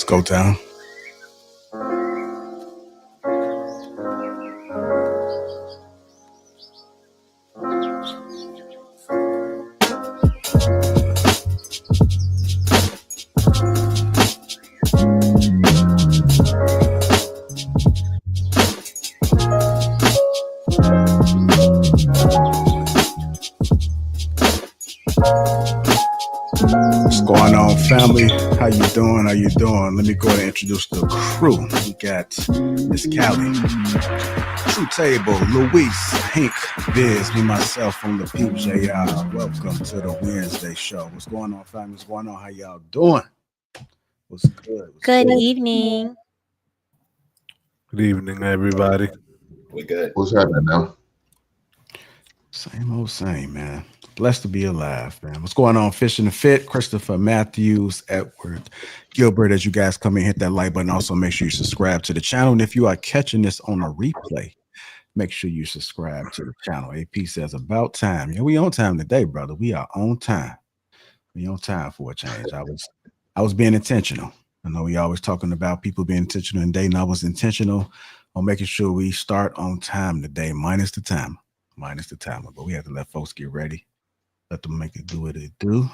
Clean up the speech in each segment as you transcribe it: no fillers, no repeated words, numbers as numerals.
go down. What's going on, family? How you doing? How you doing? Let me go ahead and introduce the crew. We got Miss Callie, True Table, Luis, Hank, Biz, me, myself from Lapeef JR. Welcome to the Wednesday show. What's going on, family? What's going on? How y'all doing? What's good? Good evening. Good evening, everybody. We good. What's happening now? Same old same, man. Blessed to be alive, man. What's going on? Fish and the Fit, Christopher Matthews, Edward Gilbert. As you guys come in, hit that like button. Also, make sure you subscribe to the channel. And if you are catching this on a replay, make sure you subscribe to the channel. AP says about time. Yeah, we on time today, brother. We are on time. We on time for a change. I was being intentional. I know we always talking about people being intentional in dating. I was intentional on making sure we start on time today, minus the timer. But we have to let folks get ready. Let them make it do what it do. All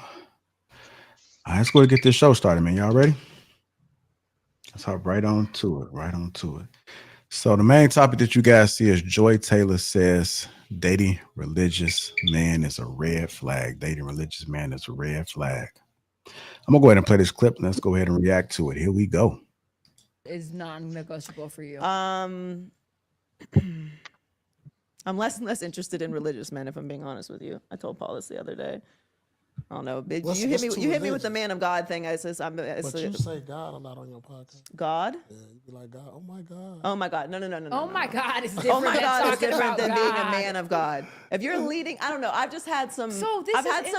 right, let's go to get this show started, man. Y'all ready? Let's hop right on to it. So the main topic that you guys see is Joy Taylor says dating religious man is a red flag. Dating religious man is a red flag. I'm gonna go ahead and play this clip. Let's go ahead and react to it. Here we go. Is non-negotiable for you? I'm less and less interested in religious men, if I'm being honest with you. I told Paul this the other day. I don't know. You hit me with the man of God thing. I says, but you say God a lot on your podcast. God? Yeah, you be like, God, oh my God. Oh my God. No. Oh my God is different. Oh my God is than different than God. being a man of God. If you're leading, I don't know. I've just had some, I've had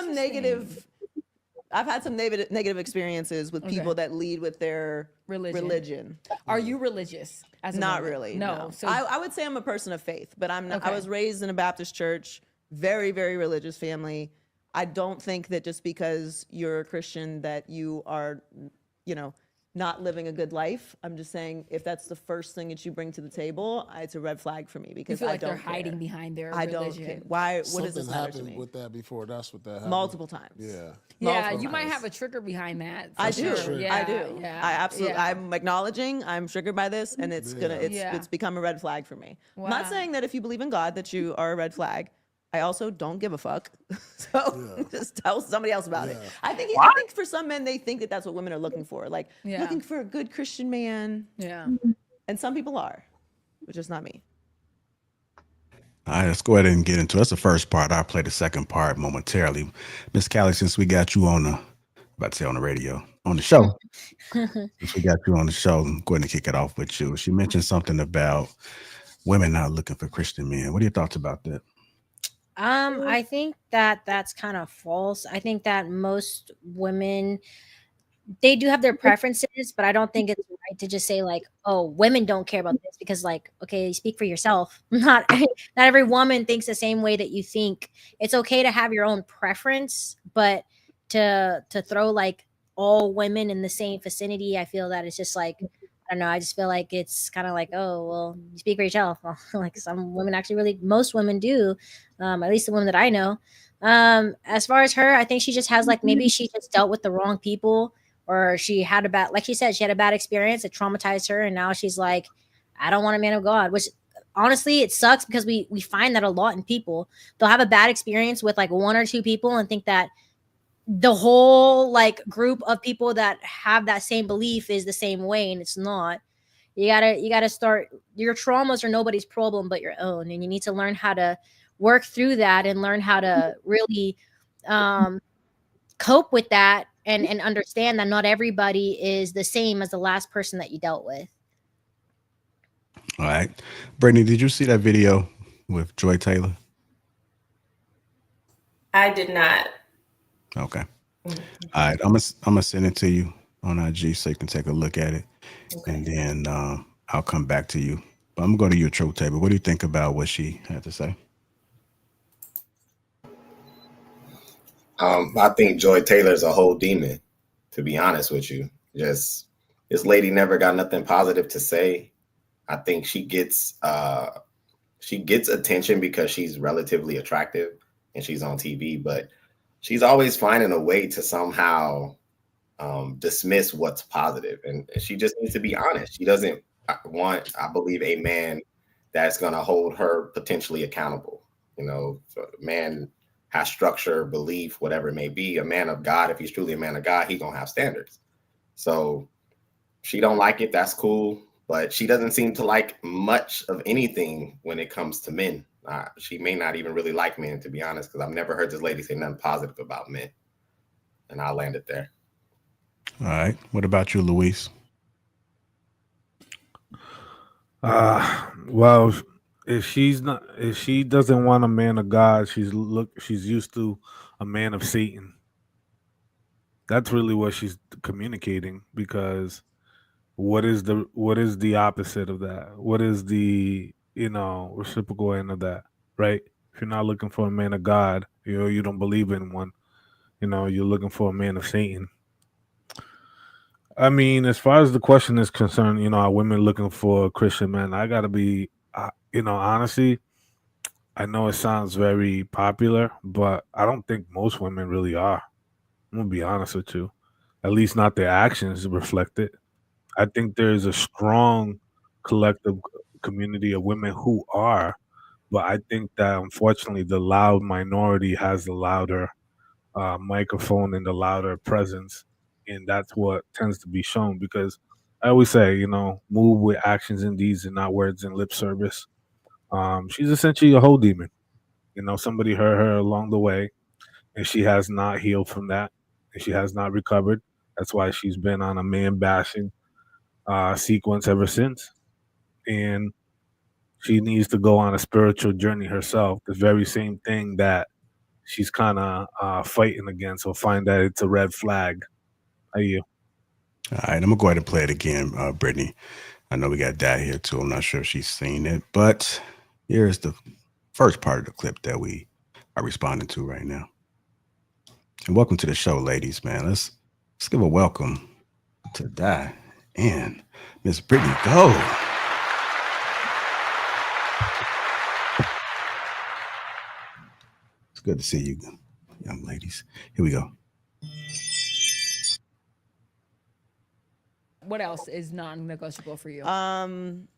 some negative experiences with people that lead with their religion. Are you religious? As a Not woman? really. No. So I would say I'm a person of faith, but I'm not. Okay. I was raised in a Baptist church, very, very religious family. I don't think that just because you're a Christian that you are, not living a good life. I'm just saying if that's the first thing that you bring to the table, it's a red flag for me because you feel like I don't they're hiding behind their I religion. don't care. Why? What Something does this matter to happened me? with that before. That's what that happened. Multiple times. Yeah. Yeah, Multiple you might times. have a trigger behind that. I for do. sure. I do. Yeah. I absolutely. Yeah. I'm acknowledging. I'm triggered by this, and it's it's become a red flag for me. I'm not Wow. saying that if you believe in God that you are a red flag. I also don't give a fuck. So just tell somebody else about it. I think for some men they think that that's what women are looking for, like looking for a good Christian man. Yeah. And some people are, but just not me. All right, let's go ahead and get into it. That's the first part. I'll play the second part momentarily. Miss Callie, since we got you on the radio, on the show, since we got you on the show, I'm going to kick it off with you. She mentioned something about women not looking for Christian men. What are your thoughts about that? I think that that's kind of false. I think that most women, they do have their preferences, but I don't think it's right to just say like, oh, women don't care about this because like, okay, speak for yourself. Not every woman thinks the same way that you think. It's okay to have your own preference, but to throw like all women in the same vicinity, I feel that it's just like, I don't know. I just feel like it's kind of like, oh, well, you speak for yourself. Well, like some women actually most women do, at least the women that I know. As far as her, I think she just has like, maybe she just dealt with the wrong people, or she had like she said, she had a bad experience that traumatized her. And now she's like, I don't want a man of God, which honestly, it sucks because we find that a lot in people. They'll have a bad experience with like one or two people and think that the whole like group of people that have that same belief is the same way, and it's not. You gotta start. Your traumas are nobody's problem but your own, and you need to learn how to work through that and learn how to really cope with that and understand that not everybody is the same as the last person that you dealt with. All right, Brittany, did you see that video with Joy Taylor? I did not. Okay. All right. I'm gonna send it to you on IG so you can take a look at it, and then I'll come back to you. But I'm gonna go to your True Table. What do you think about what she had to say? I think Joy Taylor's a whole demon, to be honest with you. Just This lady never got nothing positive to say. I think she gets attention because she's relatively attractive and she's on TV, but she's always finding a way to somehow dismiss what's positive. And she just needs to be honest. She doesn't want, I believe, a man that's going to hold her potentially accountable. You know, so a man has structure, belief, whatever it may be. A man of God, if he's truly a man of God, he's going to have standards. So she don't like it. That's cool. But she doesn't seem to like much of anything when it comes to men. She may not even really like men, to be honest, because I've never heard this lady say nothing positive about men. And I'll land it there. All right. What about you, Luis? Well, if she doesn't want a man of God, she's used to a man of Satan. That's really what she's communicating, because what is the opposite of that? What is the reciprocal end of that, right? If you're not looking for a man of God, you don't believe in one, you're looking for a man of Satan. I mean, as far as the question is concerned, are women looking for a Christian man? I gotta be, honestly, I know it sounds very popular, but I don't think most women really are. I'm gonna be honest with you. At least not their actions reflect it. I think there's a strong collective community of women who are, but I think that unfortunately the loud minority has the louder microphone and the louder presence, and that's what tends to be shown. Because I always say, move with actions and deeds and not words and lip service. She's essentially a whole demon. Somebody hurt her along the way, and she has not healed from that, and she has not recovered. That's why she's been on a man bashing sequence ever since, and she needs to go on a spiritual journey herself. The very same thing that she's kind of fighting against, or find that it's a red flag. How you? All right, I'm gonna go ahead and play it again, Brittany. I know we got Dad here too. I'm not sure if she's seen it, but here's the first part of the clip that we are responding to right now. And welcome to the show, ladies, man. Let's give a welcome to Dad and Miss Brittany Gold. It's good to see you, young ladies. Here we go. What else is non-negotiable for you? I'm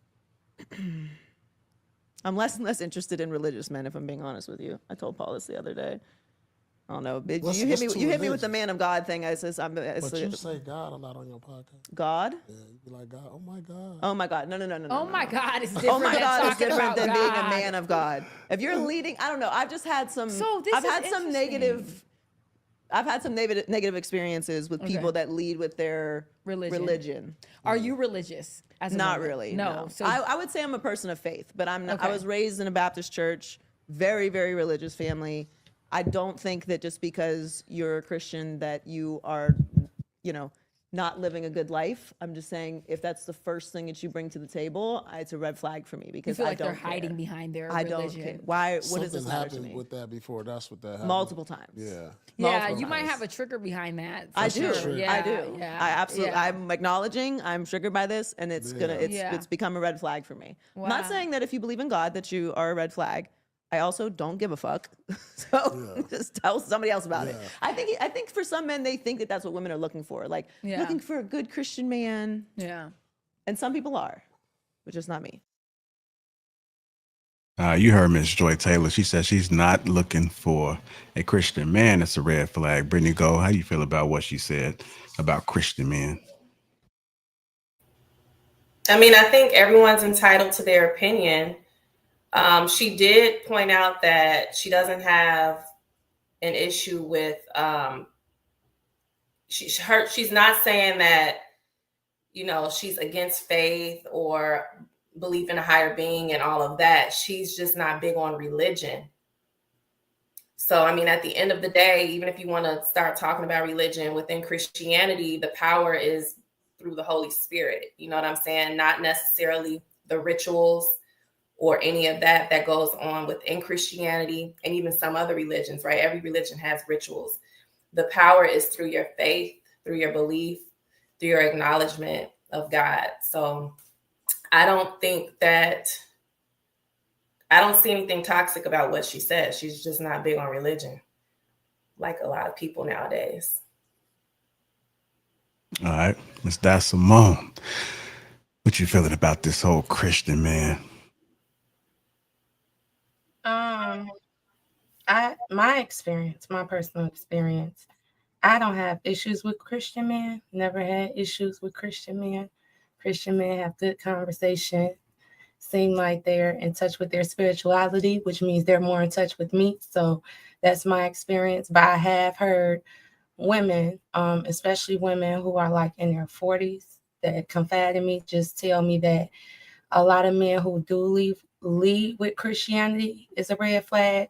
less and less interested in religious men, if I'm being honest with you. I told Paul this the other day. I don't know. You hit me with the man of God thing. But you say God a lot on your podcast. God? Yeah, you be like, God, oh my God. Oh my God. No. Oh my God is different. Oh my God is talking different about than being a God. man of God. If you're leading, I don't know. I've just had some. So this I've is had some negative. I've had some negative experiences with people that lead with their religion. Are you religious? As a Not woman? really. No. So I would say I'm a person of faith, but I'm not. I was raised in a Baptist church, very, very religious family. I don't think that just because you're a Christian that you are, not living a good life. I'm just saying, if that's the first thing that you bring to the table, it's a red flag for me, because you feel I like don't they're hiding behind their I religion. don't care. Why? What does Something this matter to happened me? with that before. That's what that happened. Multiple times. Yeah. Yeah, Multiple you might times. have a trigger behind that. I for do. Sure. I do. Yeah, I absolutely. yeah. I'm acknowledging. I'm triggered by this, and it's it's become a red flag for me. I'm not Wow. saying that if you believe in God that you are a red flag. I also don't give a fuck. So just tell somebody else about it. I think for some men they think that that's what women are looking for, like looking for a good Christian man. Yeah. And some people are, but just not me. You heard Miss Joy Taylor. She said she's not looking for a Christian man. It's a red flag. Brittany Gold, how do you feel about what she said about Christian men? I mean, I think everyone's entitled to their opinion. She did point out that she doesn't have an issue with, she's not saying that, she's against faith or belief in a higher being and all of that. She's just not big on religion. So, I mean, at the end of the day, even if you want to start talking about religion within Christianity, the power is through the Holy Spirit. You know what I'm saying? Not necessarily the rituals or any of that goes on within Christianity and even some other religions, right? Every religion has rituals. The power is through your faith, through your belief, through your acknowledgement of God. So I don't see anything toxic about what she says. She's just not big on religion, like a lot of people nowadays. All right, Miss Da Simone, what you feeling about this whole Christian man? My personal experience, I don't have issues with Christian men. Never had issues with Christian men. Christian men have good conversation. Seem like they're in touch with their spirituality, which means they're more in touch with me. So that's my experience. But I have heard women, especially women who are like in their 40s, that confide in me, just tell me that a lot of men who do lead with Christianity is a red flag.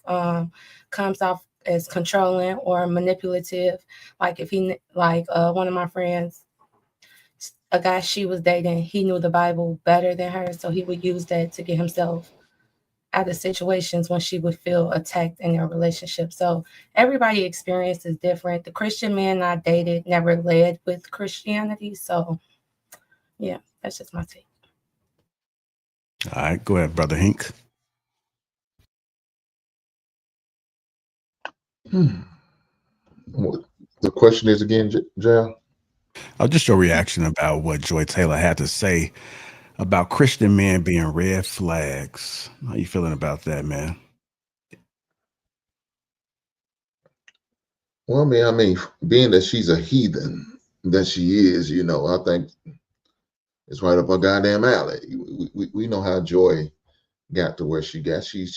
Comes off as controlling or manipulative. Like if he, like one of my friends, a guy she was dating, he knew the Bible better than her, so he would use that to get himself out of situations when she would feel attacked in their relationship. So everybody experience is different. The Christian man I dated never led with Christianity. So yeah, that's just my take. All right, go ahead, Brother Hink. What the question is again, JL? Just your reaction about what Joy Taylor had to say about Christian men being red flags. How you feeling about that, man? Well, I mean, being that she's a heathen, that she is, I think it's right up her goddamn alley. We know how Joy got to where she got. She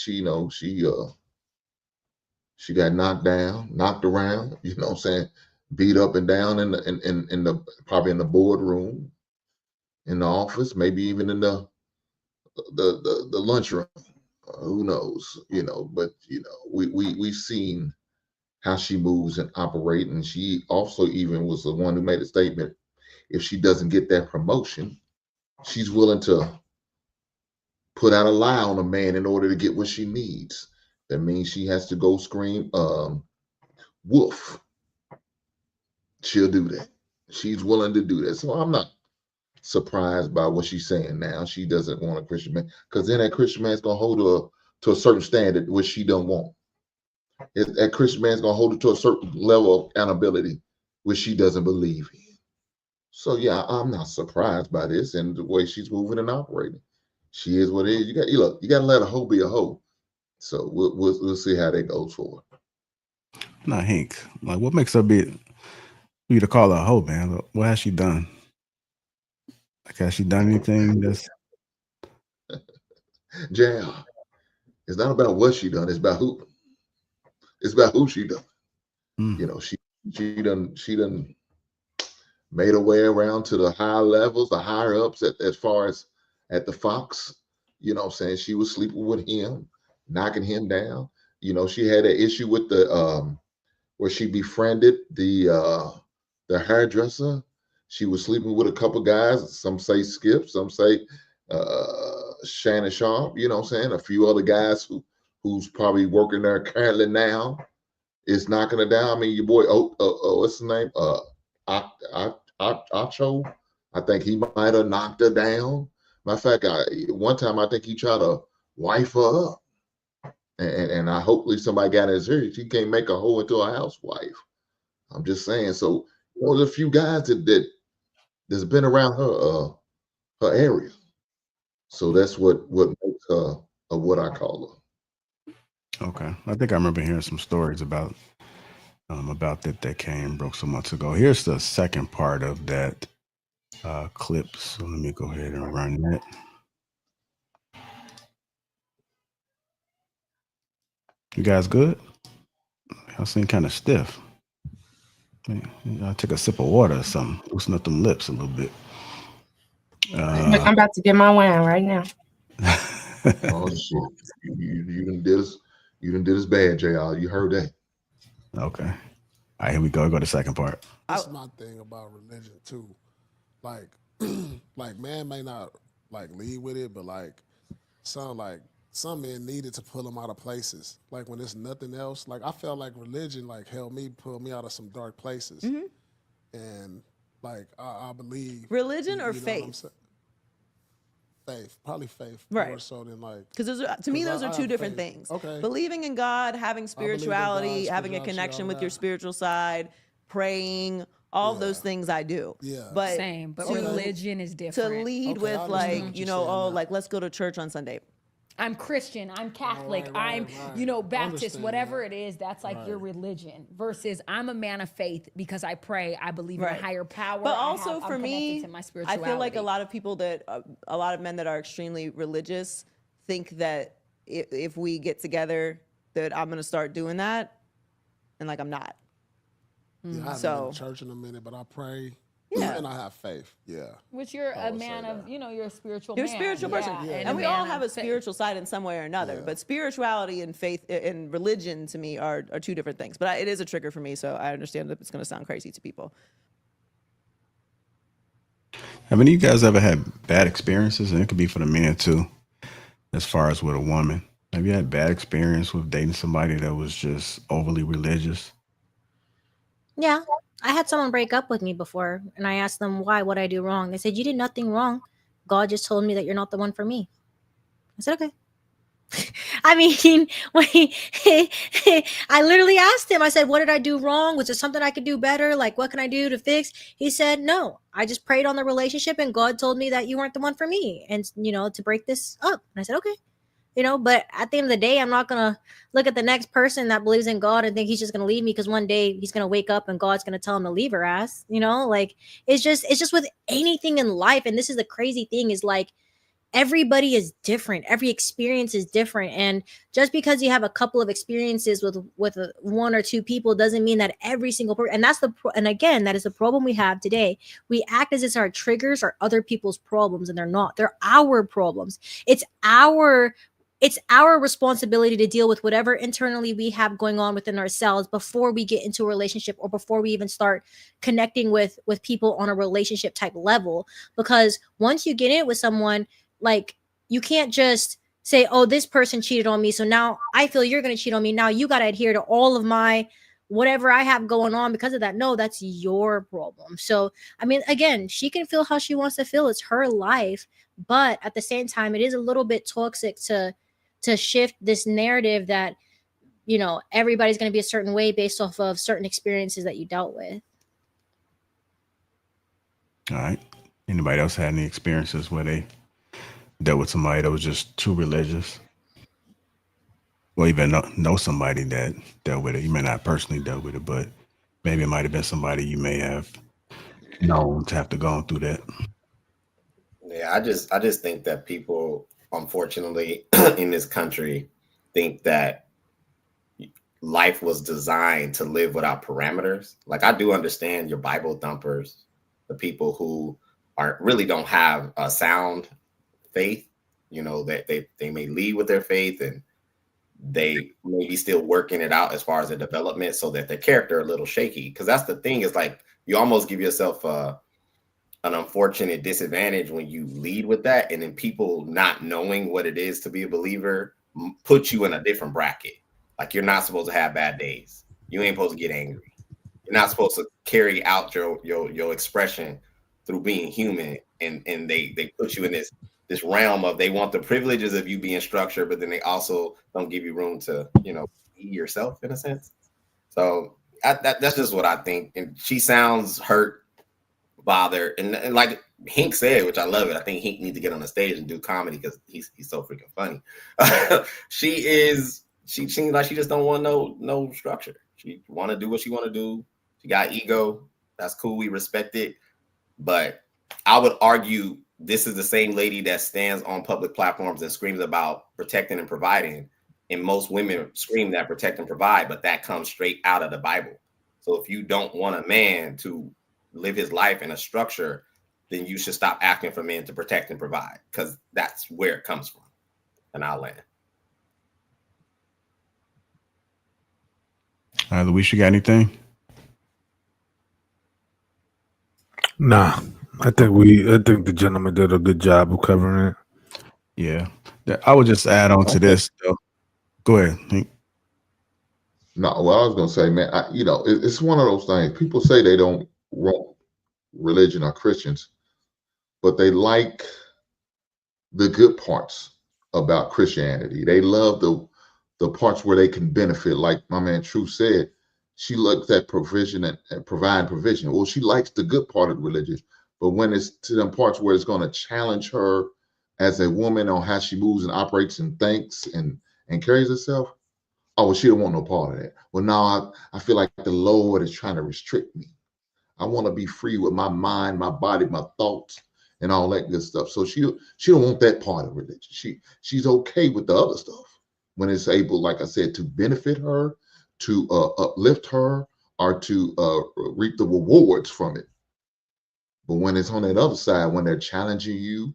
got knocked down, knocked around. You know what I'm saying? Beat up and down in the probably in the boardroom, in the office, maybe even in the lunchroom. Who knows? But we've seen how she moves and operate, and she also even was the one who made a statement. If she doesn't get that promotion, she's willing to put out a lie on a man in order to get what she needs. That means she has to go scream, wolf. She'll do that. She's willing to do that. So I'm not surprised by what she's saying now. She doesn't want a Christian man, because then that Christian man's gonna hold her to a certain standard which she don't want. That Christian man's gonna hold her to a certain level of accountability which she doesn't believe in. So yeah, I'm not surprised by this and the way she's moving and operating. She is what it is. You gotta let a hoe be a hoe. So we'll see how that goes for her. Now, Hink, like, what makes her be you to call her a hoe, man? What has she done? Like, has she done anything that's JL, it's not about what she done, it's about who. It's about who she done. She done made her way around to the high levels, the higher ups as far as at the Fox. You know what I'm saying? She was sleeping with him, knocking him down. She had an issue with the where she befriended the hairdresser. She was sleeping with a couple guys. Some say Skip, some say Shannon Sharp. You know what I'm saying? A few other guys who's probably working there currently now is knocking her down. I mean, your boy, what's his name? Acho. I think he might have knocked her down. Matter of fact, one time I think he tried to wife her up. And I hopefully somebody got his ear. She can't make a hoe into a housewife. I'm just saying. So there's a few guys that's been around her area. So that's what makes her what I call her. okay? I think I remember hearing some stories about that came broke some months ago. Here's the second part of that clip. So let me go ahead and run that. You guys good? I seem kind of stiff. I took a sip of water or something, loosen up them lips a little bit. Look, I'm about to get my wine right now. Oh shit! You done did us bad, JR. You heard that? Okay. All right, here we go. Go to the second part. That's my thing about religion too. Like, like man may not like lead with it, but like some men needed to pull them out of places. Like when there's nothing else. Like I felt like religion like helped me pull me out of some dark places. And Like I believe Religion or you know what I'm faith? saying? Faith, probably faith, Right. more so than like. Because to me, 'Cause those are I two have different faith. things. Okay. Believing in God, having believe in God, spirituality, having a spirituality, connection all with your that. spiritual side, praying, all of Yeah. those things I do. Yeah. But Same, but to- religion is to different. lead Okay, I with understand like, what you you're know, saying oh, now. like let's go to church on Sunday. I'm Christian, I'm Catholic, right, I'm, right. you know, I Baptist, understand whatever that. it is, that's like your Right. religion versus I'm a man of faith because I pray, I believe in Right. a higher power. But also I'm for connected me, to my I spirituality. feel like a lot of people that, a lot of men that are extremely religious think that if we get together, that I'm going to start doing that. And like, I'm not. Yeah, I haven't been So- to church in a minute, but I pray. Yeah. And I have faith. Yeah. Which you're I a would say man of, that. you know, you're a spiritual You're a man. spiritual person. Yeah, And a we man all of have a faith. spiritual side in some way or another. Yeah. But spirituality and faith and religion to me are two different things. But it is a trigger for me. So I understand that it's going to sound crazy to people. Have any of you guys ever had bad experiences? And it could be for the men too, as far as with a woman. Have you had bad experience with dating somebody that was just overly religious? Yeah. I had someone break up with me before, and I asked them why, what I do wrong. They said, "You did nothing wrong. God just told me that you're not the one for me." I said, "Okay." I mean, when I literally asked him, I said, "What did I do wrong? Was there something I could do better? Like, what can I do to fix?" He said, "No, I just prayed on the relationship and God told me that you weren't the one for me and, you know, to break this up." And I said, "Okay." You know, but at the end of the day, I'm not going to look at the next person that believes in God and think he's just going to leave me because one day he's going to wake up and God's going to tell him to leave her ass. You know, like it's just with anything in life. And this is the crazy thing is like, everybody is different, every experience is different, and just because you have a couple of experiences with one or two people doesn't mean that every single person, and that's and again, that is the problem we have today. We act as if our triggers are other people's problems, and they're not. They're our problems. It's our responsibility to deal with whatever internally we have going on within ourselves before we get into a relationship or before we even start connecting with people on a relationship type level. Because once you get in with someone, like, you can't just say, "Oh, this person cheated on me, so now I feel you're going to cheat on me. Now you got to adhere to all of my whatever I have going on because of that." No, that's your problem. So, I mean, again, she can feel how she wants to feel. It's her life. But at the same time, it is a little bit toxic to shift this narrative that, you know, everybody's going to be a certain way based off of certain experiences that you dealt with. All right. Anybody else had any experiences where they dealt with somebody that was just too religious? Or even know somebody that dealt with it. You may not personally dealt with it, but maybe it might have been somebody you may have known to have to go through that. Yeah, I just think that people, unfortunately, in this country, think that life was designed to live without parameters. Like, I do understand your Bible thumpers, the people who really don't have a sound faith. You know, that they may lead with their faith and they may be still working it out as far as their development, so that their character a little shaky. Because that's the thing, is like you almost give yourself an unfortunate disadvantage when you lead with that, and then people not knowing what it is to be a believer put you in a different bracket. Like, you're not supposed to have bad days. You ain't supposed to get angry. You're not supposed to carry out your expression through being human. And they put you in this realm of, they want the privileges of you being structured, but then they also don't give you room to, you know, be yourself in a sense. So that's just what I think. And she sounds hurt, bothered, and like Hink said, which I love it. I think Hink needs to get on the stage and do comedy because he's so freaking funny. She seems like she just don't want no structure. She want to do what she want to do. She got ego. That's cool. We respect it. But I would argue this is the same lady that stands on public platforms and screams about protecting and providing. And most women scream that protect and provide, but that comes straight out of the Bible. So if you don't want a man to live his life in a structure, then you should stop asking for men to protect and provide, because that's where it comes from. And I'll land. All right, Luis, you got anything? Nah, I think the gentleman did a good job of covering it. Yeah. I would just add on to this, though. Go ahead, Hink. No, well, I was gonna say, man, it's one of those things. People say they don't want religion or Christians, but they like the good parts about Christianity. They love the parts where they can benefit. Like my man True said, she looks at provision and providing provision. Well, she likes the good part of religion, but when it's to them parts where it's going to challenge her as a woman on how she moves and operates and thinks and carries herself, oh, well, she don't want no part of that. Well, now I feel like the Lord is trying to restrict me. I want to be free with my mind, my body, my thoughts, and all that good stuff. So she don't want that part of religion. She's okay with the other stuff when it's able, like I said, to benefit her, to uplift her, or to reap the rewards from it. But when it's on that other side, when they're challenging you,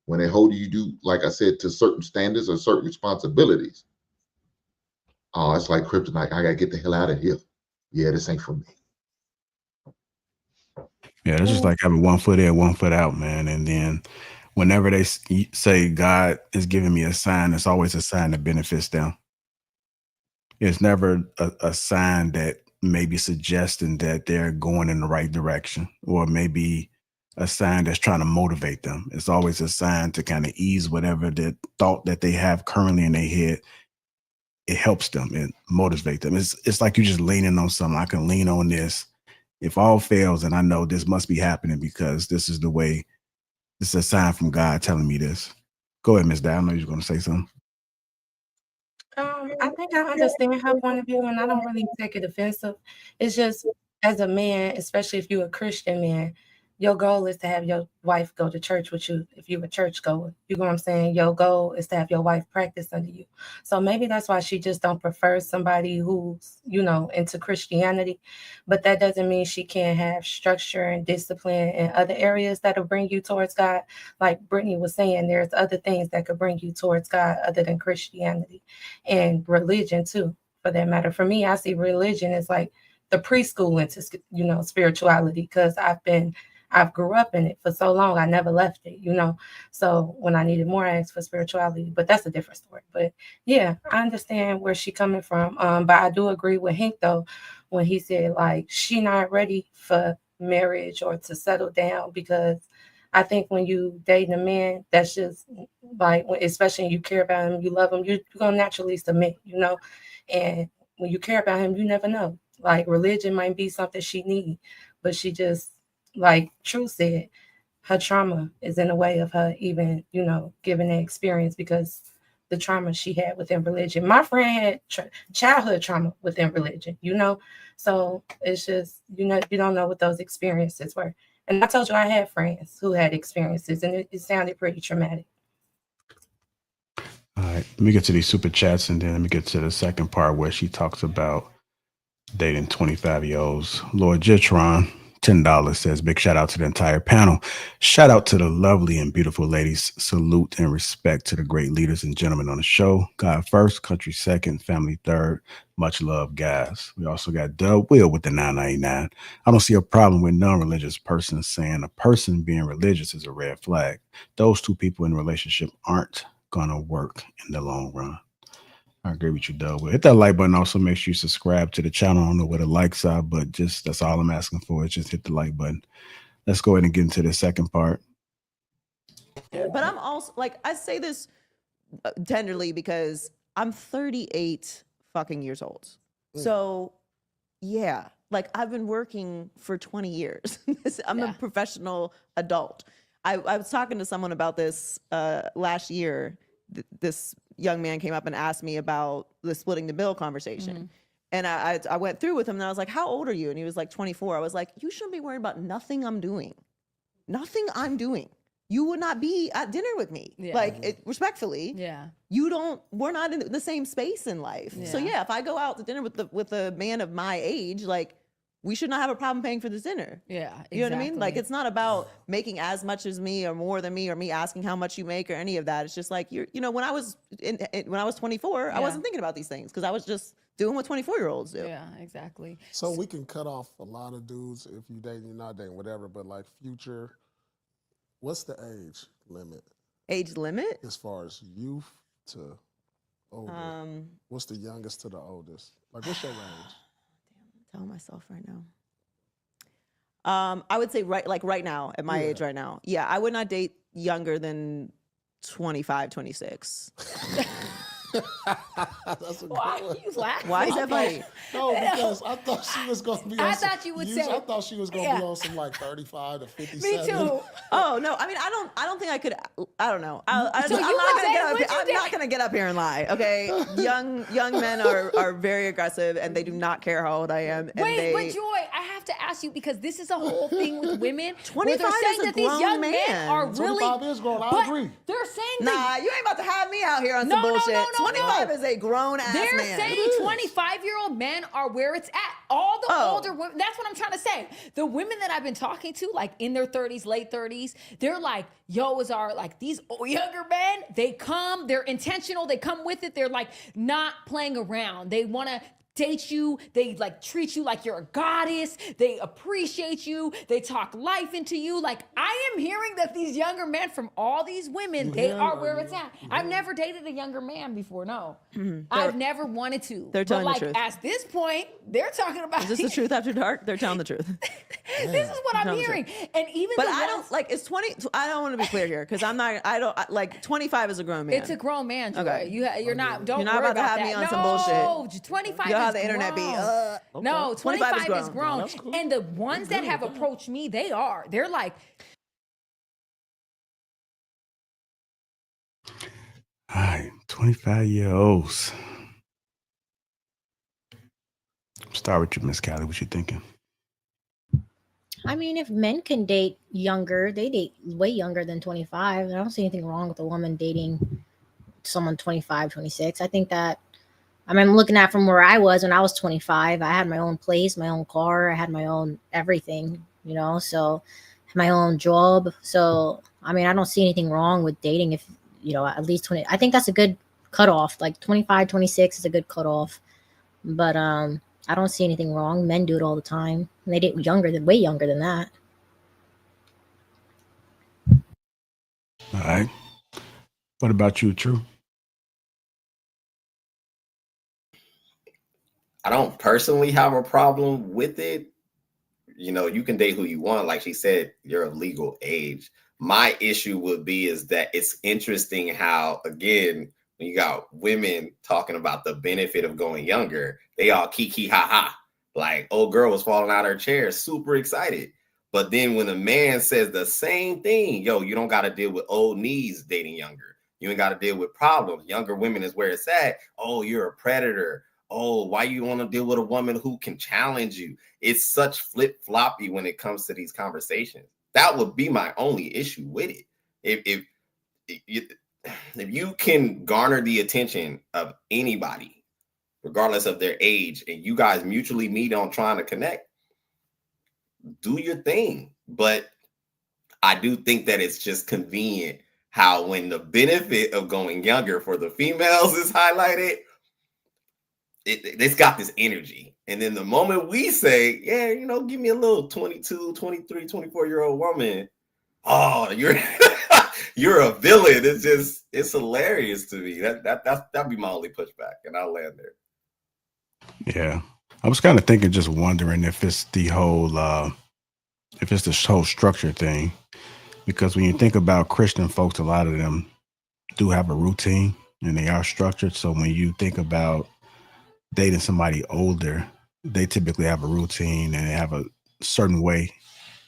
when they hold you do, like I said, to certain standards or certain responsibilities, oh, it's like kryptonite. I gotta get the hell out of here. Yeah, this ain't for me. Yeah, it's just like having one foot in, one foot out, man. And then whenever they say God is giving me a sign, it's always a sign that benefits them. It's never a sign that maybe suggesting that they're going in the right direction, or maybe a sign that's trying to motivate them. It's always a sign to kind of ease whatever the thought that they have currently in their head. It helps them and motivate them. It's like you're just leaning on something. I can lean on this. If all fails, and I know this must be happening because this is the way. This is a sign from God telling me this. Go ahead, Miss Dad. I know you're going to say something. I think I understand her point of view, and I don't really take it offensive. It's just as a man, especially if you're a Christian man, your goal is to have your wife go to church with you if you're a church goer. You know what I'm saying? Your goal is to have your wife practice under you. So maybe that's why she just don't prefer somebody who's, into Christianity. But that doesn't mean she can't have structure and discipline in other areas that'll bring you towards God. Like Brittany was saying, there's other things that could bring you towards God other than Christianity and religion too, for that matter. For me, I see religion as like the preschool into spirituality, because I've grew up in it for so long. I never left it. So when I needed more, I asked for spirituality, but that's a different story. But yeah, I understand where she coming from. But I do agree with Hank though, when he said like she not ready for marriage or to settle down, because I think when you dating a man, that's just like, especially when you care about him, you love him, you're gonna naturally submit. And when you care about him, you never know. Like religion might be something she need, but she just, like True said, her trauma is in the way of her even, giving that experience, because the trauma she had within religion. My friend had childhood trauma within religion. So it's just, you don't know what those experiences were. And I told you I had friends who had experiences, and it sounded pretty traumatic. All right, let me get to these super chats, and then let me get to the second part where she talks about dating 25-year-olds. Lord Jitron, $10 says, big shout out to the entire panel. Shout out to the lovely and beautiful ladies. Salute and respect to the great leaders and gentlemen on the show. God first, country second, family third. Much love, guys. We also got Doug Will with the 999. I don't see a problem with non-religious persons saying a person being religious is a red flag. Those two people in a relationship aren't going to work in the long run. I agree with you, Doug. Hit that like button. Also, make sure you subscribe to the channel. I don't know where the likes are, but just that's all I'm asking for is just hit the like button. Let's go ahead and get into the second part. But I'm also like, I say this tenderly because I'm 38 fucking years old. So yeah, like I've been working for 20 years. I'm a professional adult. I was talking to someone about this last year. This young man came up and asked me about the splitting the bill conversation. And I went through with him and I was like, how old are you? And he was like 24. I was like, you shouldn't be worried about nothing I'm doing. Nothing I'm doing. You would not be at dinner with me. Like, respectfully. Yeah. We're not in the same space in life. So yeah, if I go out to dinner with a man of my age, like, we should not have a problem paying for this dinner. Yeah, exactly. You know what I mean? Like, it's not about making as much as me or more than me or me asking how much you make or any of that. It's just like, when I was 24, I wasn't thinking about these things because I was just doing what 24-year-olds do. Yeah, exactly. So we can cut off a lot of dudes if you dating, you're not dating, whatever. But like Future, what's the age limit? Age limit? As far as youth to older. What's the youngest to the oldest? Like, what's your range? Damn, I'm telling myself right now. I would say right now, at my age right now. Yeah, I would not date younger than 25, 26. That's a good Why one. you laughing? Why is that funny? No, because I thought she was gonna be. I on some, thought you would say- I thought she was gonna yeah. be on some like 35 to 57. Me too. Oh no, I mean I don't think I could. I don't know. So I'm you not would gonna say, get up. would you I'm date- not gonna get up here and lie. Okay, young men are very aggressive and they do not care how old I am. And Wait, but Joy, I have to ask you because this is a whole thing with women. 25 they're saying is a that these grown young men man. are really. 25 is grown. I but agree. They're saying Nah, you ain't about to have me out here on some No, no, bullshit. no, no, 25 no. is a grown ass They're man. saying 25-year-old men are where it's at. All the older women, that's what I'm trying to say. The women that I've been talking to, like in their 30s, late 30s, they're like, yo, these younger men, they're intentional, they come with it. They're like not playing around. They want to date you. They like treat you like you're a goddess. They appreciate you. They talk life into you. Like I am hearing that these younger men from all these women, they are where it's at. I've never dated a younger man before. No, I've never wanted to. They're telling but the like truth. at this point, they're talking about. Is this the truth after dark? They're telling the truth. This is what I'm telling the hearing. And even But the I ones- don't like it's 20. I don't want to be clear here because like 25 is a grown man. It's a grown man, Joy. Okay. You're not. Don't You're not worry about to have that. me on some bullshit. No, 25 You know is how the internet be, grown. No, 25 is 25 is grown. grown. No, that's cool. And the ones that have approached me, they're like, All right, 25-year-olds. Start with you, Miss Callie. What you thinking? I mean, if men can date younger, they date way younger than 25. I don't see anything wrong with a woman dating someone 25, 26. I think that, I mean, I'm looking at from where I was when I was 25. I had my own place, my own car, I had my own everything, so my own job. So, I mean, I don't see anything wrong with dating if, at least 20. I think that's a good cutoff. Like 25, 26 is a good cutoff. But I don't see anything wrong. Men do it all the time. And they date way younger than that. All right. What about you, True? I don't personally have a problem with it. You can date who you want. Like she said, you're of legal age. My issue would be is that it's interesting how, again, when you got women talking about the benefit of going younger, they all kiki ha ha. Like, old girl was falling out of her chair, super excited. But then when a man says the same thing, yo, you don't got to deal with old knees dating younger. You ain't got to deal with problems. Younger women is where it's at. Oh, you're a predator. Oh, why you want to deal with a woman who can challenge you? It's such flip-floppy when it comes to these conversations. That would be my only issue with it. If you can garner the attention of anybody, regardless of their age, and you guys mutually meet on trying to connect, do your thing. But I do think that it's just convenient how when the benefit of going younger for the females is highlighted, it's got this energy. And then the moment we say, yeah, give me a little 22, 23, 24-year-old woman, oh, you're a villain. It's hilarious to me. That'd be my only pushback, and I'll land there. Yeah. I was kind of thinking, just wondering if it's the whole structure thing. Because when you think about Christian folks, a lot of them do have a routine and they are structured. So when you think about dating somebody older, they typically have a routine and they have a certain way.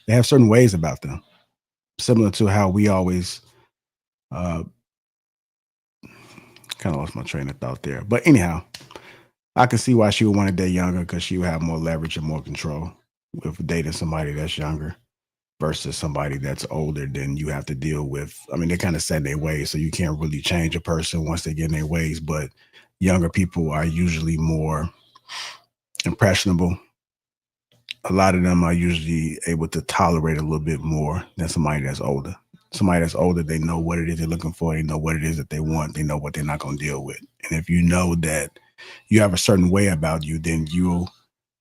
They have certain ways about them, similar to how we always kind of lost my train of thought there. But anyhow, I can see why she would want to date younger, because she would have more leverage and more control with dating somebody that's younger versus somebody that's older. Then you have to deal with, I mean, they're kind of set in their ways, so you can't really change a person once they get in their ways. But younger people are usually more impressionable. A lot of them are usually able to tolerate a little bit more than somebody that's older. Somebody that's older, they know what it is they're looking for. They know what it is that they want. They know what they're not going to deal with. And if you know that you have a certain way about you, then you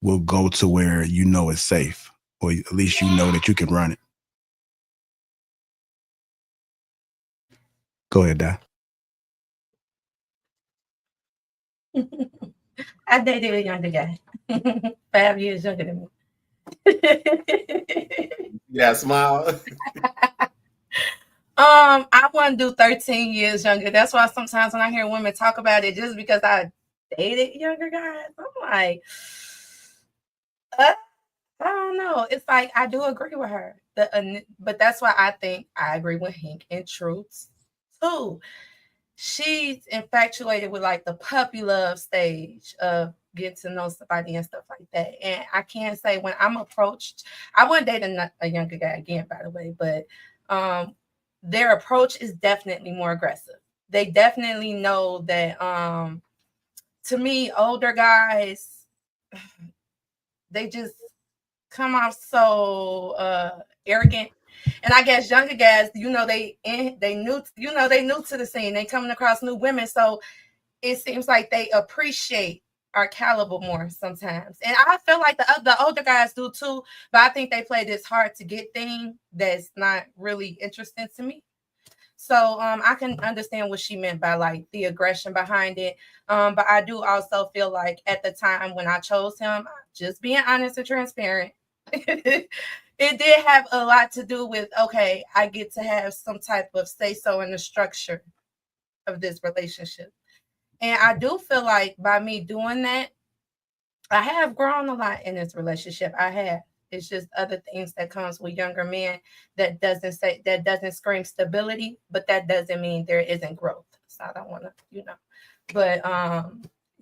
will go to where you know it's safe, or at least you know that you can run it. Go ahead, Di. I dated a younger guy, 5 years younger than me. Yeah, smile. I want to do 13 years younger. That's why sometimes when I hear women talk about it, just because I dated younger guys, I'm like, I don't know. It's like I do agree with her. But that's why I think I agree with Hank in truth too. She's infatuated with like the puppy love stage of getting to know somebody and stuff like that. And I can't say when I'm approached, I wouldn't date a younger guy again, by the way, but their approach is definitely more aggressive. They definitely know that to me, older guys, they just come off so arrogant. And I guess younger guys, they new to the scene. They coming across new women, so it seems like they appreciate our caliber more sometimes. And I feel like the older guys do too, but I think they play this hard to get thing that's not really interesting to me. So I can understand what she meant by like the aggression behind it. But I do also feel like at the time when I chose him, just being honest and transparent, it did have a lot to do with, okay, I get to have some type of say so in the structure of this relationship. And I do feel like by me doing that, I have grown a lot in this relationship. I have. It's just other things that comes with younger men that doesn't scream stability, but that doesn't mean there isn't growth. So I don't want to. But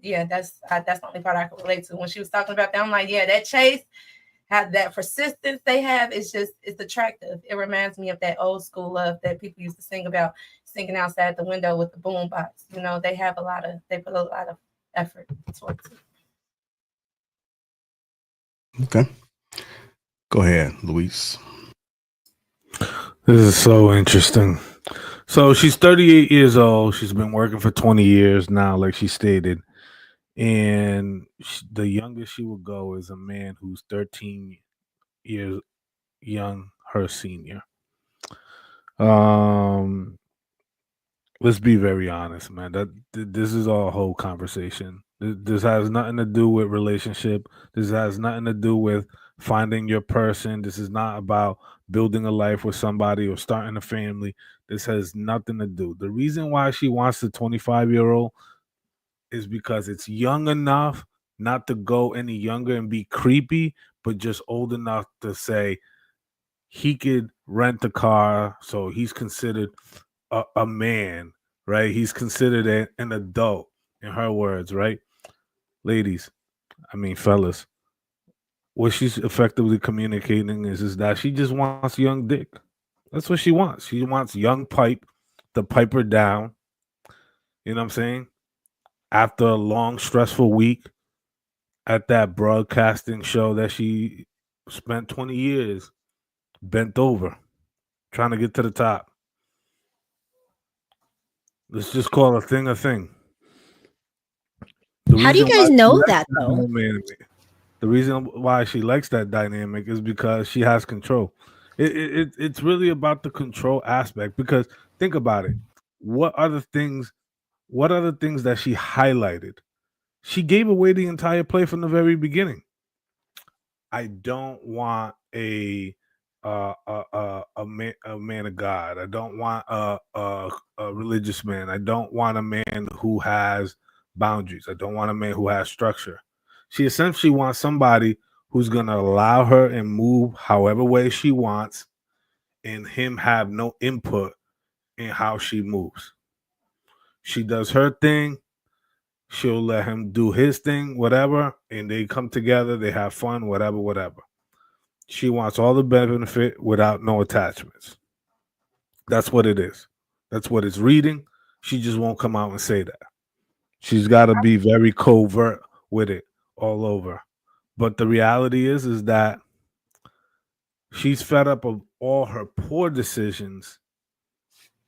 yeah, that's the only part I can relate to. When she was talking about that, I'm like, yeah, that chase, have that persistence they have is it's attractive. It reminds me of that old school love that people used to sing about, singing outside the window with the boom box. They put a lot of effort towards it. Okay. Go ahead, Luis. This is so interesting. So she's 38 years old. She's been working for 20 years now, like she stated. And the youngest she would go is a man who's 13 years young, her senior. Um, let's be very honest, man. This is all a whole conversation. This has nothing to do with relationship. This has nothing to do with finding your person. This is not about building a life with somebody or starting a family. This has nothing to do. The reason why she wants the 25-year-old is because it's young enough not to go any younger and be creepy, but just old enough to say he could rent a car, so he's considered a man, right? He's considered an adult, in her words, right? Ladies, I mean, fellas, what she's effectively communicating is that she just wants young dick. That's what she wants. She wants young pipe to pipe her down. You know what I'm saying? After a long, stressful week at that broadcasting show that she spent 20 years bent over trying to get to the top. Let's just call a thing a thing. How do you guys know that though? The reason why she likes that dynamic is because she has control. It's really about the control aspect. Because think about it. What other things? What other things that she highlighted? She gave away the entire play from the very beginning. I don't want a man of God. I don't want a religious man. I don't want a man who has boundaries. I don't want a man who has structure. She essentially wants somebody who's gonna allow her and move however way she wants, and him have no input in how she moves. She does her thing. She'll let him do his thing, whatever, and they come together. They have fun, whatever, whatever. She wants all the benefit without no attachments. That's what it is. That's what it's reading. She just won't come out and say that. She's got to be very covert with it all over. But the reality is that she's fed up of all her poor decisions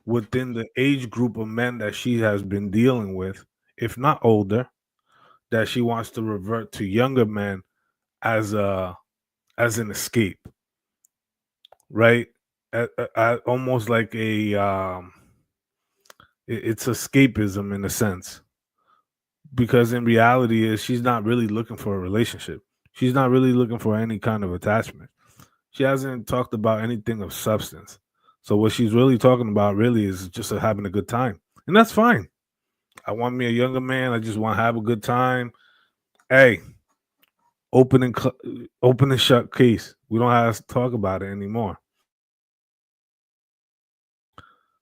within the age group of men that she has been dealing with, if not older, that she wants to revert to younger men as an escape, right? Almost like it's escapism in a sense, because in reality is she's not really looking for a relationship. She's not really looking for any kind of attachment. She hasn't talked about anything of substance. So what she's really talking about really is just having a good time. And that's fine. I want me a younger man. I just want to have a good time. Hey, open and shut case. We don't have to talk about it anymore.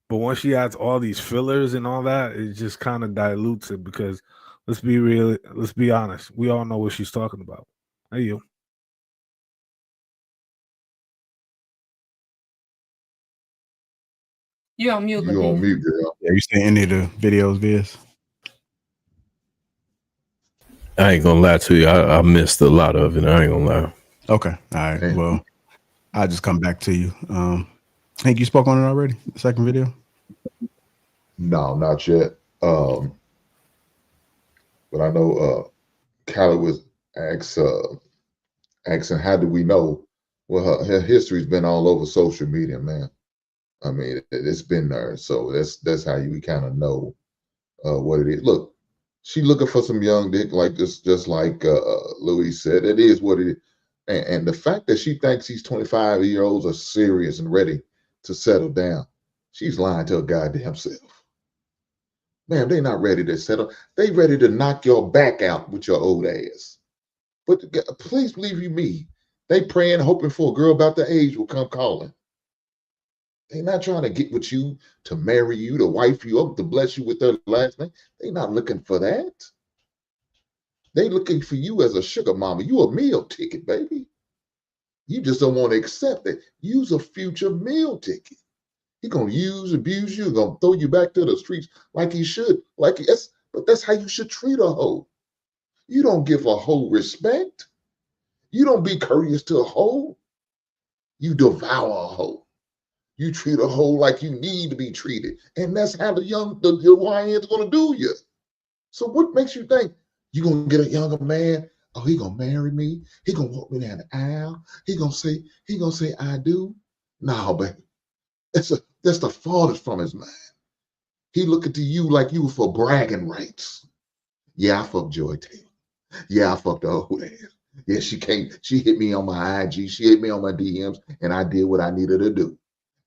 But once she adds all these fillers and all that, it just kind of dilutes it because let's be honest. We all know what she's talking about. Hey, you. You on mute, You on Lapeef. mute, girl. Yeah, you seen any of the videos, Viz? I ain't gonna lie to you. I missed a lot of it. I ain't gonna lie. Okay. All right. Damn. Well, I'll just come back to you. Hank, you spoke on it already? The second video? No, not yet. But I know Callie was asking how do we know? Well, her history's been all over social media, man. I mean, it's been there, so that's how we kind of know what it is. Look, she looking for some young dick like this, just like Louis said. It is what it is, and the fact that she thinks these 25-year-olds are serious and ready to settle down, she's lying to her goddamn self. Man, they not ready to settle. They ready to knock your back out with your old ass. But please believe you me, they praying, hoping for a girl about the age will come calling. They not trying to get with you to marry you, to wife you up, to bless you with their last name. They not looking for that. They looking for you as a sugar mama. You a meal ticket, baby. You just don't want to accept it. Use a future meal ticket. He gonna use, abuse you, gonna throw you back to the streets like he should. But that's how you should treat a hoe. You don't give a hoe respect. You don't be courteous to a hoe. You devour a hoe. You treat a hoe like you need to be treated. And that's how the YN's gonna do you. So what makes you think you're gonna get a younger man? Oh, he gonna marry me, he gonna walk me down the aisle, he gonna say, I do. No, baby. That's the farthest from his mind. He looking to you like you for bragging rights. Yeah, I fucked Joy Taylor. Yeah, I fucked the old ass. Yeah, she hit me on my IG, she hit me on my DMs, and I did what I needed to do.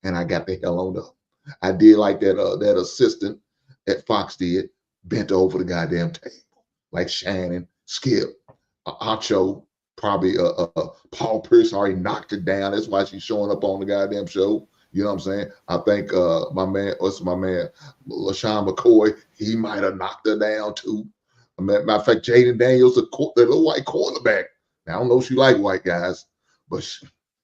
And I got the hell on up. I did like that assistant at Fox did, bent over the goddamn table. Like Shannon, Skip, Acho, probably Paul Pierce already knocked it down. That's why she's showing up on the goddamn show. You know what I'm saying? I think my man, LaShawn McCoy, he might have knocked her down too. Matter of fact, Jaden Daniels, the little white quarterback. Now, I don't know if she like white guys, but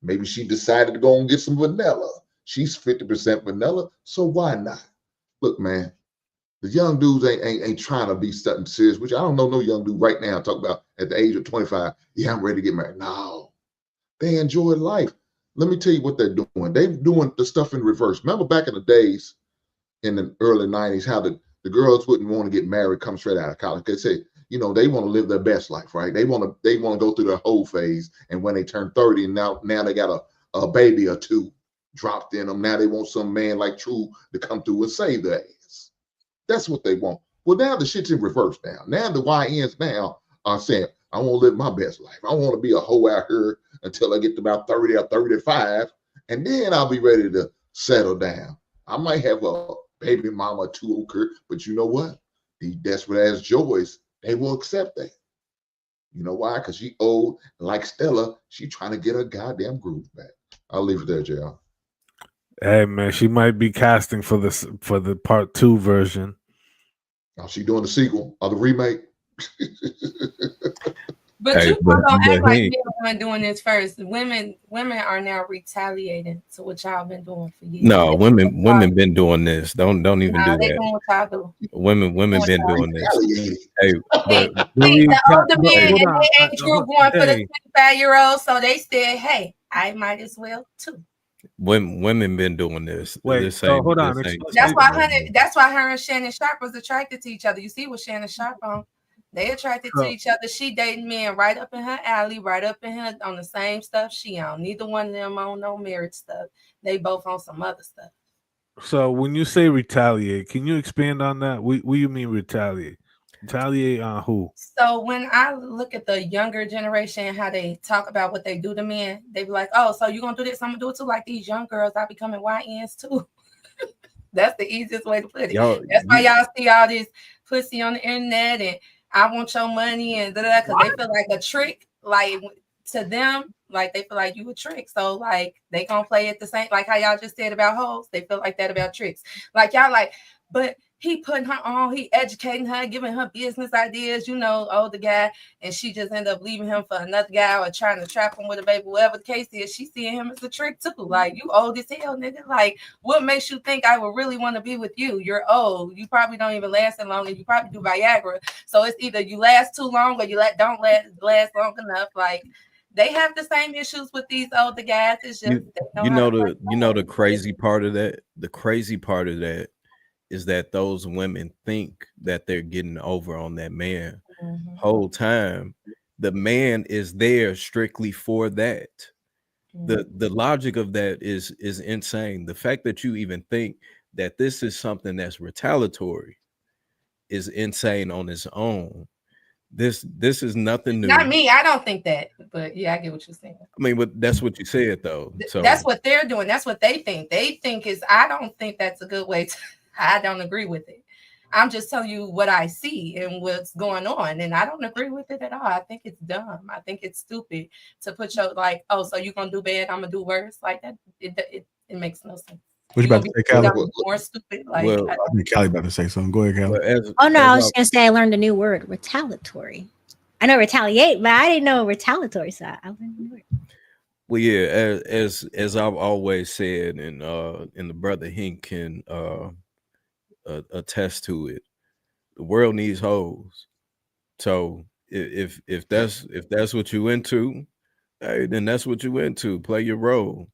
maybe she decided to go and get some vanilla. She's 50% vanilla, so why not? Look, man, the young dudes ain't trying to be something serious, which I don't know no young dude right now talk about at the age of 25. Yeah, I'm ready to get married. No, they enjoy life. Let me tell you what they're doing. They're doing the stuff in reverse. Remember back in the days in the early 90s, how the girls wouldn't want to get married, come straight out of college. They say, they want to live their best life, right? They want to go through their whole phase. And when they turn 30, and now they got a baby or two dropped in them. Now they want some man like True to come through and save their ass. That's what they want. Well, now the shit's in reverse now. Now the YNs now are saying, I want to live my best life. I want to be a hoe out here until I get to about 30 or 35, and then I'll be ready to settle down. I might have a baby mama or two, but you know what? These desperate ass joys, they will accept that. You know why? Because she old, like Stella, she trying to get her goddamn groove back. I'll leave it there, JR. Hey man, she might be casting for the part 2 version. Now she doing the sequel or the remake. But you don't act like men weren't doing this first. Women are now retaliating to what y'all been doing for years. No, women been doing this. Don't even do They that. doing what y'all do. Women been doing this. Hey, the older men and they age group going for the 25-year-olds, so they said, "Hey, I might as well too." Women been doing this. Wait, hold on. That's why her and Shannon Sharp was attracted to each other. You see what Shannon Sharp on? They attracted to each other. She dating men right up in her alley, right up in her on the same stuff she on. Neither one of them on no marriage stuff. They both on some other stuff. So when you say retaliate, can you expand on that? What do you mean retaliate? Retaliate on who? So when I look at the younger generation, how they talk about what they do to men, they be like, "Oh, so you gonna do this? I'm gonna do it too." Like these young girls are becoming YNs too. That's the easiest way to put it. That's why y'all see all this pussy on the internet and I want your money and da because they feel like a trick, like to them, like they feel like you a trick. So like they gonna play it the same, like how y'all just said about hoes. They feel like that about tricks. Like y'all like, but he putting her on, he educating her, giving her business ideas, you know, older guy, and she just end up leaving him for another guy or trying to trap him with a baby, whatever the case is. She seeing him as a trick too. Like, you old as hell, nigga. Like, what makes you think I would really want to be with you? You're old. You probably don't even last that long, and you probably do Viagra. So it's either you last too long or you don't last long enough. Like, they have the same issues with these older guys. It's just the crazy part of that. The crazy part of that is that those women think that they're getting over on that man. Whole time the man is there strictly for that. The logic of that is insane. The fact that you even think that this is something that's retaliatory is insane on its own. This is nothing new. Not me. I don't think that, but yeah, I get what you're saying. I mean, but that's what you said though. So that's what they're doing. That's what they think. They think is. I don't think that's a good way to. I don't agree with it. I'm just telling you what I see and what's going on, and I don't agree with it at all. I think it's dumb. I think it's stupid to put your like, oh, so you're gonna do bad, I'm gonna do worse. Like that, it makes no sense. What you about to say, Callie? More stupid. Like, I think Callie about to say something. Go ahead, Callie. I was gonna say I learned a new word, retaliatory. I know retaliate, but I didn't know retaliatory. So I learned a new word. Well, yeah, as I've always said, and the brother Hink can attest to it, the world needs hoes. So if that's what you into, hey, then that's what you into. Play your role.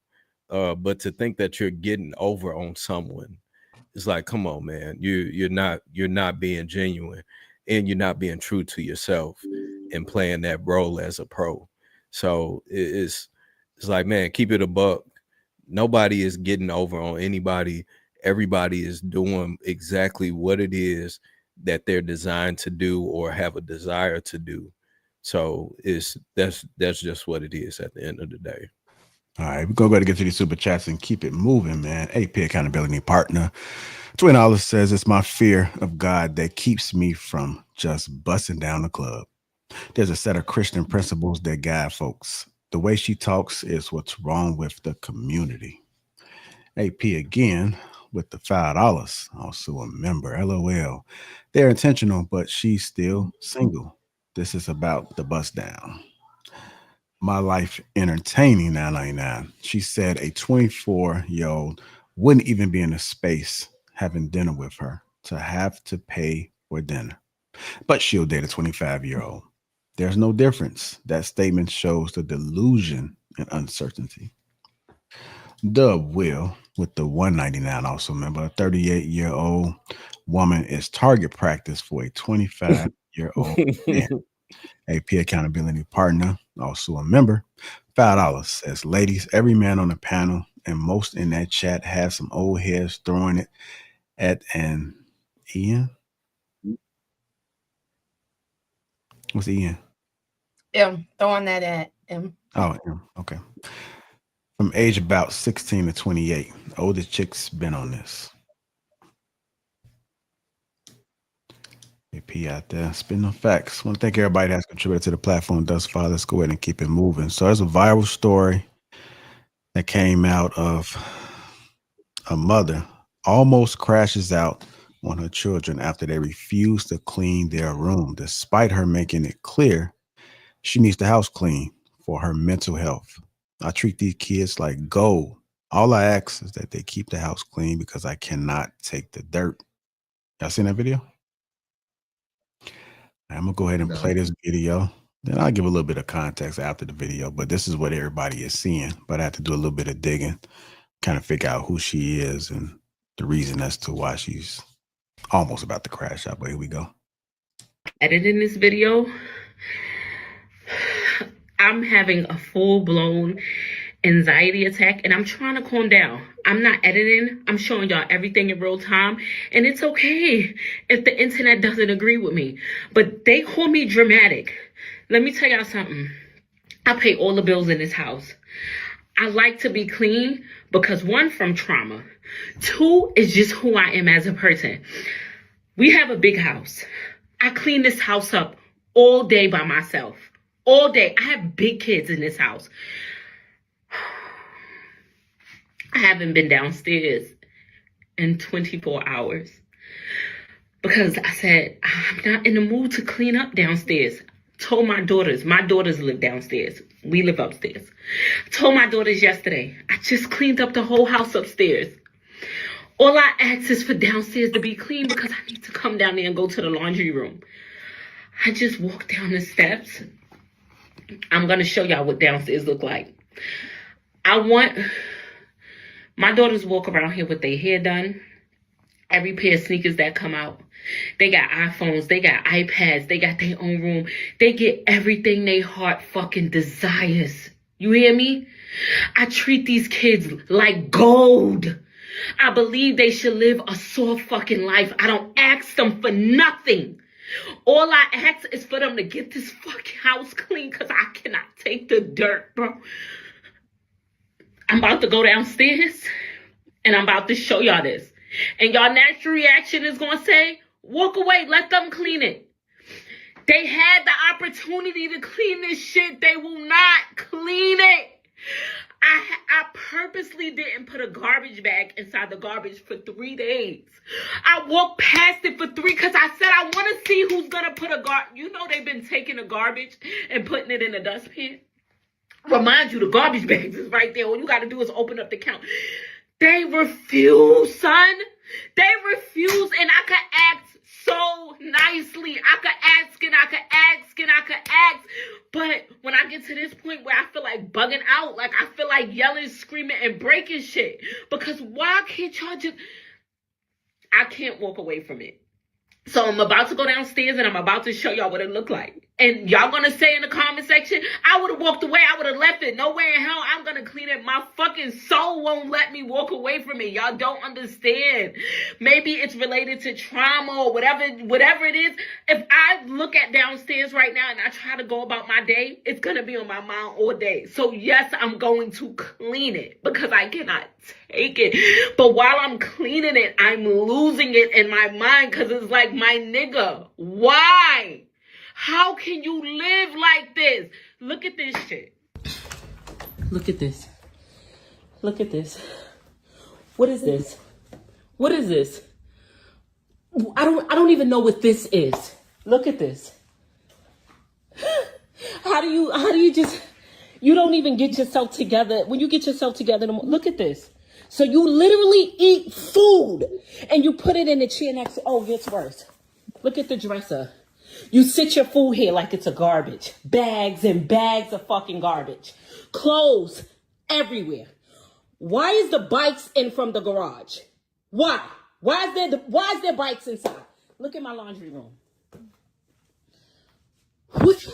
But to think that you're getting over on someone, it's like, come on, man, you're not being genuine, and you're not being true to yourself and playing that role as a pro. So it's like, man, keep it a buck. Nobody is getting over on anybody. Everybody is doing exactly what it is that they're designed to do or have a desire to do. So that's just what it is at the end of the day. All right, we're going to go to get to these super chats and keep it moving, man. AP accountability partner. $20 says, it's my fear of God that keeps me from just busting down the club. There's a set of Christian principles that guide folks. The way she talks is what's wrong with the community. AP again with the $5. Also a member. LOL. They're intentional, but she's still single. This is about the bust down. My life entertaining $9.99. She said a 24-year-old wouldn't even be in a space having dinner with her to have to pay for dinner. But she'll date a 25-year-old. There's no difference. That statement shows the delusion and uncertainty. Dub Will with the $1.99 also member. A 38-year-old woman is target practice for a 25-year-old man. AP accountability partner, also a member. $5 says, ladies, every man on the panel and most in that chat have some old heads throwing it at an Ian. What's Ian? Throwing that at him. Oh, okay. From age about 16 to 28. Oldest chick's been on this. AP out there, spin no facts. I want to thank everybody that's contributed to the platform thus far. Let's go ahead and keep it moving. So there's a viral story that came out of a mother almost crashes out on her children after they refuse to clean their room, despite her making it clear she needs the house clean for her mental health. I treat these kids like gold. All I ask is that they keep the house clean because I cannot take the dirt. Y'all seen that video? I'm going to go ahead and play this video. Then I'll give a little bit of context after the video, but this is what everybody is seeing. But I have to do a little bit of digging, kind of figure out who she is and the reason as to why she's almost about to crash out. But here we go. Editing this video, I'm having a full-blown anxiety attack, and I'm trying to calm down. I'm not editing. I'm showing y'all everything in real time, and it's okay if the internet doesn't agree with me. But they call me dramatic. Let me tell y'all something. I pay all the bills in this house. I like to be clean because, one, from trauma. Two, is just who I am as a person. We have a big house. I clean this house up all day by myself. All day. I have big kids in this house. I haven't been downstairs in 24 hours because I said, I'm not in the mood to clean up downstairs. Told my daughters live downstairs. We live upstairs. Told my daughters yesterday, I just cleaned up the whole house upstairs. All I ask is for downstairs to be clean because I need to come down there and go to the laundry room. I just walked down the steps. I'm going to show y'all what downstairs look like. I want my daughters walk around here with their hair done. Every pair of sneakers that come out. They got iPhones. They got iPads. They got their own room. They get everything they heart fucking desires. You hear me? I treat these kids like gold. I believe they should live a soft fucking life. I don't ask them for nothing. All I ask is for them to get this fucking house clean because I cannot take the dirt, bro. I'm about to go downstairs and I'm about to show y'all this. And y'all natural reaction is going to say, walk away, let them clean it. They had the opportunity to clean this shit. They will not clean it. I purposely didn't put a garbage bag inside the garbage for 3 days. I walked past it for 3 because I said I want to see who's going to put a You know they've been taking the garbage and putting it in a dustbin. Remind you, the garbage bags is right there. All you got to do is open up the count. They refuse, son. They refuse, and I could act so nicely. I could ask and I could ask and I could ask. But when I get to this point where I feel like bugging out, like I feel like yelling, screaming, and breaking shit. Because why can't y'all just... I can't walk away from it. So I'm about to go downstairs and I'm about to show y'all what it looked like. And y'all gonna say in the comment section, I would have walked away. I would have left it. No way in hell I'm gonna clean it. My fucking soul won't let me walk away from it. Y'all don't understand. Maybe it's related to trauma or whatever it is. If I look at downstairs right now and I try to go about my day, it's gonna be on my mind all day. So yes, I'm going to clean it because I cannot take it. But while I'm cleaning it, I'm losing it in my mind because it's like, my nigga, why? How can you live like this? Look at this shit. Look at this. Look at this. What is this? What is this? I don't even know what this is. Look at this. How do you just, you don't even get yourself together. When you get yourself together, look at this. So you literally eat food and you put it in the chair next to, oh, it gets worse. Look at the dresser. You sit your food here like it's a garbage. Bags and bags of fucking garbage. Clothes everywhere. Why is the bikes in from the garage? Why? Why is there bikes inside? Look at my laundry room. What?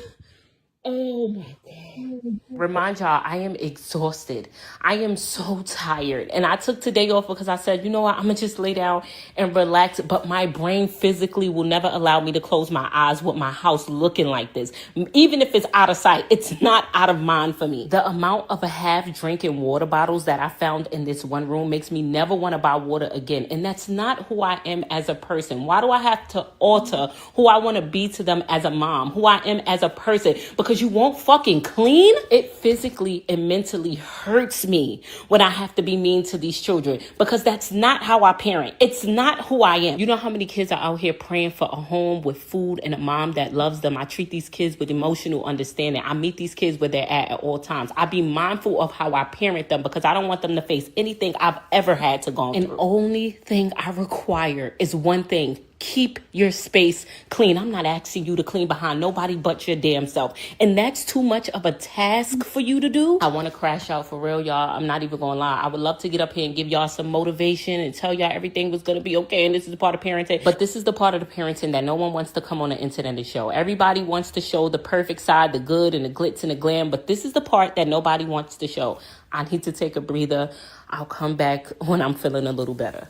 Oh my God. Remind y'all, I am exhausted. I am so tired. And I took today off because I said, you know what, I'm going to just lay down and relax. But my brain physically will never allow me to close my eyes with my house looking like this. Even if it's out of sight, it's not out of mind for me. The amount of a half drinking water bottles that I found in this one room makes me never want to buy water again. And that's not who I am as a person. Why do I have to alter who I want to be to them as a mom, who I am as a person? Because you won't fucking clean? It physically and mentally hurts me when I have to be mean to these children because that's not how I parent. It's not who I am. You know how many kids are out here praying for a home with food and a mom that loves them? I treat these kids with emotional understanding. I meet these kids where they're at all times. I be mindful of how I parent them because I don't want them to face anything I've ever had to go through. And only thing I require is one thing. keep your space clean. I'm not asking you to clean behind nobody but your damn self. And that's too much of a task for you to do. I want to crash out for real, y'all. I'm not even going to lie. I would love to get up here and give y'all some motivation and tell y'all everything was going to be okay. And this is the part of parenting. But this is the part of the parenting that no one wants to come on the internet and show. Everybody wants to show the perfect side, the good and the glitz and the glam. But this is the part that nobody wants to show. I need to take a breather. I'll come back when I'm feeling a little better.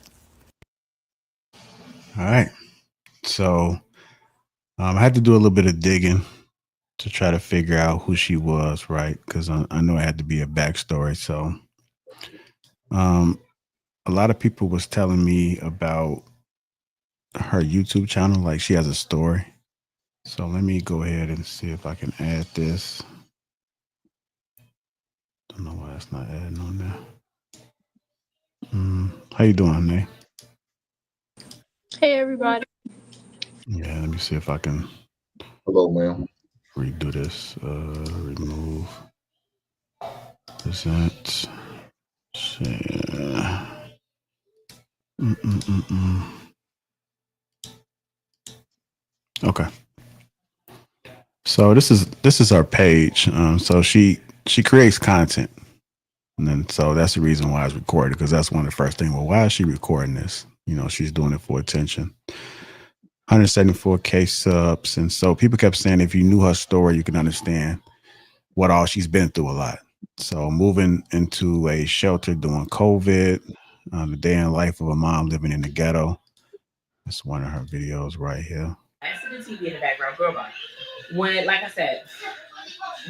All right. So I had to do a little bit of digging to try to figure out who she was, right? Because I know it had to be a backstory. So a lot of people was telling me about her YouTube channel, like she has a story. So let me go ahead and see if I can add this. Don't know why it's not adding on there. How you doing, Nate? Hey, everybody. Yeah, let me see if I can. Hello, ma'am. Redo this. Remove. Present. Share. Okay. So this is our page. So she creates content, and then so that's the reason why it's recorded, because that's one of the first things. Well, why is she recording this? You know, she's doing it for attention. 174K subs, and so people kept saying if you knew her story, you can understand what all she's been through a lot. So moving into a shelter during COVID, the day in life of a mom living in the ghetto. That's one of her videos right here. I see the TV in the background, girl. When, like I said,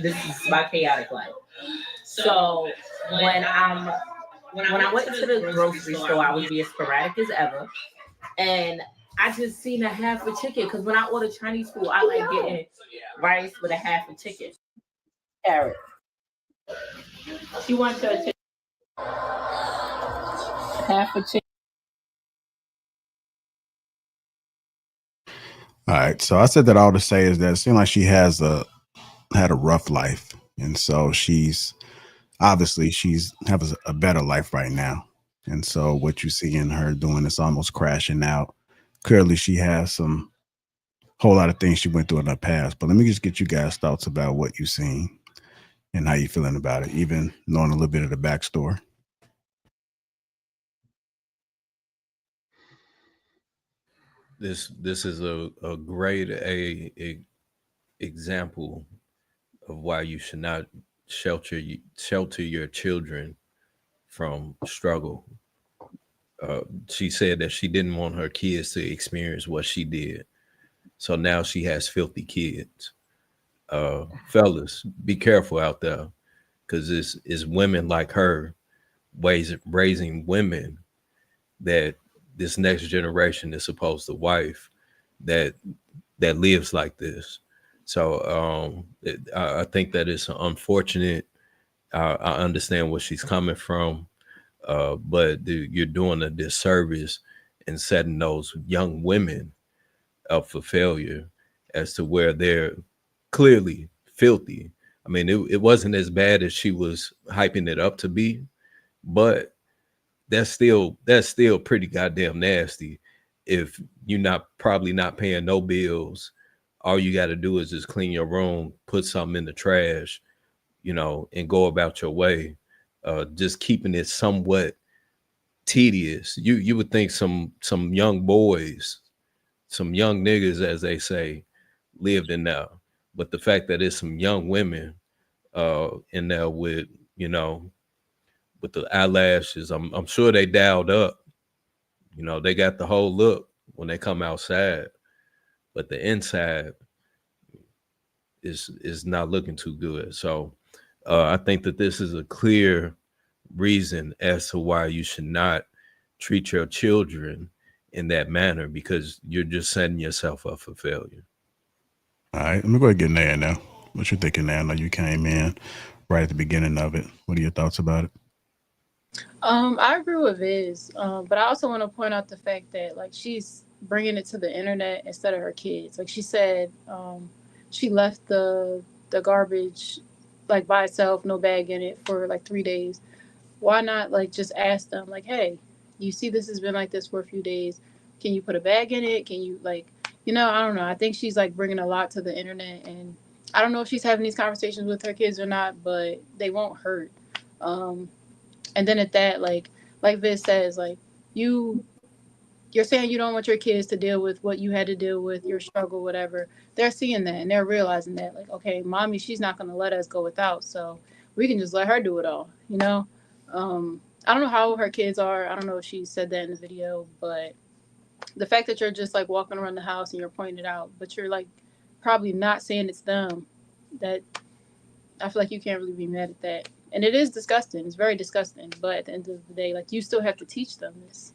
this is my chaotic life. So when I went to the grocery store, I would be as sporadic as ever, and I just seen a half a chicken, because when I order Chinese food, I like getting rice with a half a chicken. Carrot. She wants her chicken. Half a chicken. All right. So I said that all to say is that it seems like she had a rough life. And so she's having a better life right now. And so what you see in her doing is almost crashing out. Clearly she has some whole lot of things she went through in her past. But let me just get you guys' thoughts about what you've seen and how you feeling about it, even knowing a little bit of the backstory. This is a great example of why you should not shelter your children from struggle. She said that she didn't want her kids to experience what she did, so now she has filthy kids. Fellas, be careful out there, because it's women like her raising women that this next generation is supposed to wife that lives like this. So I think that it's unfortunate. I understand where she's coming from, but you're doing a disservice in setting those young women up for failure as to where they're clearly filthy. I mean, it wasn't as bad as she was hyping it up to be, but that's still pretty goddamn nasty. If you're probably not paying no bills, all you got to do is just clean your room, put something in the trash, and go about your way. Just keeping it somewhat tedious. You would think some young boys, some young niggas, as they say, lived in there. But the fact that it's some young women in there with the eyelashes, I'm sure they dialed up. They got the whole look when they come outside, but the inside is not looking too good. So I think that this is a clear reason as to why you should not treat your children in that manner, because you're just setting yourself up for failure. All right, let me go ahead and get Nan now. What you thinking, Nan? I know you came in right at the beginning of it. What are your thoughts about it? I agree with Viz, but I also want to point out the fact that like she's bringing it to the internet instead of her kids. Like she said, she left the garbage like by itself, no bag in it, for like 3 days. Why not like just ask them like, hey, you see this has been like this for a few days. Can you put a bag in it? Can you like, you know, I don't know. I think she's like bringing a lot to the internet, and I don't know if she's having these conversations with her kids or not, but they won't hurt. And then at that, like Viz says, like you're saying you don't want your kids to deal with what you had to deal with, your struggle, whatever. They're seeing that and they're realizing that, like, okay, mommy, she's not going to let us go without, so we can just let her do it all, you know? I don't know how old her kids are. I don't know if she said that in the video, but the fact that you're just like walking around the house and you're pointing it out, but you're like probably not saying it's them, that I feel like you can't really be mad at that. And it is disgusting. It's very disgusting. But at the end of the day, like, you still have to teach them this.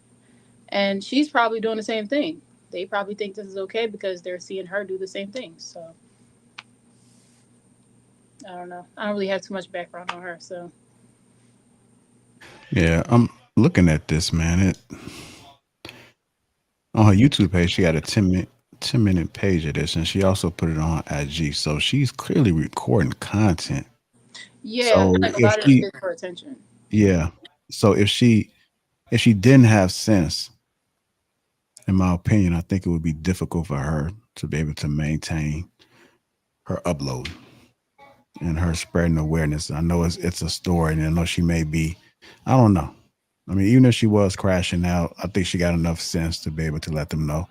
And she's probably doing the same thing. They probably think this is okay because they're seeing her do the same thing. So I don't know. I don't really have too much background on her. So Yeah, I'm looking at this, man. It on her YouTube page, she got a 10-minute page of this, and she also put it on IG. So she's clearly recording content. yeah, I So feel like a if lot of it she, is for attention. yeah, so if she didn't have sense, in my opinion, I think it would be difficult for her to be able to maintain her upload and her spreading awareness. I know it's a story, and I know she may be, I don't know. I mean, even if she was crashing out, I think she got enough sense to be able to let them know.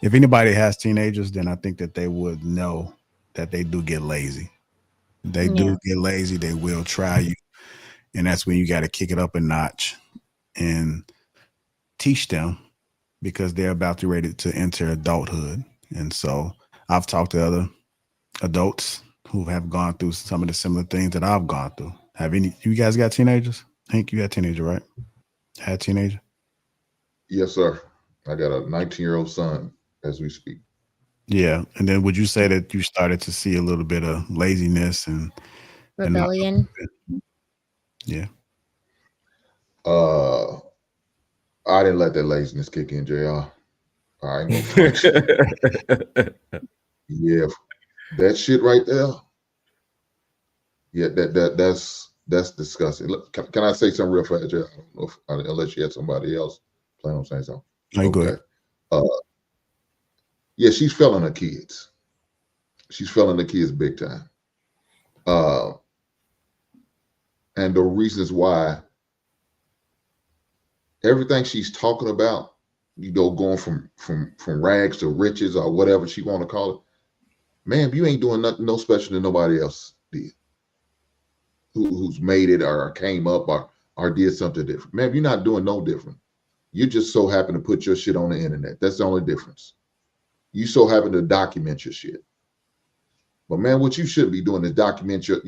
If anybody has teenagers, then I think that they would know that they do get lazy. They Yeah. do get lazy. They will try you. And that's when you got to kick it up a notch and teach them, because they're about to ready to enter adulthood. And so I've talked to other adults who have gone through some of the similar things that I've gone through. You guys got teenagers? Hank, you got a teenager, right? Had a teenager? Yes, sir. I got a 19-year-old son as we speak. Yeah. And then would you say that you started to see a little bit of laziness and not, Rebellion. Yeah. I didn't let that laziness kick in, JR. I ain't gonna front you. Yeah, that shit right there. Yeah, that's disgusting. Look, can I say something real fast, JR? I don't know if, unless you had somebody else plan on saying something. No, go ahead. Yeah, she's failing her kids. She's failing the kids big time. And the reasons why, everything she's talking about, you know, going from rags to riches or whatever she want to call it, man, you ain't doing nothing no special than nobody else did. Who's made it or came up or did something different. Man, you're not doing no different. You just so happen to put your shit on the internet. That's the only difference. You so happen to document your shit. But man, what you should be doing is document your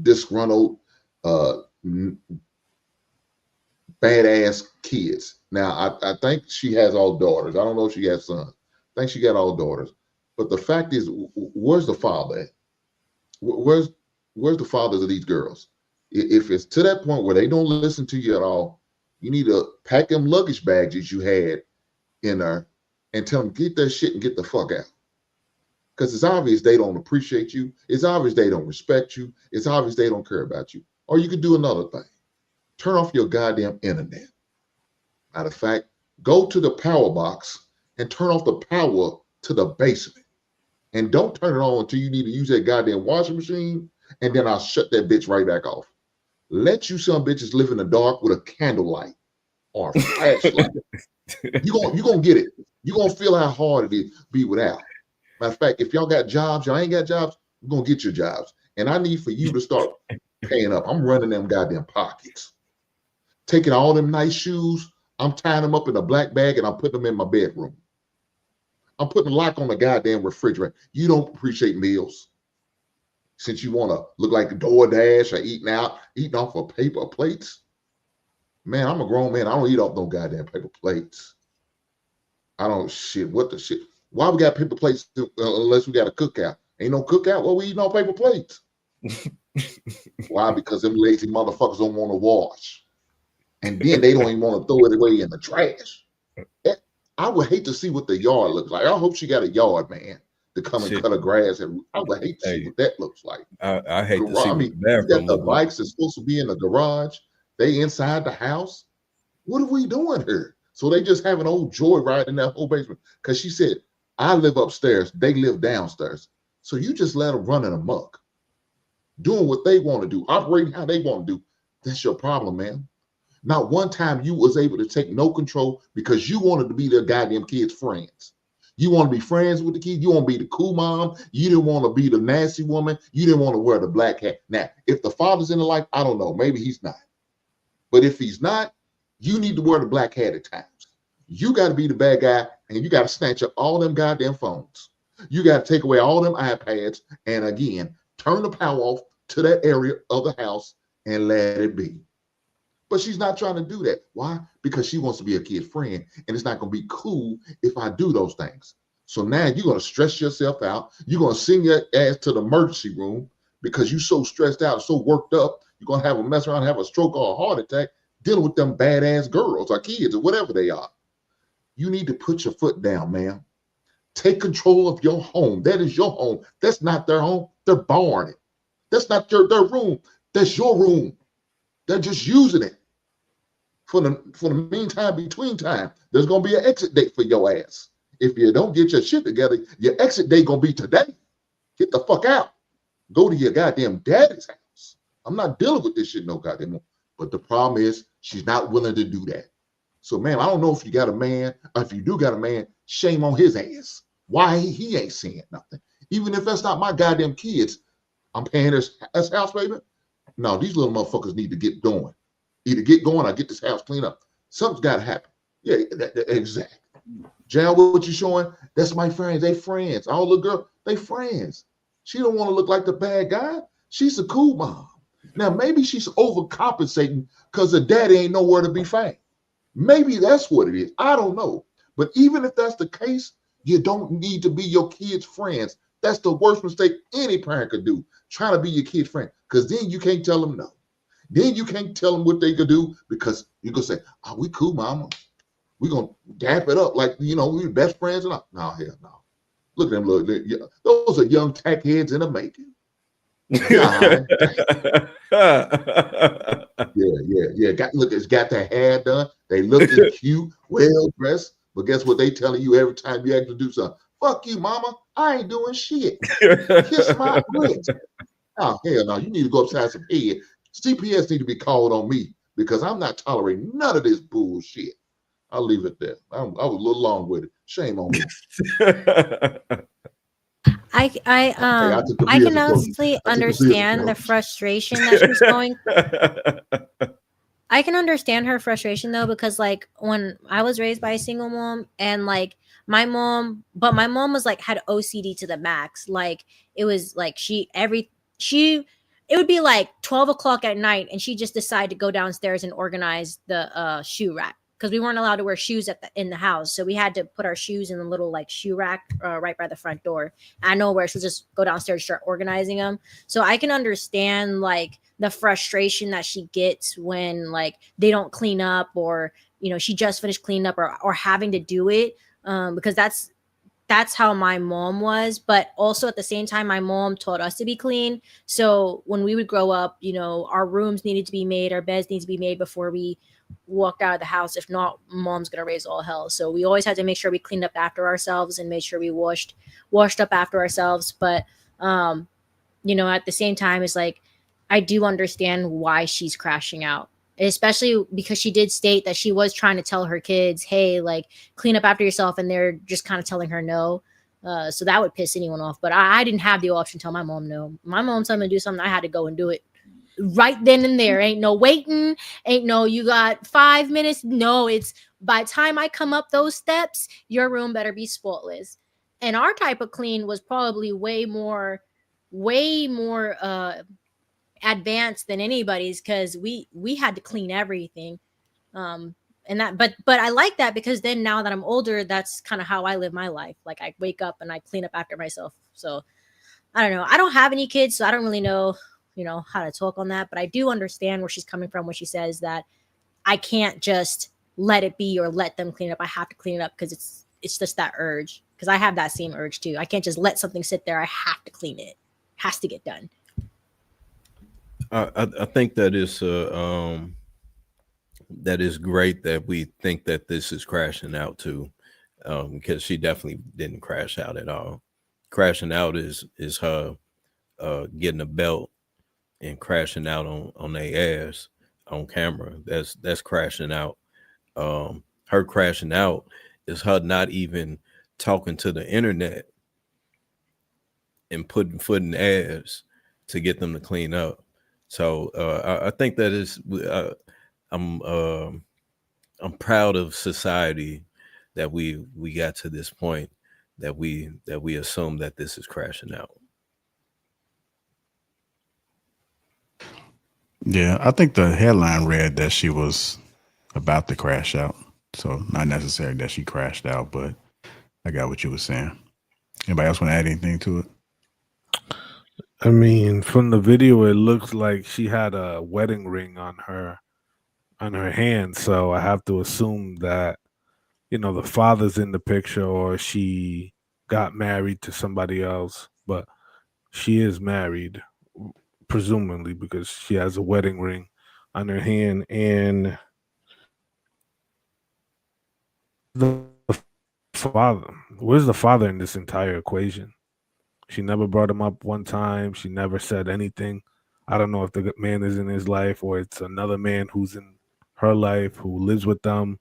disgruntled badass kids. Now, I think she has all daughters. I don't know if she has sons. I think she got all daughters. But the fact is, where's the father at? Where's the fathers of these girls? If it's to that point where they don't listen to you at all, you need to pack them luggage bags that you had in there and tell them, get that shit and get the fuck out. Because it's obvious they don't appreciate you. It's obvious they don't respect you. It's obvious they don't care about you. Or you could do another thing. Turn off your goddamn internet. Matter of fact, go to the power box and turn off the power to the basement. And don't turn it on until you need to use that goddamn washing machine, and then I'll shut that bitch right back off. Let you some bitches live in the dark with a candlelight or a flashlight. You gonna get it. You're gonna feel how hard it is to be without. Matter of fact, if y'all got jobs, y'all ain't got jobs, you're gonna get your jobs. And I need for you to start paying up. I'm running them goddamn pockets. Taking all them nice shoes, I'm tying them up in a black bag and I'm putting them in my bedroom. I'm putting a lock on the goddamn refrigerator. You don't appreciate meals. Since you want to look like a DoorDash or eating off of paper plates. Man, I'm a grown man. I don't eat off no goddamn paper plates. I don't shit. What the shit? Why we got paper plates unless we got a cookout? Ain't no cookout. Well, we eating off paper plates. Why? Because them lazy motherfuckers don't want to wash. And then they don't even want to throw it away in the trash. I would hate to see what the yard looks like. I hope she got a yard man to come and cut her grass. And I would hate to see what that looks like. I hate to see. I mean, you got the bikes that's supposed to be in the garage. They inside the house. What are we doing here? So they just have an old joyride in that whole basement. Because she said, I live upstairs, they live downstairs. So you just let them run in amok, doing what they want to do, operating how they want to do. That's your problem, man. Not one time you was able to take no control because you wanted to be their goddamn kids' friends. You want to be friends with the kids. You want to be the cool mom. You didn't want to be the nasty woman. You didn't want to wear the black hat. Now, if the father's in the life, I don't know. Maybe he's not. But if he's not, you need to wear the black hat at times. You got to be the bad guy, and you got to snatch up all them goddamn phones. You got to take away all them iPads, and again, turn the power off to that area of the house and let it be. But she's not trying to do that. Why? Because she wants to be a kid friend, and it's not going to be cool if I do those things. So now you're going to stress yourself out. You're going to send your ass to the emergency room because you're so stressed out, so worked up. You're going to have a mess around, have a stroke or a heart attack dealing with them badass girls or kids or whatever they are. You need to put your foot down, man. Take control of your home. That is your home. That's not their home. They're borrowing it. That's not their room. That's your room. They're just using it. For the meantime, between time, there's going to be an exit date for your ass. If you don't get your shit together, your exit date going to be today. Get the fuck out. Go to your goddamn daddy's house. I'm not dealing with this shit no goddamn more. But the problem is she's not willing to do that. So, man, I don't know if you got a man, or if you do got a man, shame on his ass. Why he ain't saying nothing. Even if that's not my goddamn kids, I'm paying his house payment. No, these little motherfuckers need to get going. Either get going or get this house cleaned up. Something's got to happen. Yeah, exactly. Jan, what you showing? That's my friends. They friends. All the girls, they friends. She don't want to look like the bad guy. She's a cool mom. Now, maybe she's overcompensating because her daddy ain't nowhere to be found. Maybe that's what it is. I don't know. But even if that's the case, you don't need to be your kids' friends. That's the worst mistake any parent could do, trying to be your kid's friend, because then you can't tell them no. Then you can't tell them what they could do because you could say, oh, we cool, mama. We're going to dap it up like, we're best friends. No, hell no. Look at them. Those are young tack heads in the making. God. Yeah. It's got their hair done. They looking cute, well dressed. But guess what they telling you every time you actually do something? Fuck you, mama. I ain't doing shit. Kiss my butt. Oh, hell no. You need to go upside some head. CPS need to be called on me because I'm not tolerating none of this bullshit. I'll leave it there. I was a little long with it. Shame on me. I can honestly understand the frustration that she's going. I can understand her frustration though, because like when I was raised by a single mom and like my mom was like had OCD to the max. Like it was like it would be like 12 o'clock at night and she just decided to go downstairs and organize the shoe rack because we weren't allowed to wear shoes in the house. So we had to put our shoes in the little like shoe rack right by the front door. I know where she'll just go downstairs and start organizing them. So I can understand like the frustration that she gets when like they don't clean up or, she just finished cleaning up or having to do it because that's how my mom was. But also at the same time, my mom taught us to be clean. So when we would grow up, our rooms needed to be made, our beds needed to be made before we walked out of the house. If not, mom's going to raise all hell. So we always had to make sure we cleaned up after ourselves and made sure we washed up after ourselves. But, at the same time, it's like, I do understand why she's crashing out, especially because she did state that she was trying to tell her kids, hey, like clean up after yourself. And they're just kind of telling her no. So that would piss anyone off. But I didn't have the option to tell my mom no. My mom told me to do something. I had to go and do it right then and there. Ain't no waiting. Ain't no, you got 5 minutes. No, it's by the time I come up those steps, your room better be spotless. And our type of clean was probably way more advanced than anybody's because we had to clean everything. And that, but I like that because then now that I'm older, that's kind of how I live my life. Like I wake up and I clean up after myself. So I don't know. I don't have any kids, so I don't really know, how to talk on that. But I do understand where she's coming from when she says that I can't just let it be or let them clean it up. I have to clean it up because it's just that urge. Because I have that same urge too. I can't just let something sit there. I have to clean it. It has to get done. I think that is that is great that we think that this is crashing out too, because she definitely didn't crash out at all. Crashing out is her getting a belt and crashing out on their ass on camera. That's crashing out. Her crashing out is her not even talking to the internet and putting foot in ass to get them to clean up. So I think that is I'm I'm proud of society that we got to this point that we assume that this is crashing out. Yeah, I think the headline read that she was about to crash out. So not necessarily that she crashed out, but I got what you were saying. Anybody else want to add anything to it? I mean, from the video, it looks like she had a wedding ring on her hand. So I have to assume that the father's in the picture, or she got married to somebody else. But she is married, presumably, because she has a wedding ring on her hand. And the father, where's the father in this entire equation? She never brought him up one time. She never said anything. I don't know if the man is in his life or it's another man who's in her life who lives with them.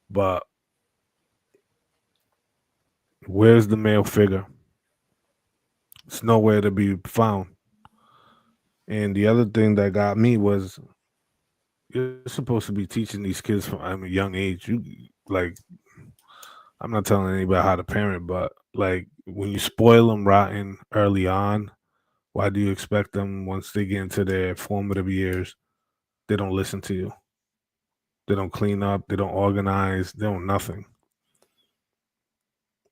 But where's the male figure? It's nowhere to be found. And the other thing that got me was you're supposed to be teaching these kids from a young age. You like, I'm not telling anybody how to parent, but like when you spoil them rotten early on, why do you expect them once they get into their formative years? They don't listen to you. They don't clean up. They don't organize. They don't nothing.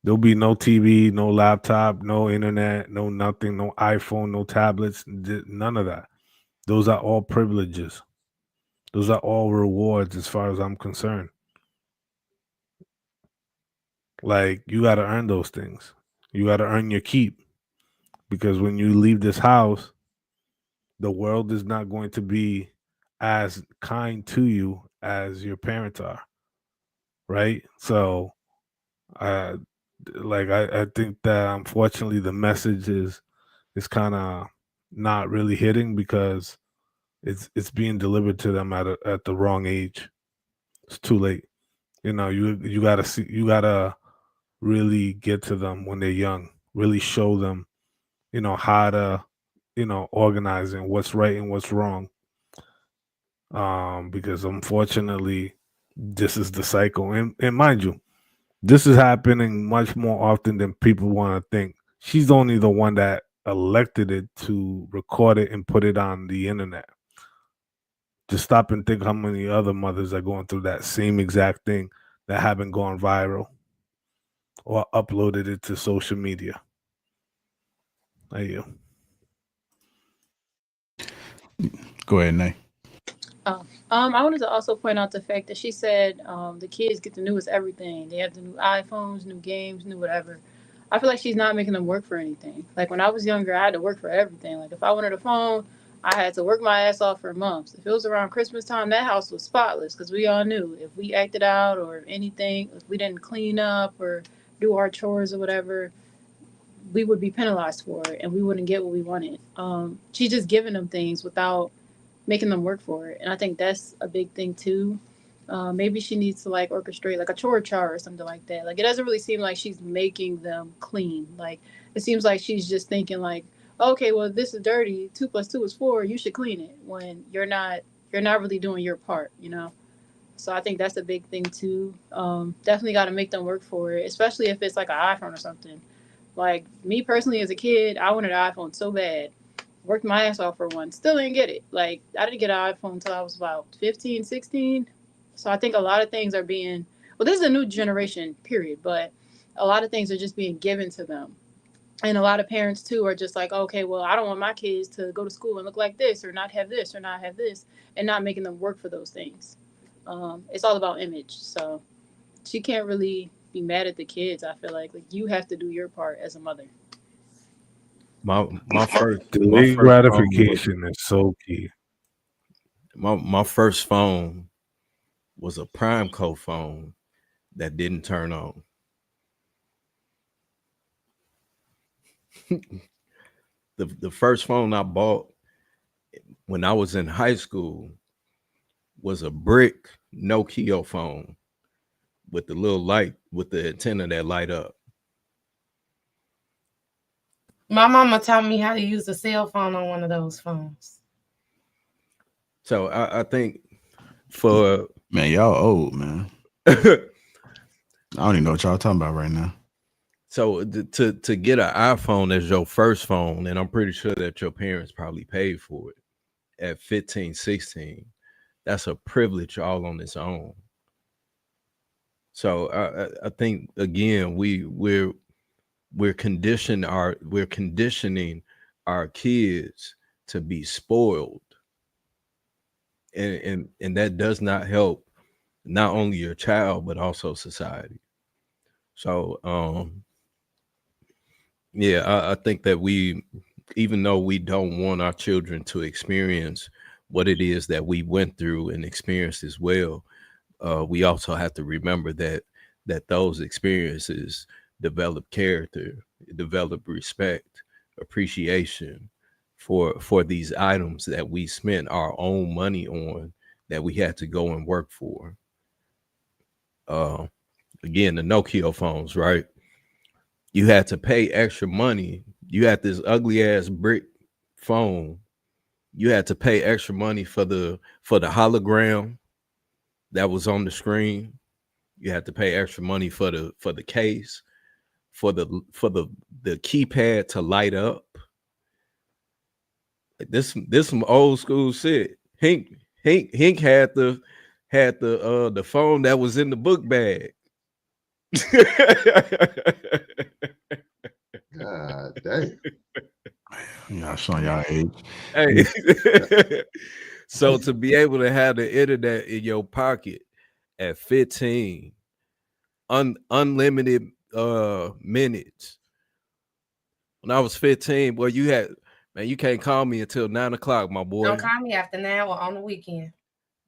There'll be no TV, no laptop, no internet, no nothing, no iPhone, no tablets, none of that. Those are all privileges. Those are all rewards as far as I'm concerned. Like, you got to earn those things. You got to earn your keep, because when you leave this house, the world is not going to be as kind to you as your parents are, right? So, uh, I think that unfortunately the message is kind of not really hitting, because it's being delivered to them at the wrong age. It's too late. You gotta see, you gotta really get to them when they're young. Really show them, how to, organize and what's right and what's wrong. Because unfortunately, this is the cycle, and mind you, this is happening much more often than people want to think. She's only the one that elected it to record it and put it on the internet. Just stop and think how many other mothers are going through that same exact thing that haven't gone viral or uploaded it to social media. Are you? Go ahead, Nay. Oh, I wanted to also point out the fact that she said the kids get the newest everything. They have the new iPhones, new games, new whatever. I feel like she's not making them work for anything. Like when I was younger, I had to work for everything. Like if I wanted a phone, I had to work my ass off for months. If it was around Christmas time, that house was spotless because we all knew if we acted out or anything, if we didn't clean up or do our chores or whatever, we would be penalized for it and we wouldn't get what we wanted. She's just giving them things without making them work for it. And I think that's a big thing too. Maybe she needs to like orchestrate like a chore chart or something like that. Like it doesn't really seem like she's making them clean. Like it seems like she's just thinking like, okay, well this is dirty. 2 + 2 is 4. You should clean it when you're not really doing your part. So I think that's a big thing too. Definitely got to make them work for it, especially if it's like an iPhone or something. Like me personally, as a kid, I wanted an iPhone so bad. Worked my ass off for one. Still didn't get it. Like I didn't get an iPhone until I was about 15, 16. So I think a lot of things are being this is a new generation, period, but a lot of things are just being given to them. And a lot of parents too are just like, okay, well, I don't want my kids to go to school and look like this or not have this or not have this, and not making them work for those things. It's all about image. So she can't really be mad at the kids. I feel like you have to do your part as a mother. Delayed My first phone was gratification is so key. my first phone was a Prime Co phone that didn't turn on. The first phone I bought when I was in high school was a brick Nokia phone with the little light, with the antenna that light up. My mama taught me how to use a cell phone on one of those phones. So I think for Man, y'all old, man. I don't even know what y'all talking about right now. So to get an iPhone as your first phone, and I'm pretty sure that your parents probably paid for it at 15, 16, that's a privilege all on its own. So I think again we're conditioning our kids to be spoiled, and that does not help not only your child but also society. So yeah, I think that even though we don't want our children to experience what it is that we went through and experienced as well, we also have to remember that those experiences develop character, develop respect, appreciation for these items that we spent our own money on, that we had to go and work for. Again, the Nokia phones, right? You had to pay extra money. You had this ugly ass brick phone. You had to pay extra money for the hologram that was on the screen. You had to pay extra money for the case, for the keypad to light up. Like this some old school shit. Hink had the phone that was in the book bag. God damn. Y'all showing y'all age. Hey. So to be able to have the internet in your pocket at 15, unlimited minutes. When I was 15, boy, you can't call me until 9 o'clock, my boy. Don't call me after 9 or on the weekend.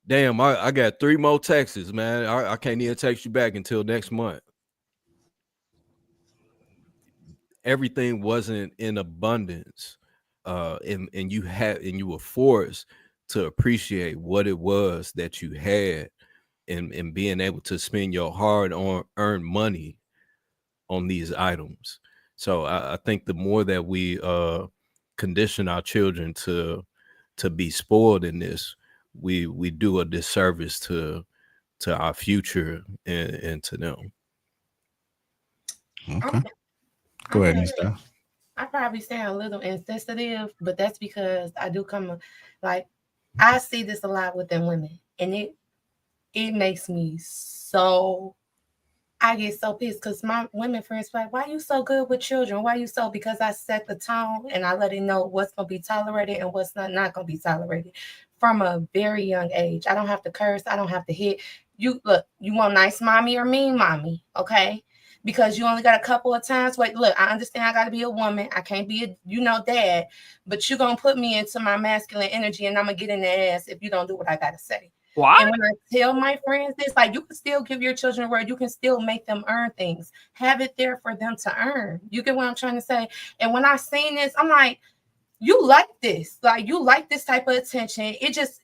Damn, I got 3 more texts, man. I can't even text you back until next month. Everything wasn't in abundance, and you were forced to appreciate what it was that you had, and being able to spend your hard-earned money on these items. So I think the more that we condition our children to be spoiled in this, we do a disservice to our future and to them. Okay. Go ahead, Mr. I probably sound a little insensitive, but that's because I do I see this a lot within women, and it makes me so, I get so pissed because my women friends be like, why you so good with children? Why you so? Because I set the tone and I let it know what's going to be tolerated and what's not going to be tolerated from a very young age. I don't have to curse. I don't have to hit. You want nice mommy or mean mommy, okay? Because you only got a couple of times. Wait, look, I understand I got to be a woman. I can't be a, dad, but you're going to put me into my masculine energy and I'm going to get in the ass if you don't do what I got to say. What? And when I tell my friends this, like, you can still give your children a word. You can still make them earn things. Have it there for them to earn. You get what I'm trying to say? And when I seen this, I'm like, you like this. Like, you like this type of attention. It just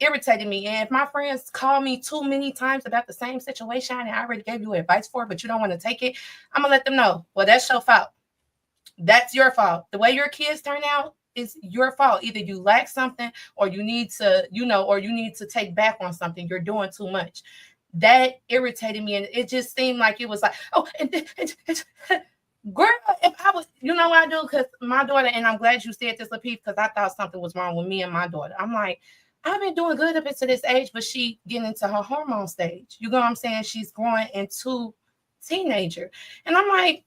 irritated me. And if my friends call me too many times about the same situation and I already gave you advice for it, but you don't want to take it, I'm going to let them know, well, that's your fault. That's your fault. The way your kids turn out is your fault. Either you lack something or you need to take back on something. You're doing too much. That irritated me. And it just seemed like it was like, girl, if I was, you know what I do? Because my daughter, and I'm glad you said this, Lapeef, because I thought something was wrong with me and my daughter. I'm like, I've been doing good up into this age, but she getting into her hormone stage. You know what I'm saying? She's growing into teenager. And I'm like,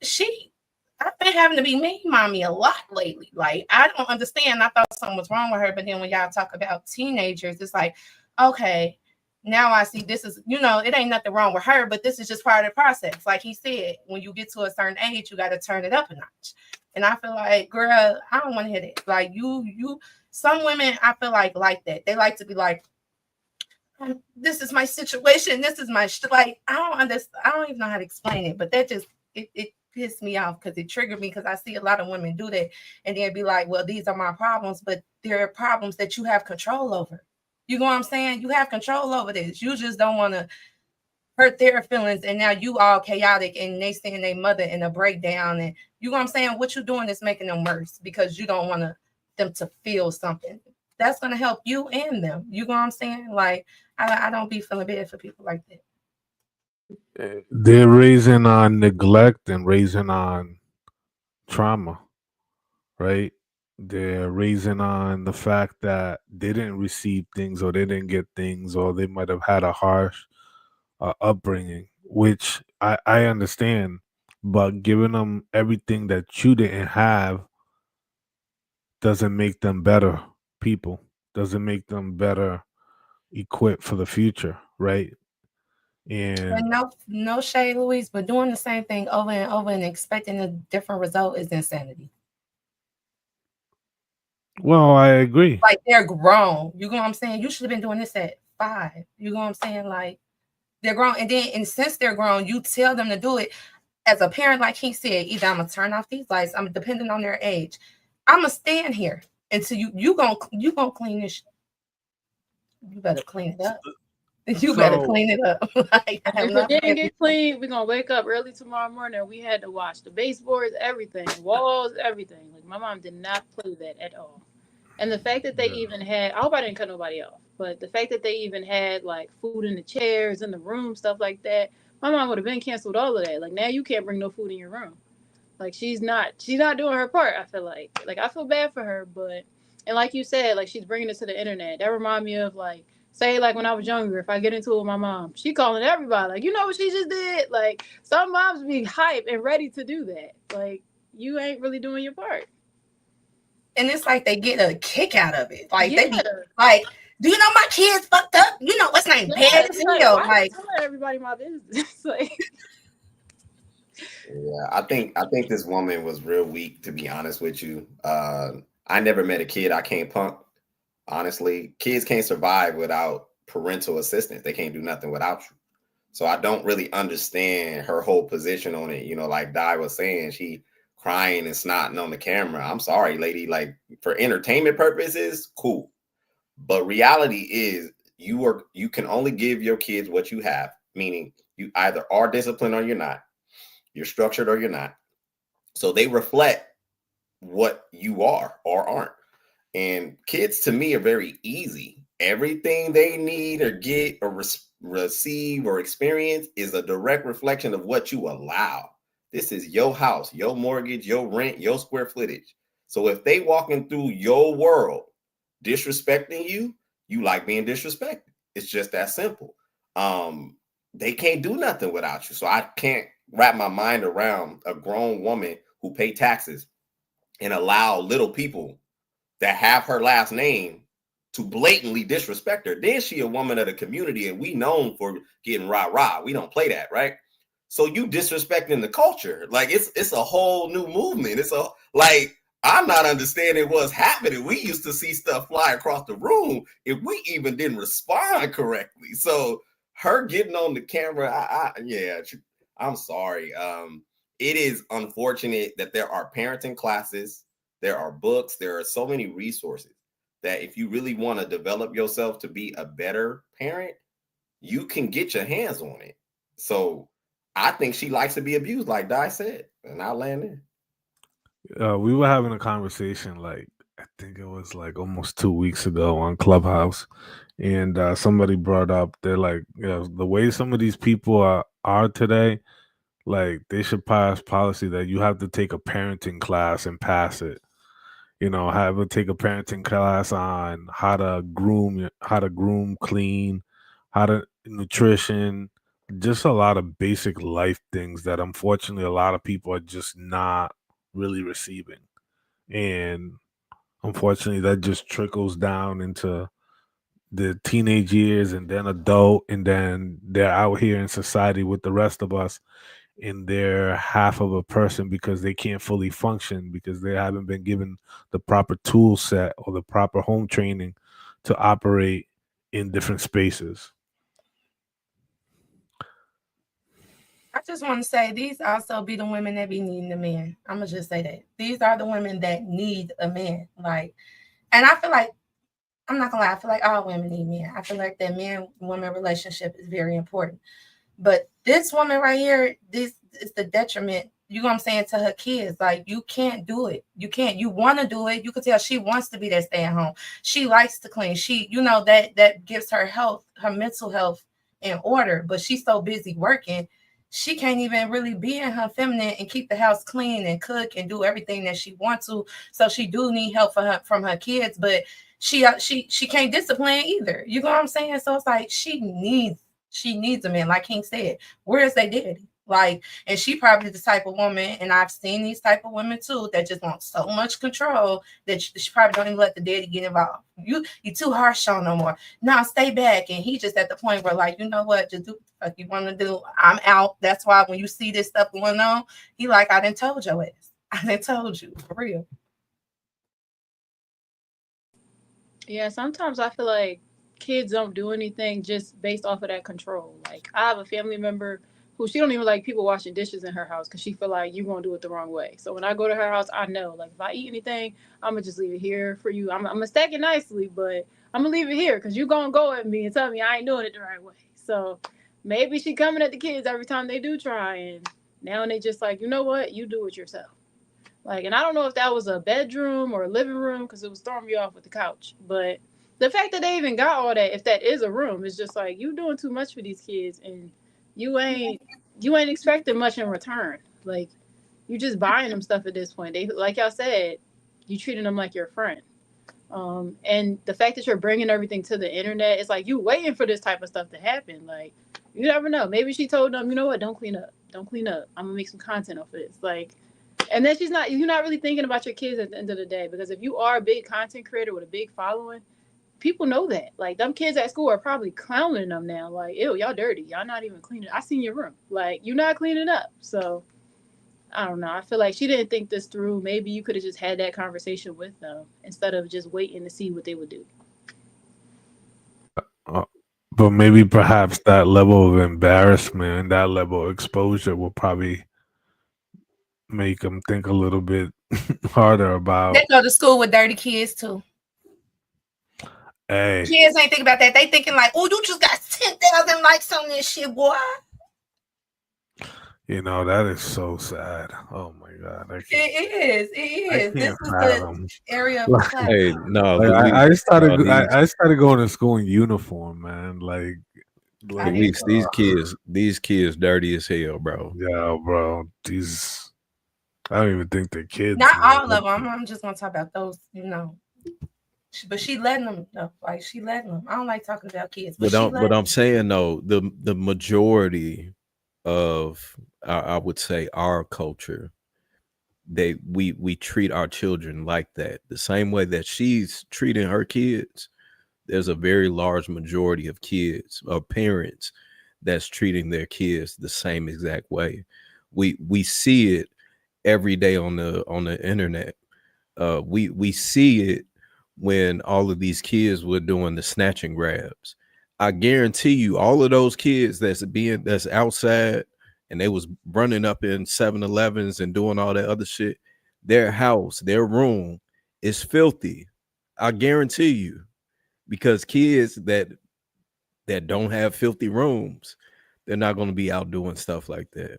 I've been having to be mean mommy a lot lately. Like, I don't understand. I thought something was wrong with her. But then when y'all talk about teenagers, it's like, okay, now I see this is, it ain't nothing wrong with her, but this is just part of the process. Like he said, when you get to a certain age, you got to turn it up a notch. And I feel like, girl, I don't want to hear that. Like some women, I feel like that. They like to be like, this is my situation. This is my like, I don't understand. I don't even know how to explain it, but that just, it pissed me off because it triggered me because I see a lot of women do that and they'd be like, well, these are my problems, but they're problems that you have control over. You know what I'm saying? You have control over this. You just don't want to hurt their feelings, and now you all chaotic and they seeing their mother in a breakdown, and you know what I'm saying? What you doing is making them worse because you don't want them to feel something. That's gonna help you and them. You know what I'm saying? Like I don't be feeling bad for people like that. They're raising on neglect and raising on trauma, right? They're raising on the fact that they didn't receive things or they didn't get things or they might have had a harsh upbringing, which I understand, but giving them everything that you didn't have doesn't make them better people, doesn't make them better equipped for the future, right? And And no shade, Louise, but doing the same thing over and over and expecting a different result is insanity. well, I agree. Like they're grown. You know what I'm saying? You should have been doing this at 5. You know what I'm saying? Like they're grown. And since they're grown, you tell them to do it. As a parent, like he said, either I'm gonna turn off these lights, I'm depending on their age. I'm gonna stand here until you gonna clean this. You better clean it up. You better clean it up. Like, if it didn't get clean, we're gonna wake up early tomorrow morning. We had to wash the baseboards, everything, walls, everything. Like my mom did not play that at all. And the fact that they even had, I hope I didn't cut nobody off, but the fact that they even had like food in the chairs in the room, stuff like that, my mom would have been canceled all of that. Like now you can't bring no food in your room. Like she's not doing her part. I feel like I feel bad for her, but and like you said, like she's bringing it to the internet. That remind me of like say like when I was younger, if I get into it with my mom, she calling everybody like, you know what she just did. Like some moms be hype and ready to do that. Like you ain't really doing your part. And it's like they get a kick out of it. Like they be like, do you know my kids fucked up? You know what's name? Bad as hell. Like telling everybody my business. Like yeah, I think this woman was real weak, to be honest with you. I never met a kid I can't punk. Honestly, kids can't survive without parental assistance. They can't do nothing without you. So I don't really understand her whole position on it. You know, like Di was saying, she crying and snotting on the camera. I'm sorry, lady. Like for entertainment purposes, cool. But reality is you can only give your kids what you have, meaning you either are disciplined or you're not. You're structured or you're not. So they reflect what you are or aren't. And kids to me are very easy. Everything they need or get or receive or experience is a direct reflection of what you allow. This is your house, your mortgage, your rent, your square footage. So if they walking through your world disrespecting you, you like being disrespected. It's just that simple. They can't do nothing without you. So I can't wrap my mind around a grown woman who pay taxes and allow little people that have her last name to blatantly disrespect her. Then she a woman of the community, and we known for getting rah-rah. We don't play that, right? So you disrespecting the culture. Like it's a whole new movement. It's a like I'm not understanding what's happening. We used to see stuff fly across the room if we even didn't respond correctly. So her getting on the camera, I'm sorry. It is unfortunate that there are parenting classes, there are books, there are so many resources that if you really want to develop yourself to be a better parent, you can get your hands on it. So I think she likes to be abused, like Di said, and I'll land there. We were having a conversation like I think it was like almost 2 weeks ago on Clubhouse, and somebody brought up they're like, you know, the way some of these people are today, like they should pass policy that you have to take a parenting class and pass it. You know, have to take a parenting class on how to groom, clean, how to nutrition, just a lot of basic life things that unfortunately a lot of people are just not really receiving. And unfortunately that just trickles down into the teenage years and then adult, and then they're out here in society with the rest of us and they're half of a person because they can't fully function because they haven't been given the proper tool set or the proper home training to operate in different spaces. I just want to say these also be the women that be needing a man. I'm gonna just say that these are the women that need a man. Like, and I feel like I'm not gonna lie. I feel like all women need men. I feel like that man-woman relationship is very important. But this woman right here, this is the detriment. You know what I'm saying, to her kids. Like, you can't do it. You can't. You want to do it. You can tell she wants to be there, stay at home. She likes to clean. She, you know, that gives her health, her mental health in order. But she's so busy working, she can't even really be in her feminine and keep the house clean and cook and do everything that she wants to. So she do need help from her kids, but she can't discipline either. You know what I'm saying? So it's like she needs a man. Like King said, where is their daddy? Like, and she probably the type of woman, and I've seen these type of women too, that just want so much control that she probably don't even let the daddy get involved. You too harsh on no more. No, stay back. And he just at the point where, like, you know what, just do what you want to do. I'm out. That's why when you see this stuff going on, he like, I done told your ass. I done told you, for real. Yeah, sometimes I feel like kids don't do anything just based off of that control. Like, I have a family member who she don't even like people washing dishes in her house because she feel like you're gonna do it the wrong way. So when I go to her house, I know, like, if I eat anything, I'm gonna just leave it here for you. I'm gonna stack it nicely, but I'm gonna leave it here because you're gonna go at me and tell me I ain't doing it the right way. So maybe she coming at the kids every time they do try, and now they just like, you know what, you do it yourself. Like, and I don't know if that was a bedroom or a living room because it was throwing me off with the couch. But the fact that they even got all that, if that is a room, is just like, you doing too much for these kids, and you ain't expecting much in return. Like, you just buying them stuff at this point. They, like y'all said, you treating them like your friend. And the fact that you're bringing everything to the internet, it's like you waiting for this type of stuff to happen. Like, you never know. Maybe she told them, you know what, don't clean up. Don't clean up. I'm gonna make some content off of this. Like, and then you're not really thinking about your kids at the end of the day, because if you are a big content creator with a big following, people know that. Like, them kids at school are probably clowning them now. Like, ew, y'all dirty. Y'all not even cleaning. I seen your room. Like, you're not cleaning up. So I don't know. I feel like she didn't think this through. Maybe you could have just had that conversation with them instead of just waiting to see what they would do. But maybe perhaps that level of embarrassment and that level of exposure will probably make them think a little bit harder about. They go to school with dirty kids too. Hey, kids ain't thinking about that. They thinking like, oh, you just got 10,000 likes on this shit, boy. You know, that is so sad. Oh my God. It is. This is fathom. the area of Hey, no, like, I started going to school in uniform, man. Like these kids dirty as hell, bro. Yeah, bro. I don't even think they're kids. Not all of them. I'm just gonna talk about those, you know. But she letting them though. Like, she letting them. I don't like talking about kids. But I'm saying though, the majority of I would say our culture, we treat our children like that. The same way that she's treating her kids, there's a very large majority of kids or parents that's treating their kids the same exact way. We see it every day on the internet. We see it when all of these kids were doing the snatch and grabs. I guarantee you, all of those kids that's outside and they was running up in 7-Elevens and doing all that other shit, their house, their room is filthy. I guarantee you, because kids that don't have filthy rooms, they're not going to be out doing stuff like that.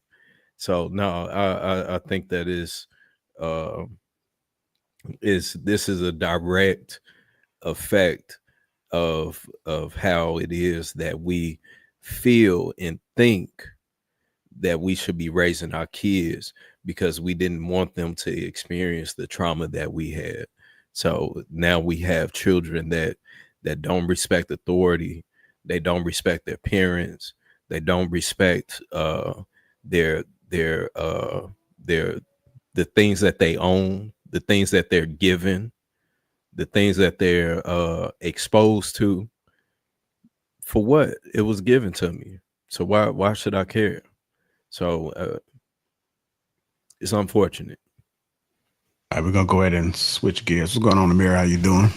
So no, I think that this is a direct effect of how it is that we feel and think that we should be raising our kids, because we didn't want them to experience the trauma that we had. So now we have children that don't respect authority. They don't respect their parents. They don't respect their the things that they own, the things that they're given, the things that they're exposed to. For what? It was given to me. So why should I care? So it's unfortunate. All right, we're gonna go ahead and switch gears. What's going on, Amir? How you doing?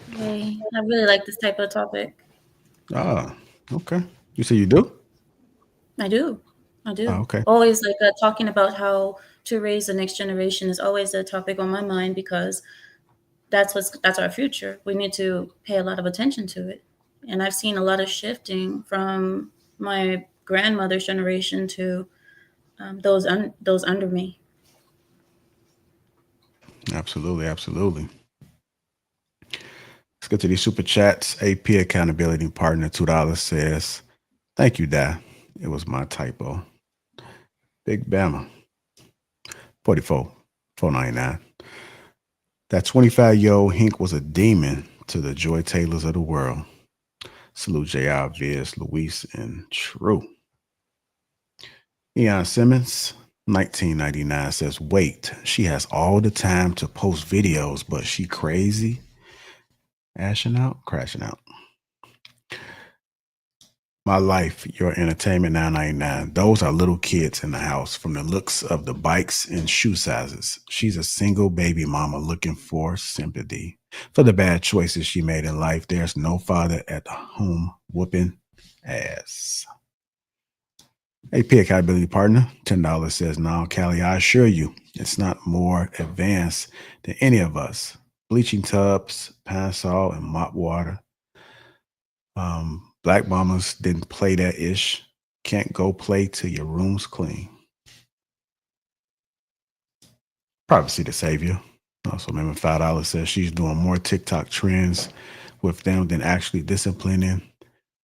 Hey. I really like this type of topic. Ah, okay. You say you do? I do. I do. Okay. Always like talking about how to raise the next generation is always a topic on my mind because that's our future. We need to pay a lot of attention to it. And I've seen a lot of shifting from my grandmother's generation to those under me. Absolutely, absolutely. Let's get to these super chats. AP accountability partner $2 says, "Thank you, Da. It was my typo." Big Bama 44 $4.99. That 25-year-old Hink was a demon to the Joy Taylors of the world. Salute JR, Viz, Luis, and True. Eon Simmons 1999 says, "Wait, she has all the time to post videos, but she crazy? Ashing out, crashing out." My life, your entertainment 999. Those are little kids in the house from the looks of the bikes and shoe sizes. She's a single baby mama looking for sympathy for the bad choices she made in life. There's no father at home whooping ass. AP accountability partner $10 says, "No, Callie, I assure you, it's not more advanced than any of us. Bleaching tubs, pine sol, and mop water. Black mamas didn't play that ish. Can't go play till your room's clean." Privacy the savior. Also, remember $5 says she's doing more TikTok trends with them than actually disciplining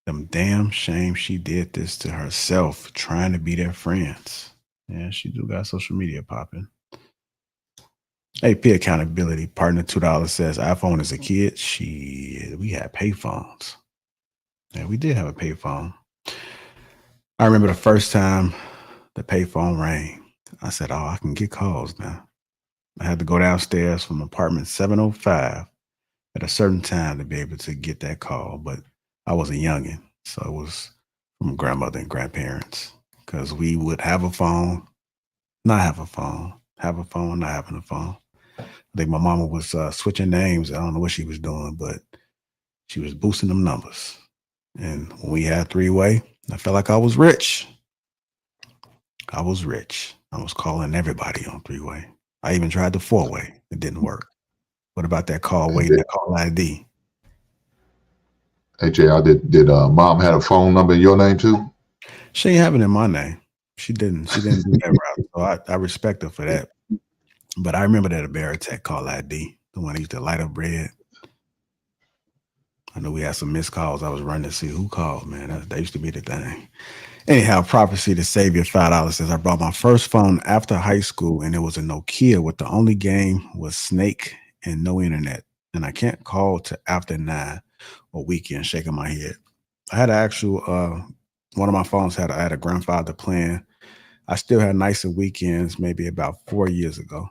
them. Damn shame she did this to herself, trying to be their friends. Yeah, she do got social media popping. AP accountability partner $2 says, "iPhone as a kid, we had payphones." Yeah, we did have a payphone. I remember the first time the payphone rang. I said, "Oh, I can get calls now." I had to go downstairs from apartment 705 at a certain time to be able to get that call, but I was a youngin', so it was from grandmother and grandparents because we would have a phone, not have a phone, have a phone, not having a phone. I think my mama was switching names. I don't know what she was doing, but she was boosting them numbers. And when we had three-way, I felt like I was rich. I was rich. I was calling everybody on three-way. I even tried the four-way. It didn't work. What about that call waiting, that call ID? Hey, JR, did mom had a phone number in your name too? She ain't have it in my name. She didn't do that route. So I respect her for that. But I remember that Ameritech call ID, the one that used to light up red. I know we had some missed calls. I was running to see who called, man. That used to be the thing. Anyhow, prophecy to savior $5 says, "I bought my first phone after high school, and it was a Nokia with the only game was Snake and no internet. And I can't call to after 9 or weekend." Shaking my head. I had an actual one of my phones had a grandfather plan. I still had nicer weekends maybe about 4 years ago.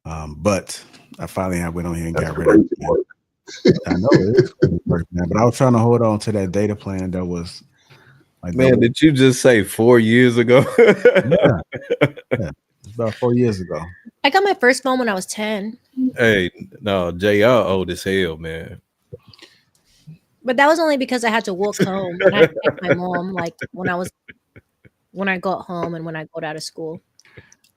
But I finally went on here and got rid of it. I know it is crazy work, man. But I was trying to hold on to that data plan that was like, Man, did you just say 4 years ago? yeah. It's about 4 years ago. I got my first phone when I was 10. Hey, no, JR old as hell, man. But that was only because I had to walk home and I had to text my mom like when I got home and when I got out of school.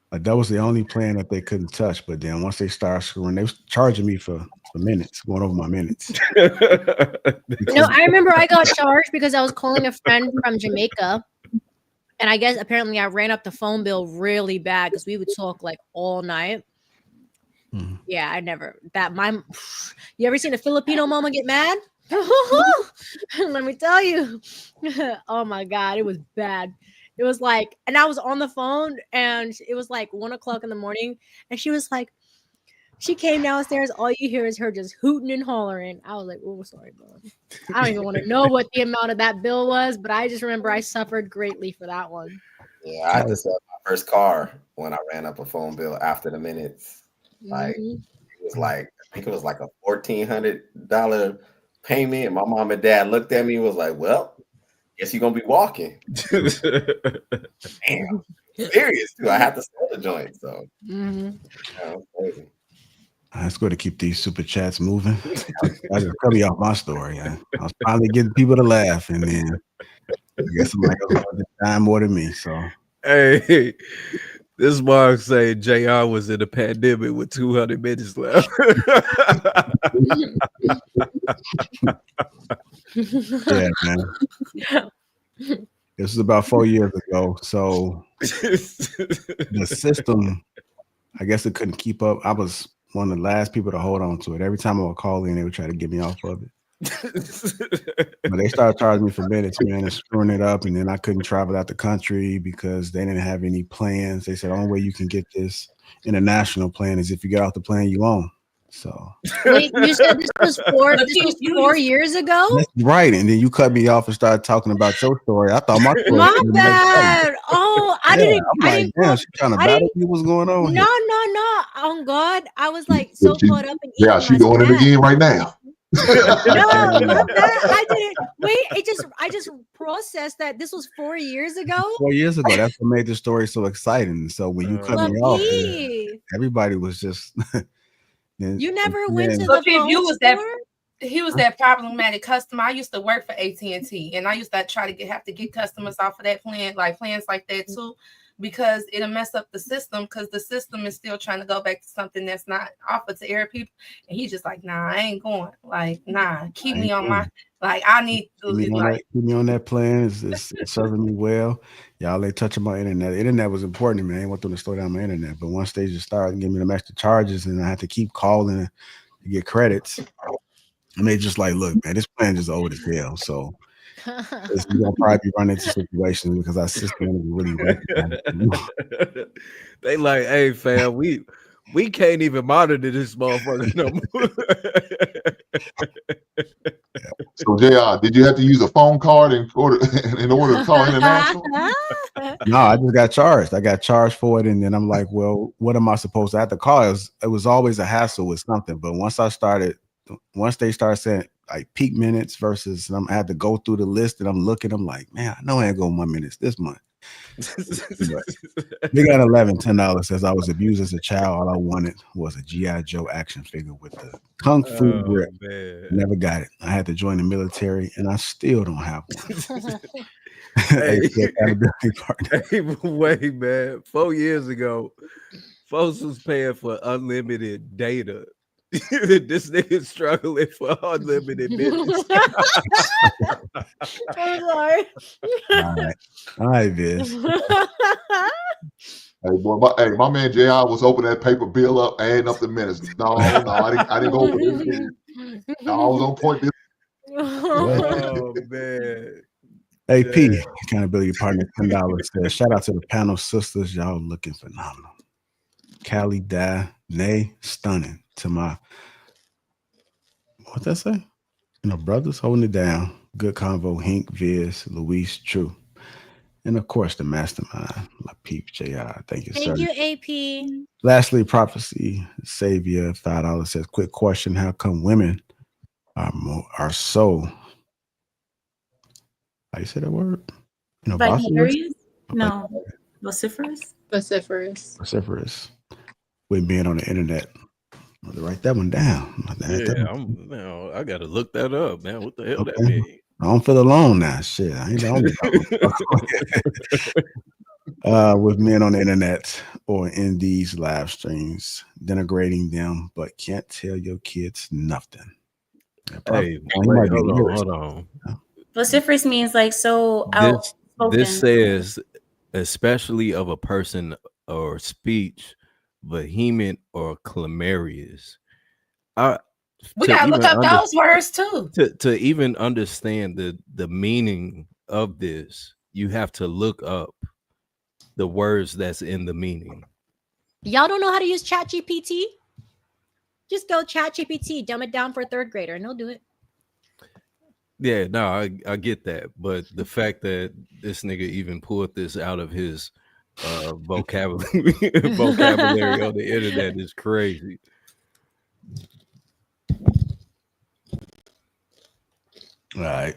Like that was the only plan that they couldn't touch. But then once they started screwing, they was charging me for minutes, going over my minutes. No, I remember I got charged because I was calling a friend from Jamaica. And I guess apparently I ran up the phone bill really bad because we would talk like all night. Mm-hmm. Yeah, you ever seen a Filipino mama get mad? Let me tell you. Oh my God, it was bad. It was like, and I was on the phone and it was like 1 o'clock in the morning. And she was like, she came downstairs. All you hear is her just hooting and hollering. I was like, "Oh, sorry, bro." I don't even want to know what the amount of that bill was, but I just remember I suffered greatly for that one. Yeah, I had to sell my first car when I ran up a phone bill after the minutes. Like it was like, I think it was like a $1,400 payment. And my mom and dad looked at me and was like, "Well, guess you're gonna be walking." Damn, serious too. I had to sell the joint, so that was crazy. It's good to keep these super chats moving. I just cut me off my story. I was finally getting people to laugh, and then I guess somebody else wanted to time more than me. So Hey, this Mark say JR was in a pandemic with 200 minutes left. yeah, man. This was about 4 years ago. So the system, I guess it couldn't keep up. I was one of the last people to hold on to it. Every time I would call in, they would try to get me off of it. But they started charging me for minutes, man, and screwing it up. And then I couldn't travel out the country because they didn't have any plans. They said the only way you can get this international plan is if you get off the plan you own. So Wait, you said this was 4 years ago? that's right. And then you cut me off and started talking about your story. I thought my story My was gonna be bad. Oh, I didn't. I'm I like, didn't. damn, she trying to I battle didn't. me. What's going on No, here? no. On God, I was like so She- caught up in yeah, eating she my doing it snack. again right now. No, my bad. I didn't. Wait, I just processed that this was 4 years ago. 4 years ago. That's what made the story so exciting. So when you cut me off, Lapeef, everybody was just you never went to the But if phone you was store? that, he was that problematic customer. I used to work for AT&T, and I used to try to have to get customers off of that plan, like plans like that too, because it'll mess up the system. Because the system is still trying to go back to something that's not offered to air people, and he's just like, nah, I ain't going. Like, nah, keep me on my. Like, I need to keep me on that plan. It's serving me well. Y'all ain't touching my internet. The internet was important to me. I ain't want them to slow down my internet. But once they just started giving me them extra charges and I had to keep calling to get credits, and they just like, look, man, this plan is old as hell. So you're gonna probably be running into situations because our system is really weak. They like, hey fam, we can't even monitor this motherfucker no more. So JR, did you have to use a phone card in order to call international? No, I just got charged. I got charged for it, and then I'm like, well, what am I supposed to have to call? It was always a hassle with something, but once they started saying like peak minutes versus I had to go through the list, and I'm looking, I'm like, man, I know I ain't going my minutes this month. They got $10 says I was abused as a child. All I wanted was a G.I. Joe action figure with the kung fu grip. Man. Never got it. I had to join the military, and I still don't have one. Hey, wait, man. 4 years ago, folks was paying for unlimited data. This nigga struggling for unlimited minutes. I'm sorry. All right, Viz. Hey, boy, my man JR was opening that paper bill up, adding up the minutes. No, I didn't go for this. No, I was on point. Oh man. Hey P, accountability partner, $10 says, shout out to the panel sisters. Y'all looking phenomenal. Callie, Di, Nay, stunning. To my what that say? Brothers holding it down. Good convo, Hink, Viz, Luis, True. And of course the mastermind, Lapeef JR. Thank you, sir. Thank you, AP. Lastly, Prophecy Savior, $5 says, quick question. How come women are so, how you say that word? Vicarious? No. Vociferous? Vociferous. With being on the internet. I'm gonna write that one down. Yeah, I gotta look that up, man. What the hell that mean? I don't feel alone now. Shit, I ain't the only one. With men on the internet or in these live streams, denigrating them, but can't tell your kids nothing. Hey, wait, hold on. Vociferous means like so outspoken. This says, especially of a person or speech, vehement or clamorous. We gotta look up those words too. To even understand the meaning of this, you have to look up the words that's in the meaning. Y'all don't know how to use ChatGPT? Just go ChatGPT, dumb it down for a third grader, and they'll do it. Yeah, no, I get that, but the fact that this nigga even pulled this out of his vocabulary on the internet is crazy. All right.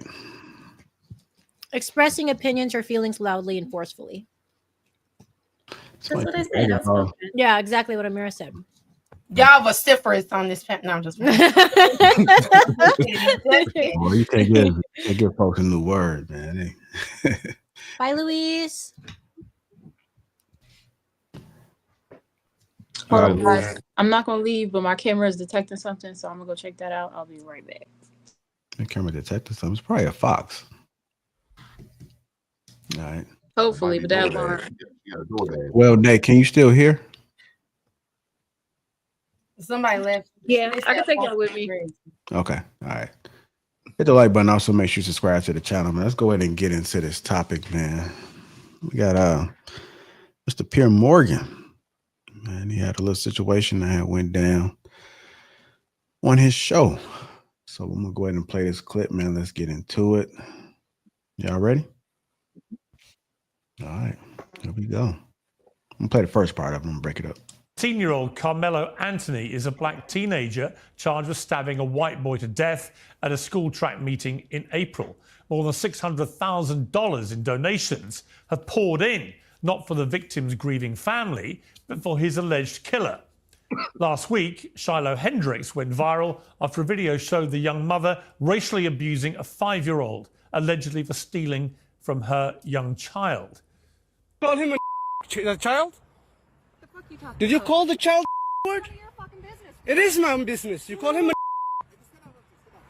Expressing opinions or feelings loudly and forcefully. That's what I said. Yeah, exactly what Amira said. Y'all vociferous on this. No, I'm just. Well, you can't give folks a new word, man. Bye, Louise. Hold on, guys. I'm not gonna leave, but my camera is detecting something, so I'm gonna go check that out. I'll be right back. The camera detected something. It's probably a fox. All right. Hopefully, but that alarm. Well, Nate, can you still hear? Somebody left. Yeah, I can take y'all with me. Okay. All right. Hit the like button. Also, make sure you subscribe to the channel, man. Let's go ahead and get into this topic, man. We got Mr. Pierre Morgan. Man, he had a little situation that went down on his show. So I'm gonna go ahead and play this clip, man. Let's get into it. Y'all ready? All right, here we go. I'm gonna play the first part of it. I'm gonna break it up. 18-year-old Carmelo Anthony is a black teenager charged with stabbing a white boy to death at a school track meeting in April. More than $600,000 in donations have poured in, not for the victim's grieving family, but for his alleged killer. Last week, Shiloh Hendricks went viral after a video showed the young mother racially abusing a 5-year-old, allegedly for stealing from her young child. Call him a child? Did you call the child word? It is my own business. You call him a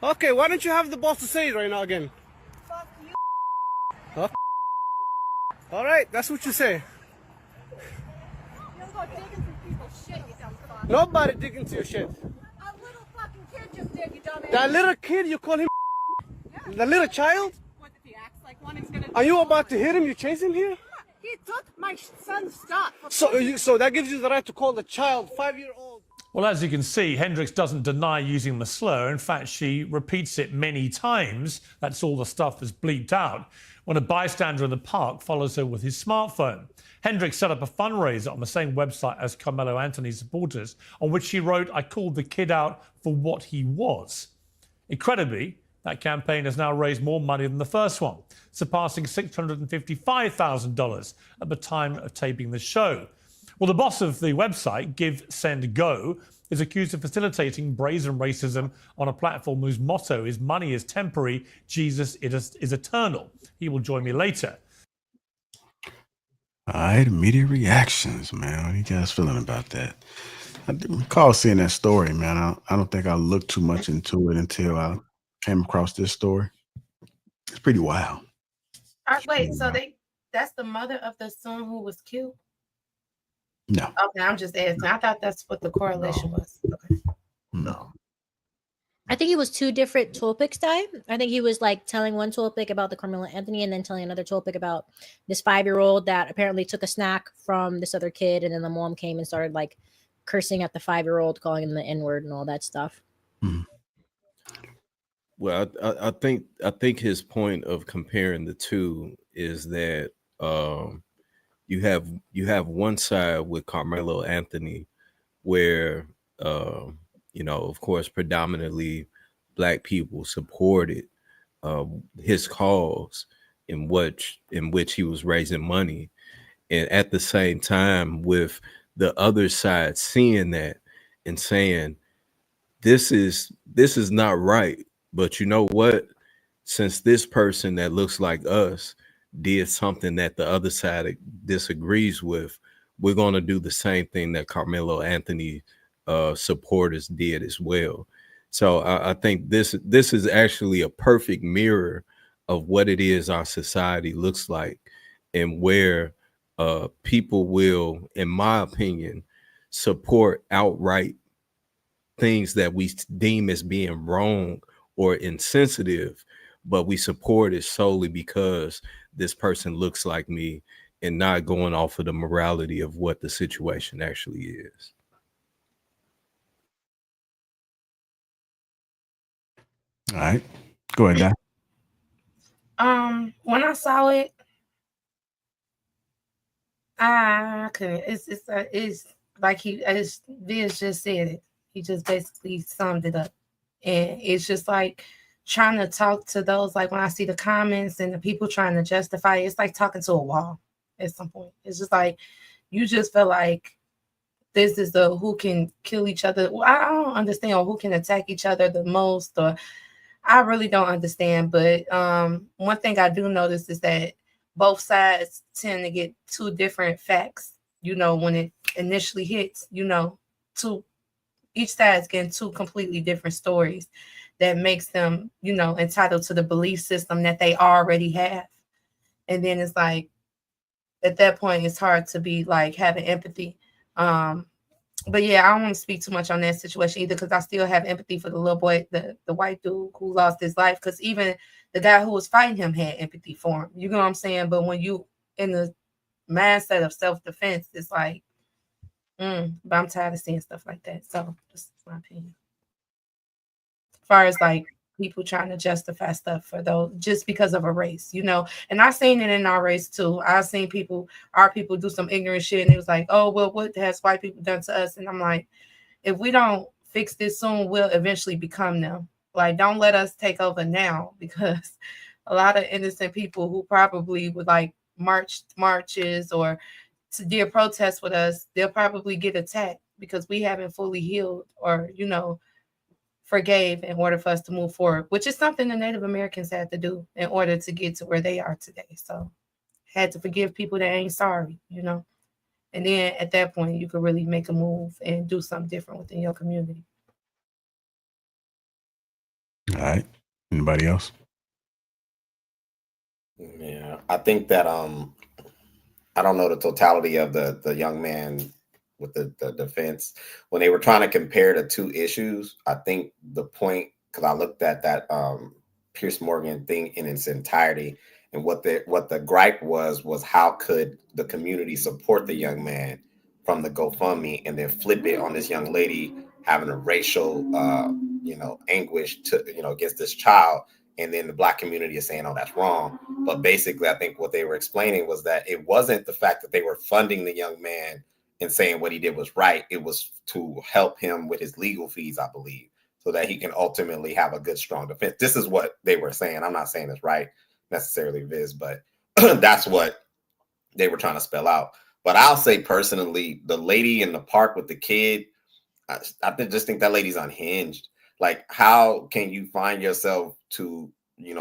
Okay, why don't you have the boss to say it right now again? Fuck you. Okay. All right, that's what you say. Nobody dig into your shit. A little fucking kid just did, you dumbass. That little kid, you call him yeah. The little child? What if he acts like one is gonna Are you about to hit him? You chase him here? He took my son's stuff. So that gives you the right to call the child 5-year-old. Well, as you can see, Hendricks doesn't deny using the slur. In fact, she repeats it many times. That's all the stuff that's bleeped out. When a bystander in the park follows her with his smartphone. Hendricks set up a fundraiser on the same website as Carmelo Anthony's supporters, on which she wrote, "I called the kid out for what he was." Incredibly, that campaign has now raised more money than the first one, surpassing $655,000 at the time of taping the show. Well, the boss of the website, Give, Send, Go, is accused of facilitating brazen racism on a platform whose motto is "Money is temporary, Jesus is eternal." He will join me later. All right, immediate reactions, man. What are you guys feeling about that? I do recall seeing that story, man. I don't think I looked too much into it until I came across this story. It's pretty wild. Wait, so that's the mother of the son who was killed? No. Okay, I'm just asking. I thought that's what the correlation was. Okay. No. I think it was two different topics, Ty. I think he was like telling one topic about the Carmelo Anthony and then telling another topic about this 5-year-old that apparently took a snack from this other kid, and then the mom came and started like cursing at the 5-year-old, calling him the N-word and all that stuff. Well, I think his point of comparing the two is that you have one side with Carmelo Anthony where of course, predominantly Black people supported his cause in which he was raising money, and at the same time, with the other side seeing that and saying, "This is not right." But you know what? Since this person that looks like us did something that the other side disagrees with, we're going to do the same thing that Carmelo Anthony supporters did as well. So I think this is actually a perfect mirror of what it is our society looks like, and where people will, in my opinion, support outright things that we deem as being wrong or insensitive, but we support it solely because this person looks like me, and not going off of the morality of what the situation actually is. All right, go ahead, Dan. When I saw it, I couldn't. It's like Viz just said it. He just basically summed it up, and it's just like trying to talk to those. Like when I see the comments and the people trying to justify it, it's like talking to a wall. At some point, it's just like you just feel like this is the who can kill each other. Well, I don't understand, or who can attack each other the most, or I really don't understand. But one thing I do notice is that both sides tend to get two different facts. You know, when it initially hits, you know, two each side's getting two completely different stories that makes them, you know, entitled to the belief system that they already have. And then it's like at that point it's hard to be like having empathy. But yeah, I don't want to speak too much on that situation either, because I still have empathy for the little boy, the white dude who lost his life, because even the guy who was fighting him had empathy for him. You know what I'm saying? But when you in the mindset of self-defense, it's like, but I'm tired of seeing stuff like that. So that's my opinion. As far as like people trying to justify stuff for those just because of a race, you know. And I seen it in our race too. I've seen our people do some ignorant shit, and it was like, oh well, what has white people done to us? And I'm like, if we don't fix this soon, we'll eventually become them. Like, don't let us take over now, because a lot of innocent people who probably would like marches or to do a protest with us, they'll probably get attacked because we haven't fully healed or, you know, forgave in order for us to move forward, which is something the Native Americans had to do in order to get to where they are today. So had to forgive people that ain't sorry, you know. And then at that point, you could really make a move and do something different within your community. All right. Anybody else? Yeah, I think that I don't know the totality of the young man with the defense when they were trying to compare the two issues. I think the point, because I looked at that Pierce Morgan thing in its entirety, and what the gripe was how could the community support the young man from the GoFundMe and then flip it on this young lady having a racial anguish to against this child, and then the Black community is saying, oh, that's wrong. But basically I think what they were explaining was that it wasn't the fact that they were funding the young man and saying what he did was right. It was to help him with his legal fees, I believe, so that he can ultimately have a good, strong defense. This is what they were saying. I'm not saying it's right necessarily, Viz, but that's what they were trying to spell out. But I'll say personally, the lady in the park with the kid, I just think that lady's unhinged. Like, how can you find yourself to,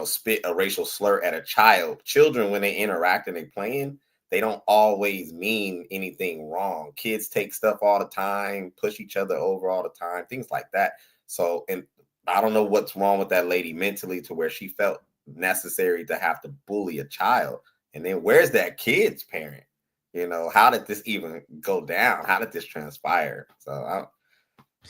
spit a racial slur at a child? Children, when they interact and they playing, they don't always mean anything wrong. Kids take stuff all the time, push each other over all the time, things like that. So, and I don't know what's wrong with that lady mentally to where she felt necessary to have to bully a child. And then where's that kid's parent? How did this even go down? How did this transpire? So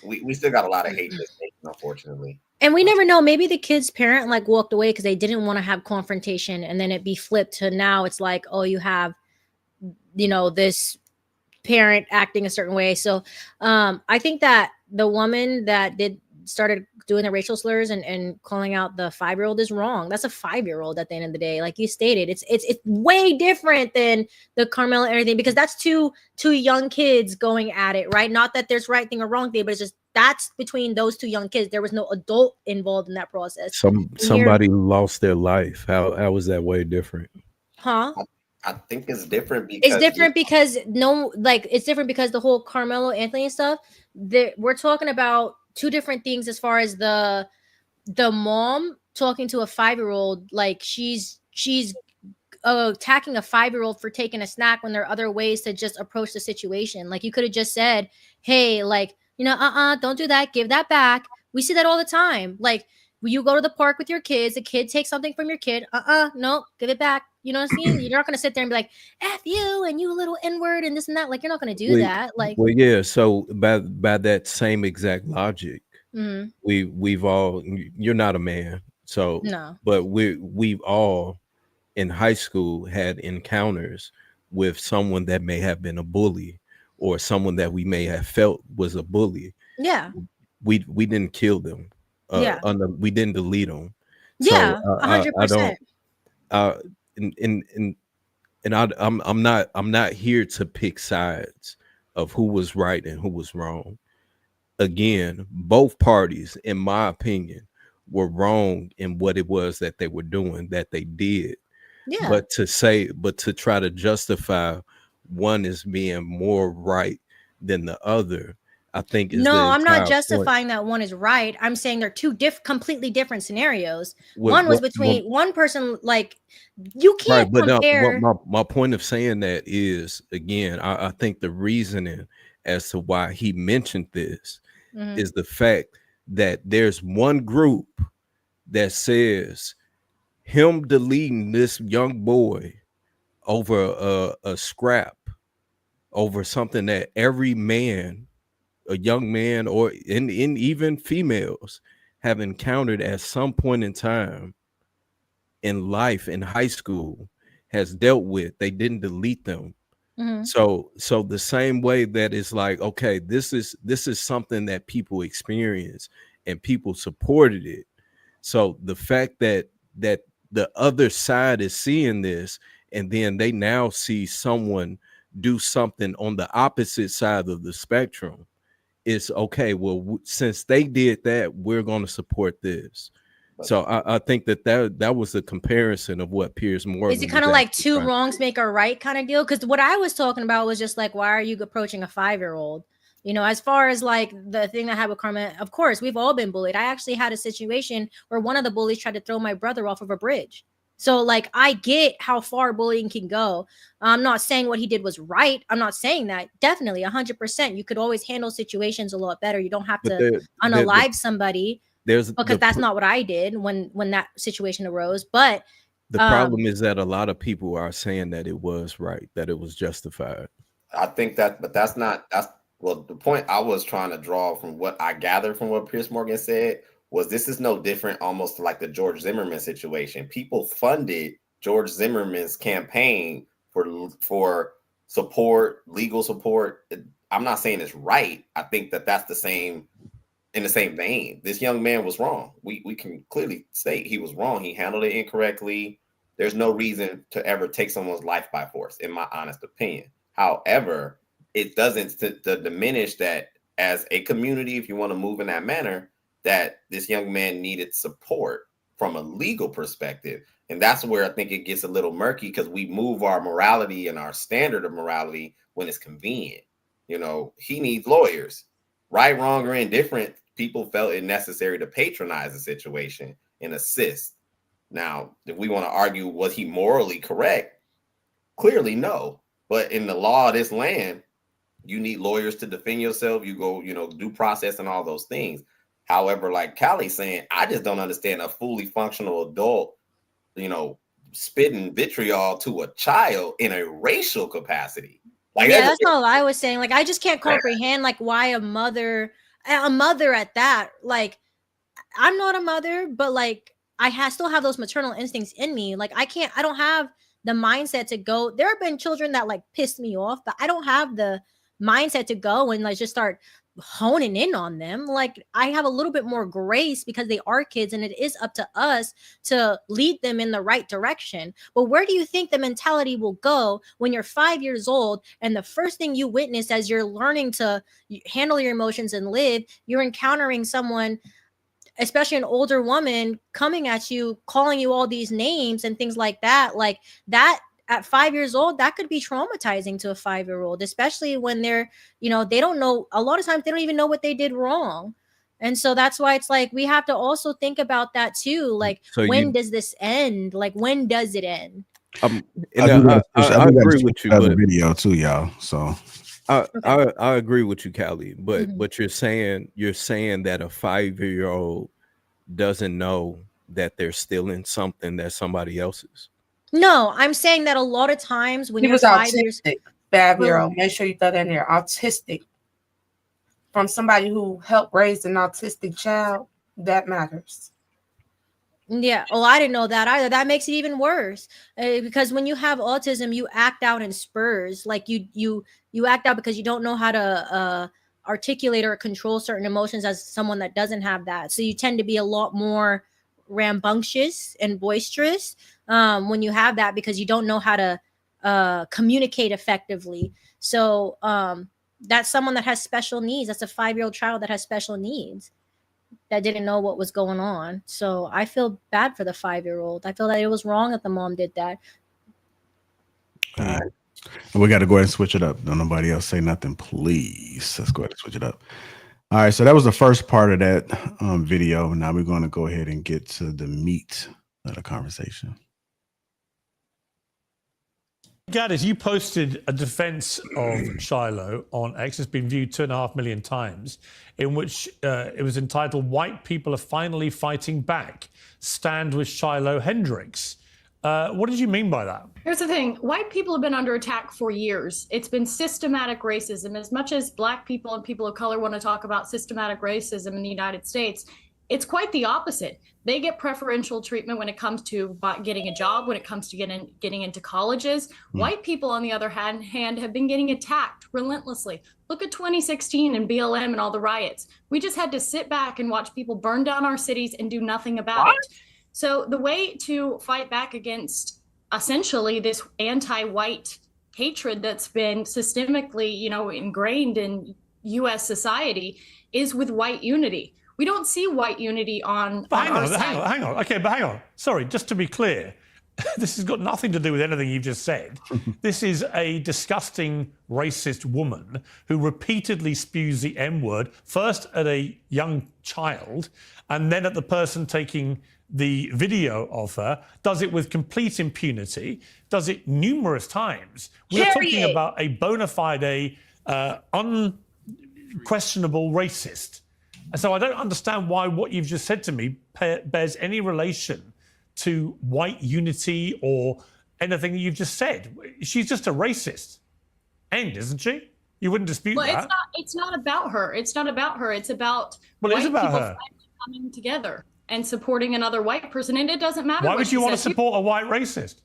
we still got a lot of hate this nation, unfortunately. And we never know. Maybe the kid's parent like walked away because they didn't want to have confrontation, and then it be flipped to now it's like, oh, you have, this parent acting a certain way. So I think that the woman that started doing the racial slurs and calling out the 5-year-old is wrong. That's a 5-year-old at the end of the day. Like you stated, it's way different than the Carmela and everything, because that's two young kids going at it, right? Not that there's right thing or wrong thing, but it's just that's between those two young kids. There was no adult involved in that process. Somebody lost their life. How is that way different? Huh? I think it's different because it's different because the whole Carmelo Anthony stuff, we're talking about two different things as far as the mom talking to a 5-year-old, like she's attacking a 5-year-old for taking a snack when there are other ways to just approach the situation. Like you could have just said, hey, like, don't do that, give that back. We see that all the time. Like you go to the park with your kids, a kid takes something from your kid, no, give it back. You know what I'm saying? You're not going to sit there and be like, F you and you little N-word and this and that. Like, you're not going to do that. Like, well, yeah. So by that same exact logic, mm-hmm. we've all, you're not a man. So, no, but we've all in high school had encounters with someone that may have been a bully or someone that we may have felt was a bully. Yeah. We didn't kill them. Yeah. We didn't delete them. Yeah. So 100%. I'm not here to pick sides of who was right and who was wrong. Again, both parties, in my opinion, were wrong in what it was that they were doing, that they did. Yeah. But to try to justify one as being more right than the other, I think is No, the I'm not entire point. justifying that one is right. I'm saying they're two completely different scenarios. What, One was what, between one person, like you right, can't but no, compare. my point of saying that is, again, I think the reasoning as to why he mentioned this Mhm. is the fact that there's one group that says him deleting this young boy over a scrap, over something that every man, a young man, or in even females have encountered at some point in time in life, in high school, has dealt with. They didn't delete them. Mhm. So the same way that it's like, okay, this is something that people experience and people supported it. So the fact that the other side is seeing this, and then they now see someone do something on the opposite side of the spectrum, it's okay. Well, since they did that, we're going to support this. So I think that was the comparison of what Piers Morgan Is it was kind of like actually two trying to wrongs make a right kind of deal? Because what I was talking about was just like, why are you approaching a 5-year-old? You know, as far as like the thing that happened with Carmen, of course, we've all been bullied. I actually had a situation where one of the bullies tried to throw my brother off of a bridge. So like, I get how far bullying can go. I'm not saying what he did was right. I'm not saying that. Definitely 100%. You could always handle situations a lot better. You don't have But to unalive somebody, there's because that's not what I did when that situation arose. But the problem is that a lot of people are saying that it was right, that it was justified. I think that, but that's well, the point I was trying to draw from what I gathered from what Piers Morgan said was this is no different, almost like the George Zimmerman situation. People funded George Zimmerman's campaign for support, legal support. I'm not saying it's right. I think that that's in the same vein. This young man was wrong. We can clearly state he was wrong. He handled it incorrectly. There's no reason to ever take someone's life by force, in my honest opinion. However, it doesn't to diminish that as a community, if you want to move in that manner, that this young man needed support from a legal perspective. And that's where I think it gets a little murky, because we move our morality and our standard of morality when it's convenient. You know, he needs lawyers. Right, wrong, or indifferent, people felt it necessary to patronize the situation and assist. Now, if we want to argue, was he morally correct? Clearly, no. But in the law of this land, you need lawyers to defend yourself. You go, due process and all those things. However, like Callie's saying, I just don't understand a fully functional adult, spitting vitriol to a child in a racial capacity. Like, yeah, that's all I was saying. Like, I just can't comprehend like why a mother at that. Like, I'm not a mother, but like I still have those maternal instincts in me. Like, I don't have the mindset to go. There have been children that like pissed me off, but I don't have the mindset to go and like just start honing in on them. Like, I have a little bit more grace because they are kids, and it is up to us to lead them in the right direction. But where do you think the mentality will go when you're 5 years old and the first thing you witness as you're learning to handle your emotions and live, you're encountering someone, especially an older woman, coming at you, calling you all these names and things like that? Like, that at 5 years old, that could be traumatizing to a 5-year-old, especially when they're, they don't know, a lot of times they don't even know what they did wrong. And so that's why it's like we have to also think about that too. Like, So when does this end? Like, when does it end? And I agree with you, but video too, y'all. So I agree with you, Callie. But Mhm. but you're saying that a 5-year-old doesn't know that they're stealing something that's somebody else's. No, I'm saying that a lot of times when He you're was 5 years, autistic, 5-year-old. Make sure you throw that in there. Autistic. From somebody who helped raise an autistic child, that matters. yeah. Oh, I didn't know that either. That makes it even worse, because when you have autism, you act out in spurs. Like, you act out because you don't know how to articulate or control certain emotions as someone that doesn't have that. So you tend to be a lot more rambunctious and boisterous when you have that, because you don't know how to communicate effectively. So that's someone that has special needs. That's a 5-year-old child that has special needs, that didn't know what was going on. So I feel bad for the 5-year-old. I feel that it was wrong that the mom did that. And we got to go ahead and switch it up. Don't nobody else say nothing, please. Let's go ahead and switch it up. All right, so that was the first part of that video. Now we're going to go ahead and get to the meat of the conversation. Gaddis, you posted a defense of Shiloh on X. It's been viewed 2.5 million times, in which it was entitled, "White People Are Finally Fighting Back. Stand with Shiloh Hendricks." What did you mean by that? Here's the thing. White people have been under attack for years. It's been systematic racism. As much as Black people and people of color want to talk about systematic racism in the United States, it's quite the opposite. They get preferential treatment when it comes to getting a job, when it comes to getting into colleges. White people, on the other hand, have been getting attacked relentlessly. Look at 2016 and BLM and all the riots. We just had to sit back and watch people burn down our cities and do nothing about it. So the way to fight back against essentially this anti-white hatred that's been systemically, ingrained in U.S. society is with white unity. We don't see white unity on Hang our side. on. Okay, but hang on. Sorry, just to be clear, this has got nothing to do with anything you've just said. This is a disgusting racist woman who repeatedly spews the M-word, first at a young child, and then at the person taking the video of her, does it with complete impunity, does it numerous times. We're talking about a bona fide, unquestionable racist. And so I don't understand why what you've just said to me bears any relation to white unity or anything that you've just said. She's just a racist. End, isn't she? You wouldn't dispute that. It's not about her. It's not about her. It's about Well, it is about people her. coming together and supporting another white person. And it doesn't matter Why what would she you want to says. support a white racist?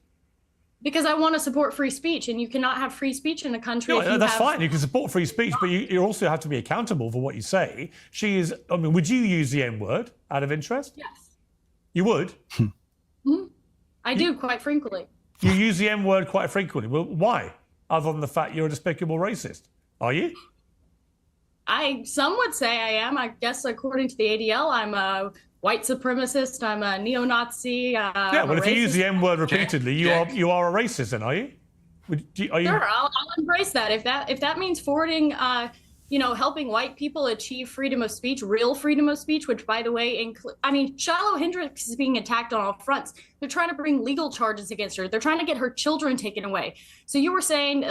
Because I want to support free speech, and you cannot have free speech in a country. if you That's have... fine. You can support free speech, but you also have to be accountable for what you say. She is, would you use the N-word out of interest? Yes. You would? I do quite frequently. You use the M-word quite frequently. Well, why? Other than the fact you're a despicable racist. Are you? Some would say I am. I guess according to the ADL, I'm a white supremacist. I'm a neo-Nazi. Yeah, well, if you use the M-word repeatedly, you are a racist, then, are you? Sure, I'll embrace that. If that means forwarding, helping white people achieve freedom of speech, real freedom of speech, which, by the way, Shiloh Hendricks is being attacked on all fronts. They're trying to bring legal charges against her. They're trying to get her children taken away. So you were saying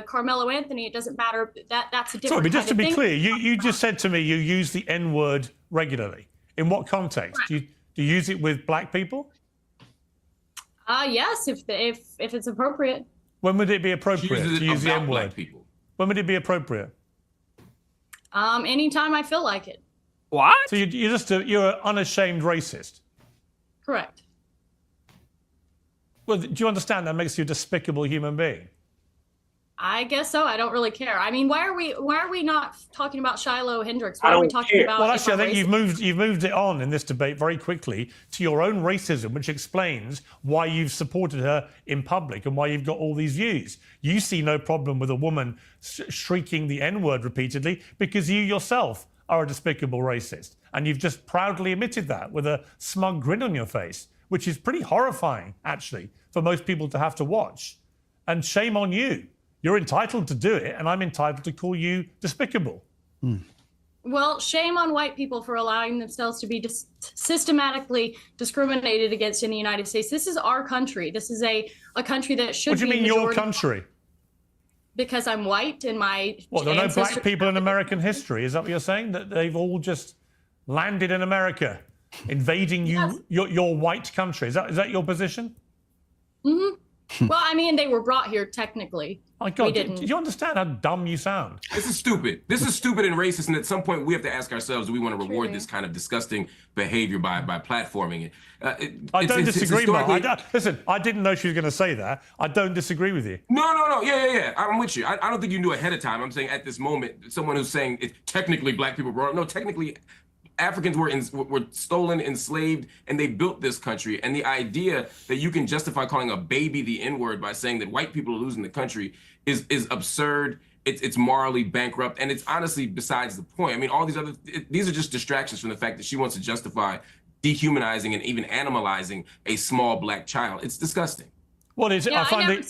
Carmelo Anthony, it doesn't matter. That's a different. Sorry, but just to be thing. clear, you just said to me you use the N-word regularly. In what context? Do you use it with Black people? Yes, if it's appropriate. When would it be appropriate uses to it use the about M-word? Black people. When would it be appropriate? Anytime I feel like it. What? So you're an unashamed racist. Correct. Well, do you understand that makes you a despicable human being? I guess so. I don't really care. I mean, why are we not talking about Shiloh Hendricks? Why are we talking about? Well, actually, I think you've moved it on in this debate very quickly to your own racism, which explains why you've supported her in public and why you've got all these views. You see no problem with a woman shrieking the N-word repeatedly because you yourself are a despicable racist, and you've just proudly admitted that with a smug grin on your face, which is pretty horrifying, actually, for most people to have to watch. And shame on you. You're entitled to do it, and I'm entitled to call you despicable. Well, shame on white people for allowing themselves to be systematically discriminated against in the United States. This is our country. This is a country that should be. What do you mean your country? Because I'm white and my What, there are no black people in American history? Is that what you're saying? That they've all just landed in America, invading your white country? Is that your position? Mm-hmm. Well, I mean, they were brought here technically. My God, do you understand how dumb you sound? This is stupid. This is stupid and racist. And at some point, we have to ask ourselves, do we want to reward this kind of disgusting behavior by platforming it? I don't disagree, Mark. Listen, I didn't know she was going to say that. I don't disagree with you. No. Yeah. I'm with you. I don't think you knew ahead of time. I'm saying at this moment, someone who's saying it's technically black people brought up. No, technically, Africans were stolen, enslaved, and they built this country. And the idea that you can justify calling a baby the N-word by saying that white people are losing the country is absurd. It's morally bankrupt, and it's honestly besides the point. I mean, all these are just distractions from the fact that she wants to justify dehumanizing and even animalizing a small black child. It's disgusting. What is it? Yeah, I never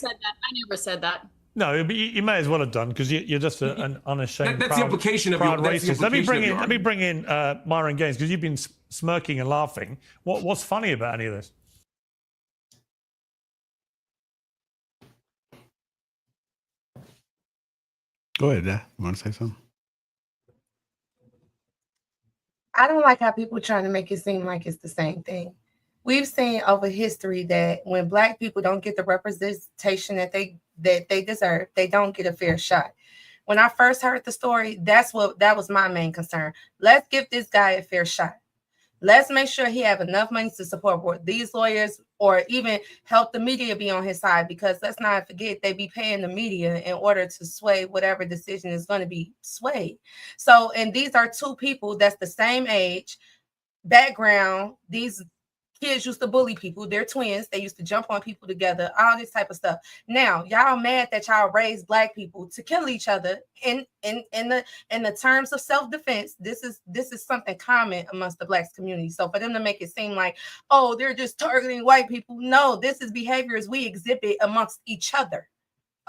said that. No, you may as well have done because you're just an unashamed. That's the implication of your racist. Let me bring argument. in Myron Gaines because you've been smirking and laughing. What's funny about any of this? Go ahead, Dad. You want to say something? I don't like how people trying to make it seem like it's the same thing. We've seen over history that when Black people don't get the representation that they deserve, they don't get a fair shot. When I first heard the story, that was my main concern. Let's give this guy a fair shot. Let's make sure he have enough money to support these lawyers or even help the media be on his side, because let's not forget they be paying the media in order to sway whatever decision is going to be swayed. So, and these are two people that's the same age, background. These kids used to bully people. They're twins. They used to jump on people together, all this type of stuff. Now, y'all mad that y'all raised Black people to kill each other in the terms of self-defense. This is something common amongst the Black community. So for them to make it seem like, oh, they're just targeting white people. No, this is behaviors we exhibit amongst each other.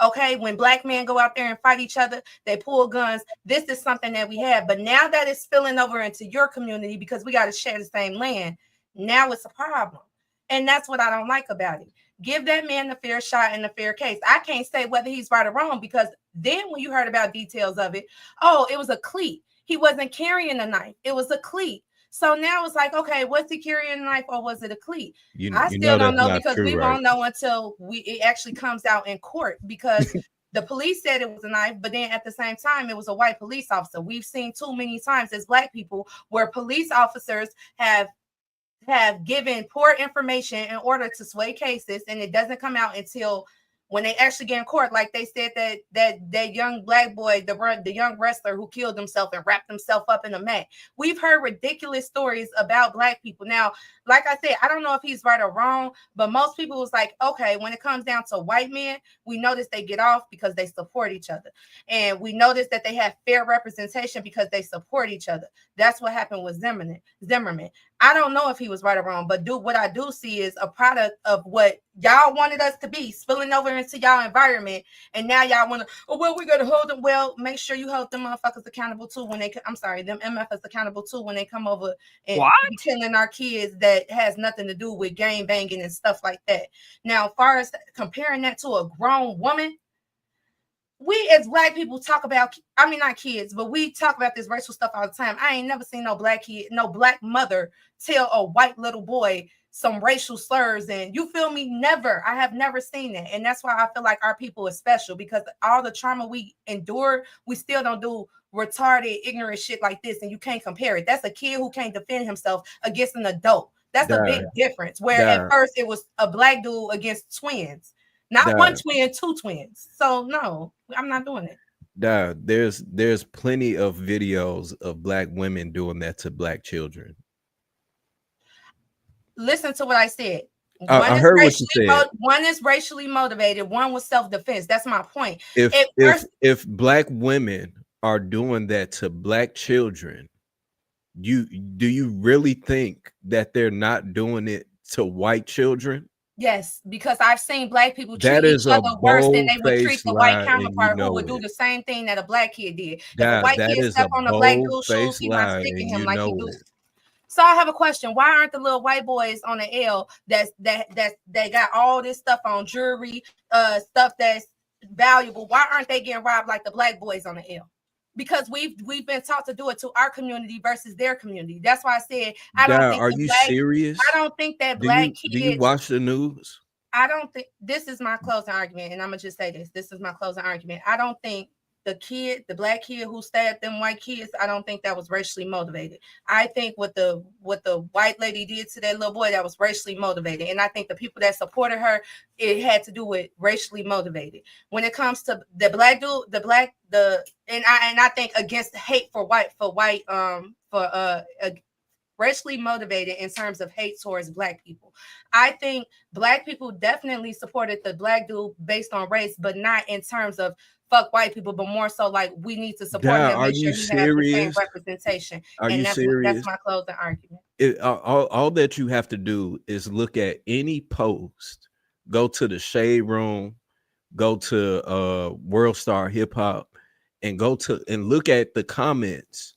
Okay, when Black men go out there and fight each other, they pull guns. This is something that we have. But now that it's spilling over into your community because we got to share the same land, now it's a problem. And that's what I don't like about it. Give that man the fair shot and the fair case. I can't say whether he's right or wrong, because then when you heard about details of it, oh, it was a cleat. He wasn't carrying a knife. It was a cleat. So now it's like, okay, was he carrying a knife or was it a cleat? I still don't know, because we won't know until it actually comes out in court, because the police said it was a knife, but then at the same time, it was a white police officer. We've seen too many times as Black people where police officers have given poor information in order to sway cases, and it doesn't come out until when they actually get in court. Like they said that young Black boy, the young wrestler who killed himself and wrapped himself up in a mat. We've heard ridiculous stories about Black people. Now, like I said, I don't know if he's right or wrong, but most people was like, okay, when it comes down to white men, we notice they get off because they support each other. And we notice that they have fair representation because they support each other. That's what happened with Zimmerman. I don't know if he was right or wrong, but what I do see is a product of what y'all wanted us to be, spilling over into y'all environment. And now y'all want to, oh, well, we got to hold them. Well, make sure you hold them motherfuckers accountable too when them MFers accountable too when they come over and be killing our kids that has nothing to do with gang banging and stuff like that. Now, as far as comparing that to a grown woman, we as Black people talk about, I mean, not kids, but we talk about this racial stuff all the time. I ain't never seen no Black kid, no Black mother tell a white little boy some racial slurs. And you feel me? Never. I have never seen that. And that's why I feel like our people is special, because all the trauma we endure, we still don't do retarded, ignorant shit like this. And you can't compare it. That's a kid who can't defend himself against an adult. That's a big difference. Where at first it was a Black dude against twins. Not one twin, two twins. So no, I'm not doing it. There's plenty of videos of Black women doing that to Black children. Listen to what I said. I heard what you said. One is racially motivated. One was self-defense. That's my point. If Black women are doing that to Black children, do you really think that they're not doing it to white children? Yes, because I've seen Black people treat each other worse than they would treat the white counterpart who would do the same thing that a Black kid did. If a white kid step on a Black dude's shoes, he might stick in him like he do. So I have a question. Why aren't the little white boys on the L that they got all this stuff on, jewelry, stuff that's valuable? Why aren't they getting robbed like the Black boys on the L? Because we've been taught to do it to our community versus their community. That's why I said I don't think. Are you serious? I don't think that Black kids. Do you watch the news? I don't think this is my closing argument, and I'm gonna just say this. This is my closing argument. I don't think the Black kid who stabbed them white kids, I don't think that was racially motivated. I think what the white lady did to that little boy, that was racially motivated. And I think the people that supported her, it had to do with racially motivated. When it comes to the Black dude, and I think against hate for racially motivated in terms of hate towards Black people. I think Black people definitely supported the Black dude based on race, but not in terms of fuck white people, but more so like we need to support him, make sure he has the same representation. That's my closing argument. All that you have to do is look at any post, go to the shade room, go to World Star Hip Hop and go to and look at the comments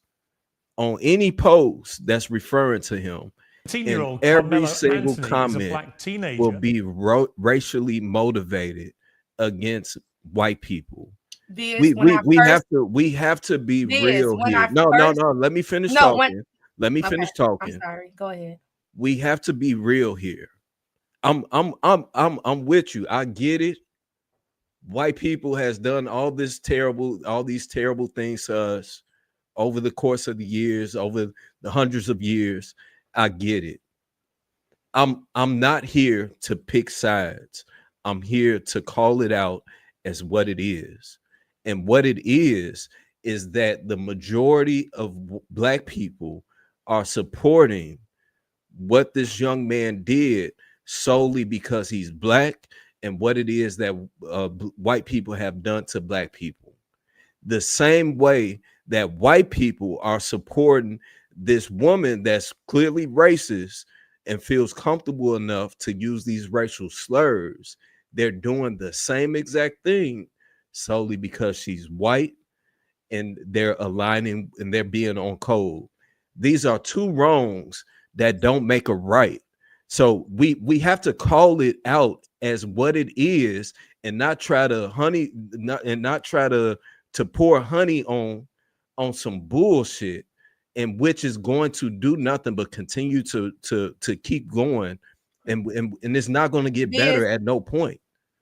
on any post that's referring to him. And 18-year-old every Carmelo single Anthony is a comment black teenager. will be racially motivated against white people. Viz, when I We have to be Viz, real when here. I No. first, Let me finish no, talking. Let me my finish bad. talking. I'm sorry. Go ahead. We have to be real here. I'm with you. I get it. White people has done all these terrible things to us over the course of the years, over the hundreds of years. I get it. I'm not here to pick sides. I'm here to call it out as what it is. And what it is that the majority of black people are supporting what this young man did solely because he's black and what it is that white people have done to black people. The same way that white people are supporting this woman that's clearly racist and feels comfortable enough to use these racial slurs, they're doing the same exact thing solely because she's white and they're aligning and they're being on code. These are two wrongs that don't make a right. So we have to call it out as what it is and not try to pour honey on some bullshit, and which is going to do nothing but continue to keep going, and it's not going to get better at no point.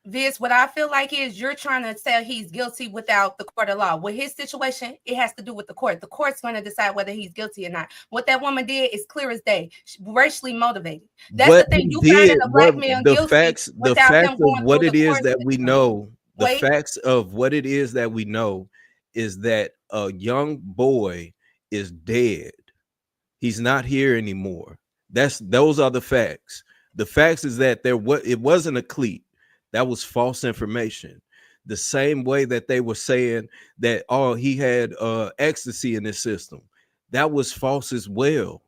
This, what I feel like is you're trying to say he's guilty without the court of law. With his situation, it has to do with the court. The court's going to decide whether he's guilty or not. What that woman did is clear as day, racially motivated. That's What the thing. You did, finding a black man the guilty facts without him of going what through it the is court that we know, the Wait. facts of what it is that we know is that a young boy is dead. He's not here anymore. Those are the facts. The facts is that it wasn't a cleat. That was false information. The same way that they were saying that, oh, he had ecstasy in his system. That was false as well.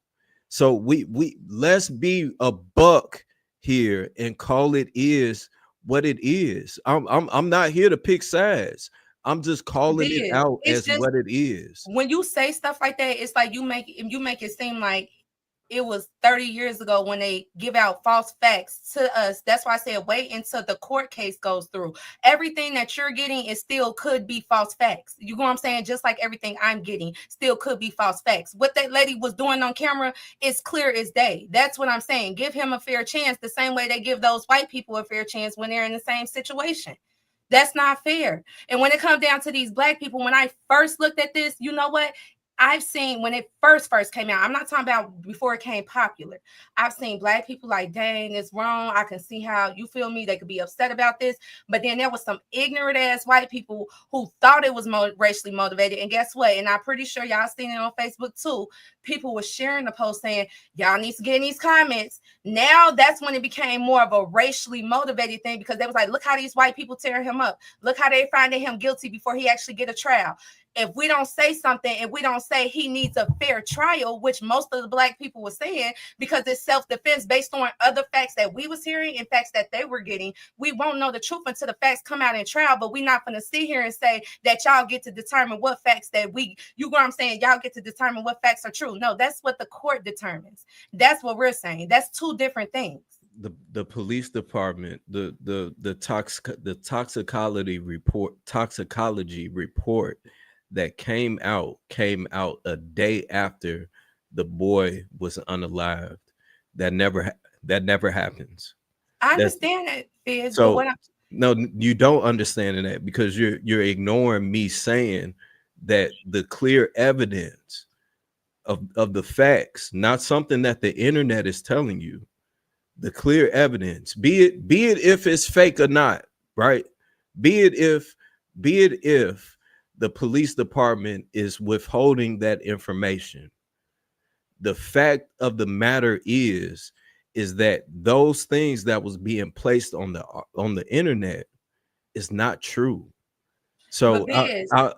So we let's be a buck here and call it is what it is. I'm not here to pick sides. I'm just calling it out as what it is. When you say stuff like that, it's like you make it seem like it was 30 years ago when they give out false facts to us. That's why I said wait until the court case goes through. Everything that you're getting is still could be false facts. You know what I'm saying? Just like everything I'm getting still could be false facts. What that lady was doing on camera is clear as day. That's what I'm saying. Give him a fair chance the same way they give those white people a fair chance when they're in the same situation. That's not fair. And when it comes down to these black people, when I first looked at this, you know what? I've seen when it first came out, I'm not talking about before it came popular. I've seen black people like, dang, it's wrong. I can see how, you feel me, they could be upset about this. But then there was some ignorant ass white people who thought it was racially motivated. And guess what? And I'm pretty sure y'all seen it on Facebook too. People were sharing the post saying, y'all need to get in these comments. Now that's when it became more of a racially motivated thing, because they was like, look how these white people tear him up. Look how they finding him guilty before he actually get a trial. If we don't say something, if we don't say he needs a fair trial, which most of the black people were saying, because it's self-defense based on other facts that we was hearing and facts that they were getting, we won't know the truth until the facts come out in trial. But we're not going to sit here and say that y'all get to determine what facts that you know what I'm saying? Y'all get to determine what facts are true. No, that's what the court determines. That's what we're saying. That's two different things. The police department, the toxicology report that came out a day after the boy was unalived. That never happens. I understand that, Fizz, so but what no, you don't understand that, because you're ignoring me saying that the clear evidence of the facts, not something that the internet is telling you. The clear evidence, be it if it's fake or not, right? Be it if the police department is withholding that information. The fact of the matter is that those things that was being placed on the internet is not true. So gotta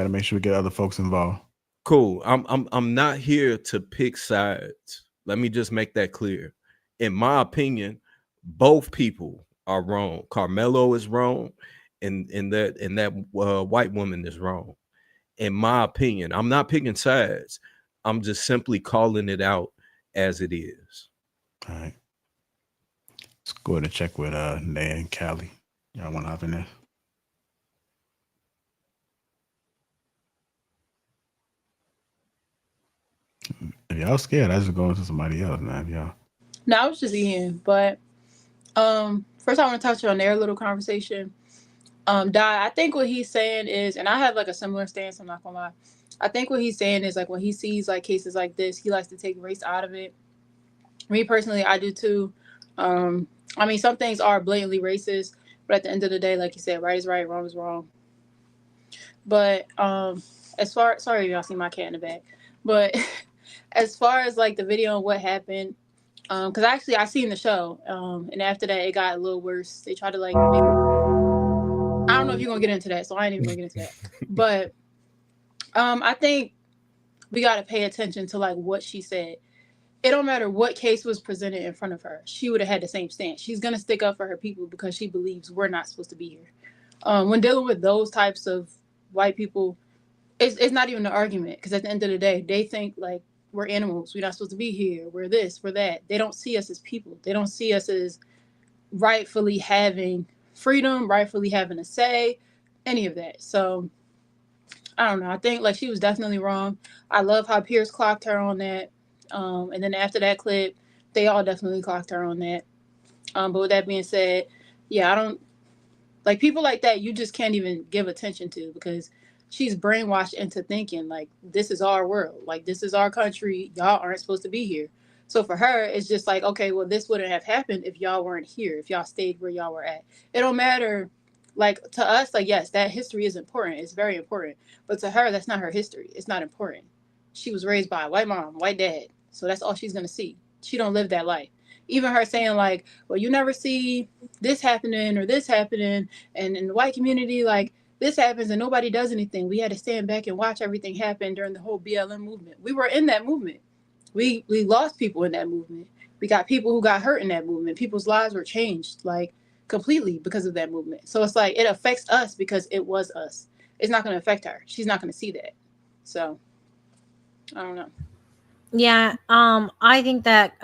make sure we get other folks involved. Cool. I'm not here to pick sides. Let me just make that clear. In my opinion, both people are wrong. Carmelo is wrong, and that white woman is wrong. In my opinion, I'm not picking sides. I'm just simply calling it out as it is. All right. Let's go ahead and check with Naya and Callie. Y'all want to hop in there? If y'all scared, I just go into somebody else, man. Y'all. No, I was just eating, but first I want to touch on their little conversation. Di, I think what he's saying is, and I have like a similar stance, I'm not gonna lie. I think what he's saying is like when he sees like cases like this, he likes to take race out of it. Me personally, I do too. I mean, some things are blatantly racist, but at the end of the day, like you said, right is right, wrong is wrong. But as far, sorry if y'all see my cat in the back, but as far as like the video and what happened, because actually I seen the show, and after that it got a little worse. They tried to like make, I don't know if you're gonna get into that, so I ain't even gonna get into that. But I think we gotta pay attention to like what she said. It don't matter what case was presented in front of her, she would have had the same stance. She's gonna stick up for her people because she believes we're not supposed to be here. When dealing with those types of white people, it's not even an argument, because at the end of the day, they think like we're animals. We're not supposed to be here. We're this, we're that. They don't see us as people. They don't see us as rightfully having freedom, rightfully having a say, any of that. So I don't know. I think like she was definitely wrong. I love how Pierce clocked her on that. And then after that clip, they all definitely clocked her on that. But with that being said, yeah, I don't like people like that. You just can't even give attention to, because she's brainwashed into thinking like this is our world, like this is our country. Y'all aren't supposed to be here. So for her, it's just like, okay, well, this wouldn't have happened if y'all weren't here, if y'all stayed where y'all were at. It don't matter. Like to us, like yes, that history is important. It's very important. But to her, that's not her history. It's not important. She was raised by a white mom, white dad. So that's all she's gonna see. She don't live that life. Even her saying like, well, you never see this happening or this happening, and in the white community, like this happens and nobody does anything. We had to stand back and watch everything happen during the whole BLM movement. We were in that movement. We lost people in that movement. We got people who got hurt in that movement. People's lives were changed like completely because of that movement. So it's like it affects us because it was us. It's not going to affect her. She's not going to see that. So I don't know. Yeah, I think that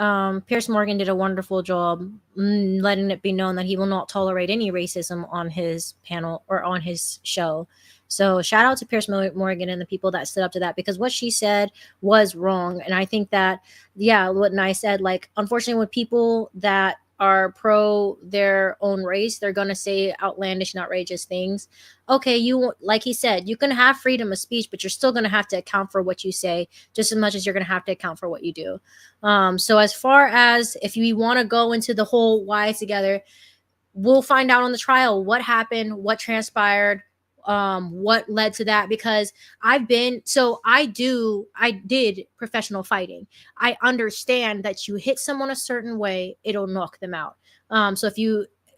Pierce Morgan did a wonderful job letting it be known that he will not tolerate any racism on his panel or on his show. So shout out to Pierce Morgan and the people that stood up to that, because what she said was wrong. And I think that, yeah, what Nye said, like, unfortunately, with people that are pro their own race, they're going to say outlandish and outrageous things. Okay, you, like he said, you can have freedom of speech, but you're still going to have to account for what you say just as much as you're going to have to account for what you do. So as far as if you want to go into the whole why together, we'll find out on the trial what happened, what transpired, what led to that, because I did professional fighting. I understand that you hit someone a certain way, it'll knock them out. So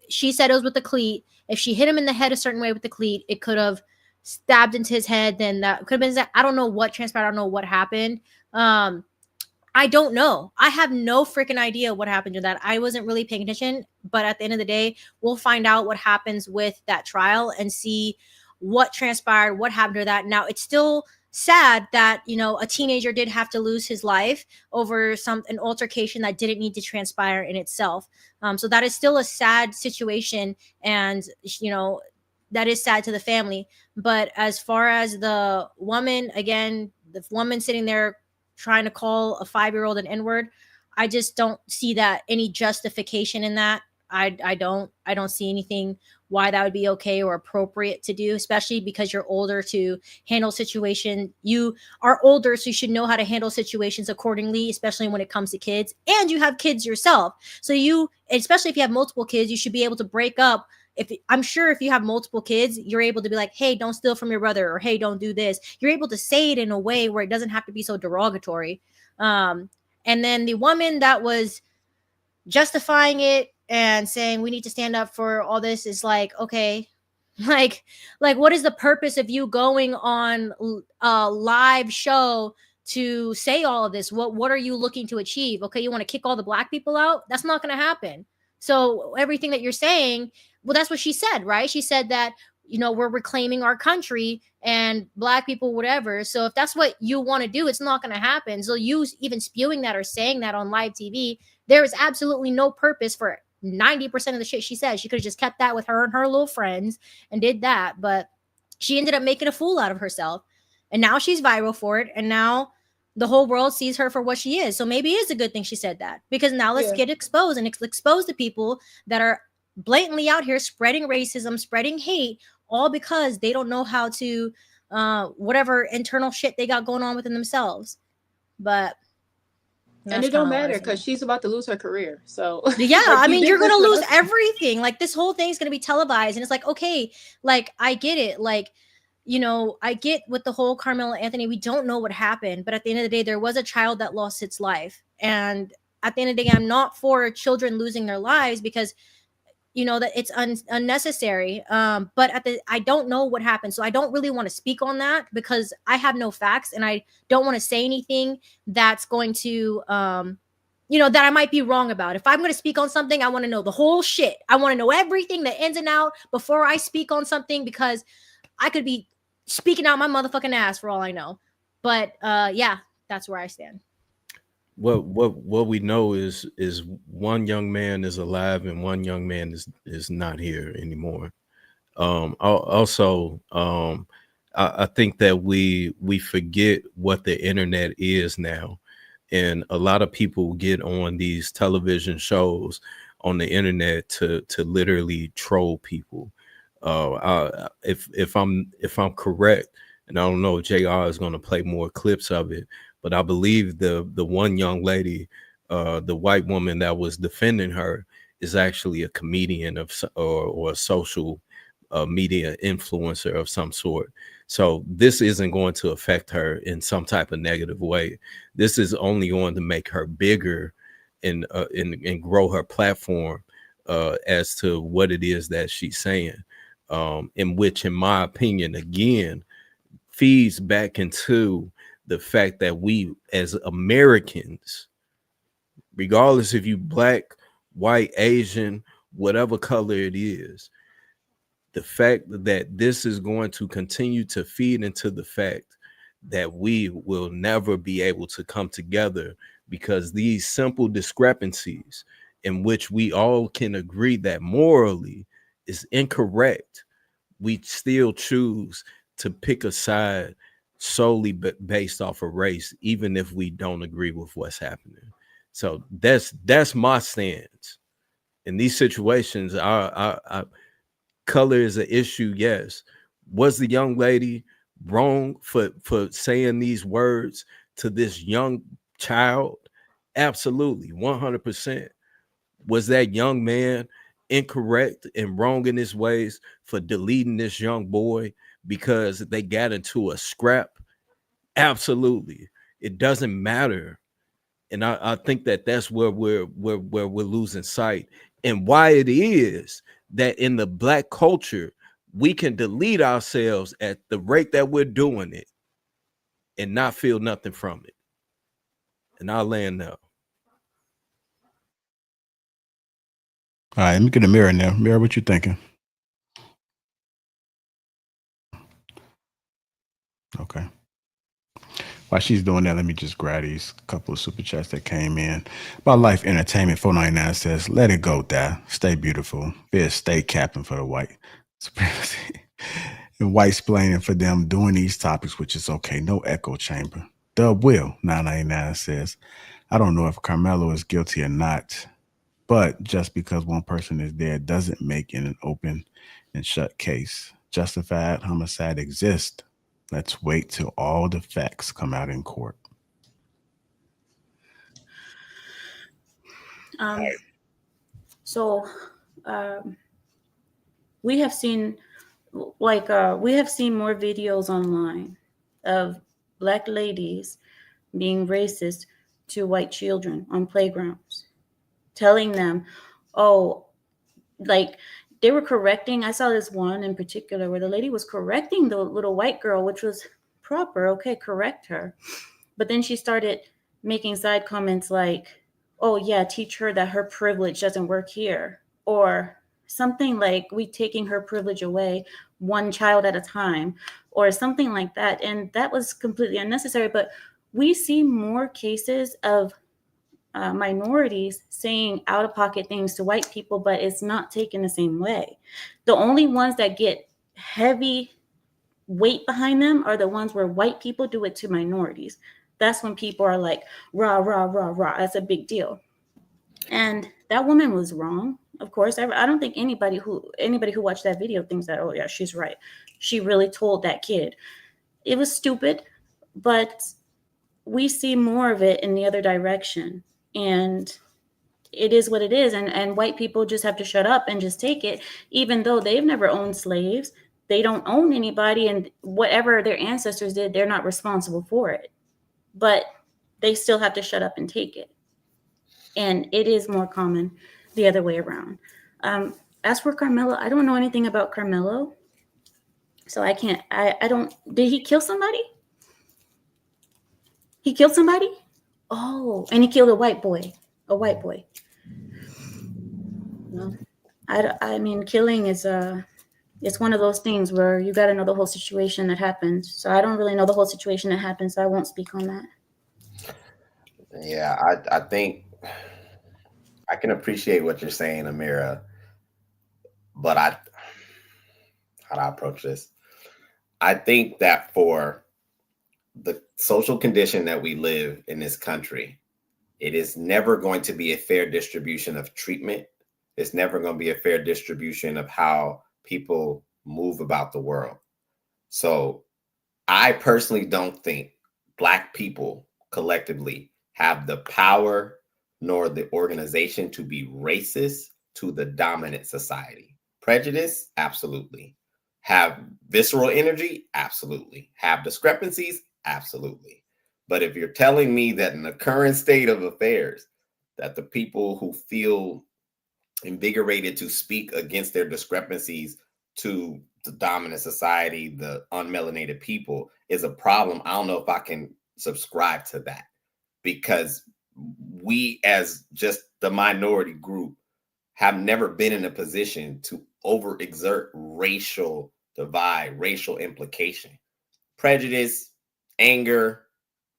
she said it was with the cleat. If she hit him in the head a certain way with the cleat, it could have stabbed into his head. Then that could have been, I don't know what transpired. I don't know what happened. I don't know. I have no freaking idea what happened to that. I wasn't really paying attention, but at the end of the day, we'll find out what happens with that trial and see what transpired, what happened to that. Now, it's still sad that, a teenager did have to lose his life over an altercation that didn't need to transpire in itself. So that is still a sad situation, and, that is sad to the family. But as far as the woman, again, the woman sitting there trying to call a 5-year-old an N-word, I just don't see that any justification in that. I don't see anything why that would be okay or appropriate to do, especially because you're older to handle situation. You are older, so you should know how to handle situations accordingly, especially when it comes to kids. And you have kids yourself. So especially if you have multiple kids, you should be able to break up. I'm sure if you have multiple kids, you're able to be like, hey, don't steal from your brother, or hey, don't do this. You're able to say it in a way where it doesn't have to be so derogatory. And then the woman that was justifying it and saying we need to stand up for all this is like, okay, like what is the purpose of you going on a live show to say all of this? What are you looking to achieve? Okay, you want to kick all the black people out? That's not going to happen. So everything that you're saying, well, that's what she said, right? She said that, you know, we're reclaiming our country and black people, whatever. So if that's what you want to do, it's not going to happen. So you even spewing that or saying that on live TV, there is absolutely no purpose for 90% of the shit she says. She could have just kept that with her and her little friends and did that. But she ended up making a fool out of herself. And now she's viral for it. And now the whole world sees her for what she is. So maybe it is a good thing she said that, because now let's get exposed and expose the people that are blatantly out here spreading racism, spreading hate, all because they don't know how to whatever internal shit they got going on within themselves. But and it don't matter because she's about to lose her career. So yeah, like, I mean, you're gonna lose us. everything. Like, this whole thing's gonna be televised, and it's like, okay, like, I get it. Like, you know, I get with the whole Carmelo Anthony, we don't know what happened, but at the end of the day, there was a child that lost its life. And at the end of the day, I'm not for children losing their lives, because you know that it's unnecessary. But I don't know what happened, so I don't really want to speak on that because I have no facts, and I don't want to say anything that's going to you know, that I might be wrong about. If I'm going to speak on something, I want to know the whole shit. I want to know everything, the ins and out, before I speak on something, because I could be speaking out my motherfucking ass for all I know. But yeah, that's where I stand. What we know is one young man is alive and one young man is not here anymore. Also, I think that we forget what the internet is now, and a lot of people get on these television shows on the internet to literally troll people. If I'm correct, and I don't know if JR is going to play more clips of it, but I believe the one young lady, the white woman that was defending her, is actually a comedian or a social media influencer of some sort. So this isn't going to affect her in some type of negative way. This is only going to make her bigger and grow her platform as to what it is that she's saying, in which, in my opinion, again, feeds back into the fact that we as Americans, regardless if you black, white, Asian, whatever color it is, the fact that this is going to continue to feed into the fact that we will never be able to come together, because these simple discrepancies in which we all can agree that morally is incorrect, we still choose to pick a side solely based off of race, even if we don't agree with what's happening. So that's my stance in these situations. Color is an issue, yes. Was the young lady wrong for saying these words to this young child? Absolutely, 100%. Was that young man incorrect and wrong in his ways for deleting this young boy because they got into a scrap? Absolutely. It doesn't matter. And I think that that's where we're losing sight, and why it is that in the black culture we can delete ourselves at the rate that we're doing it and not feel nothing from it. And I'll land now. All right, let me get a mirror now. Mirror, what you thinking? Okay. While she's doing that, let me just grab these couple of super chats that came in. About Life Entertainment 499 says, "Let it go, Dad. Stay beautiful. Be a state captain for the white supremacy." And white splaining for them doing these topics, which is okay. No echo chamber. Dub Will 999 says, "I don't know if Carmelo is guilty or not, but just because one person is dead doesn't make it an open and shut case. Justified homicide exists. Let's wait till all the facts come out in court." So we have seen more videos online of Black ladies being racist to white children on playgrounds, telling them, oh, like they were correcting. I saw this one in particular where the lady was correcting the little white girl, which was proper. Okay, correct her. But then she started making side comments like, oh yeah, teach her that her privilege doesn't work here, or something like we taking her privilege away one child at a time, or something like that. And that was completely unnecessary. But we see more cases of minorities saying out of pocket things to white people, but it's not taken the same way. The only ones that get heavy weight behind them are the ones where white people do it to minorities. That's when people are like, rah, rah, rah, rah. That's a big deal. And that woman was wrong. Of course, I don't think anybody who watched that video thinks that, oh yeah, she's right. She really told that kid. It was stupid, but we see more of it in the other direction. And it is what it is. And white people just have to shut up and just take it, even though they've never owned slaves. They don't own anybody, and whatever their ancestors did, they're not responsible for it. But they still have to shut up and take it. And it is more common the other way around. As for Carmelo, I don't know anything about Carmelo. So I can't, I don't, did he kill somebody? He killed somebody? Oh, and he killed a white boy. A white boy. No, I mean, killing is it's one of those things where you got to know the whole situation that happened. So I don't really know the whole situation that happened, so I won't speak on that. Yeah, I think I can appreciate what you're saying, Amira, but how do I approach this? I think that for the social condition that we live in this country, it is never going to be a fair distribution of treatment. It's never going to be a fair distribution of how people move about the world. So I personally don't think Black people collectively have the power nor the organization to be racist to the dominant society. Prejudice, absolutely. Have visceral energy, absolutely. Have discrepancies, absolutely. But if you're telling me that in the current state of affairs, that the people who feel invigorated to speak against their discrepancies to the dominant society, the unmelanated people, is a problem, I don't know if I can subscribe to that, because we as just the minority group have never been in a position to overexert racial divide, racial implication. Prejudice, anger,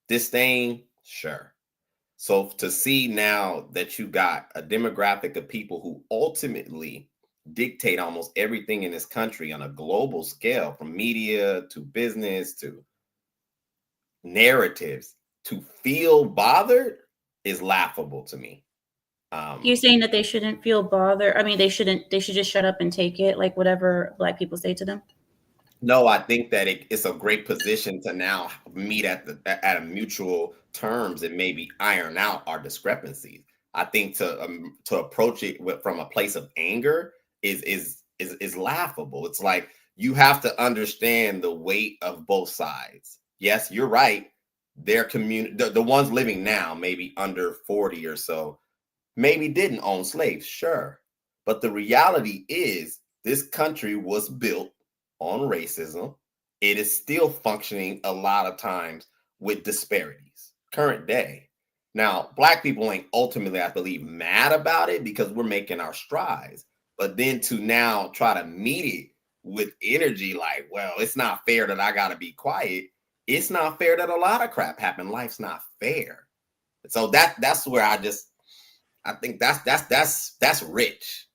disdain, sure. So to see now that you got a demographic of people who ultimately dictate almost everything in this country on a global scale, from media to business to narratives, to feel bothered is laughable to me. You're saying that they shouldn't feel bothered? I mean, they should just shut up and take it, like whatever Black people say to them? No, I think that it's a great position to now meet at a mutual terms and maybe iron out our discrepancies. I think to approach it from a place of anger is laughable. It's like you have to understand the weight of both sides. Yes, you're right. Their community, the ones living now, maybe under 40 or so, maybe didn't own slaves, sure. But the reality is this country was built on racism. It is still functioning a lot of times with disparities, current day. Now, Black people ain't ultimately, I believe, mad about it because we're making our strides. But then to now try to meet it with energy like, well, it's not fair that I got to be quiet. It's not fair that a lot of crap happened. Life's not fair. So that's where I think that's rich.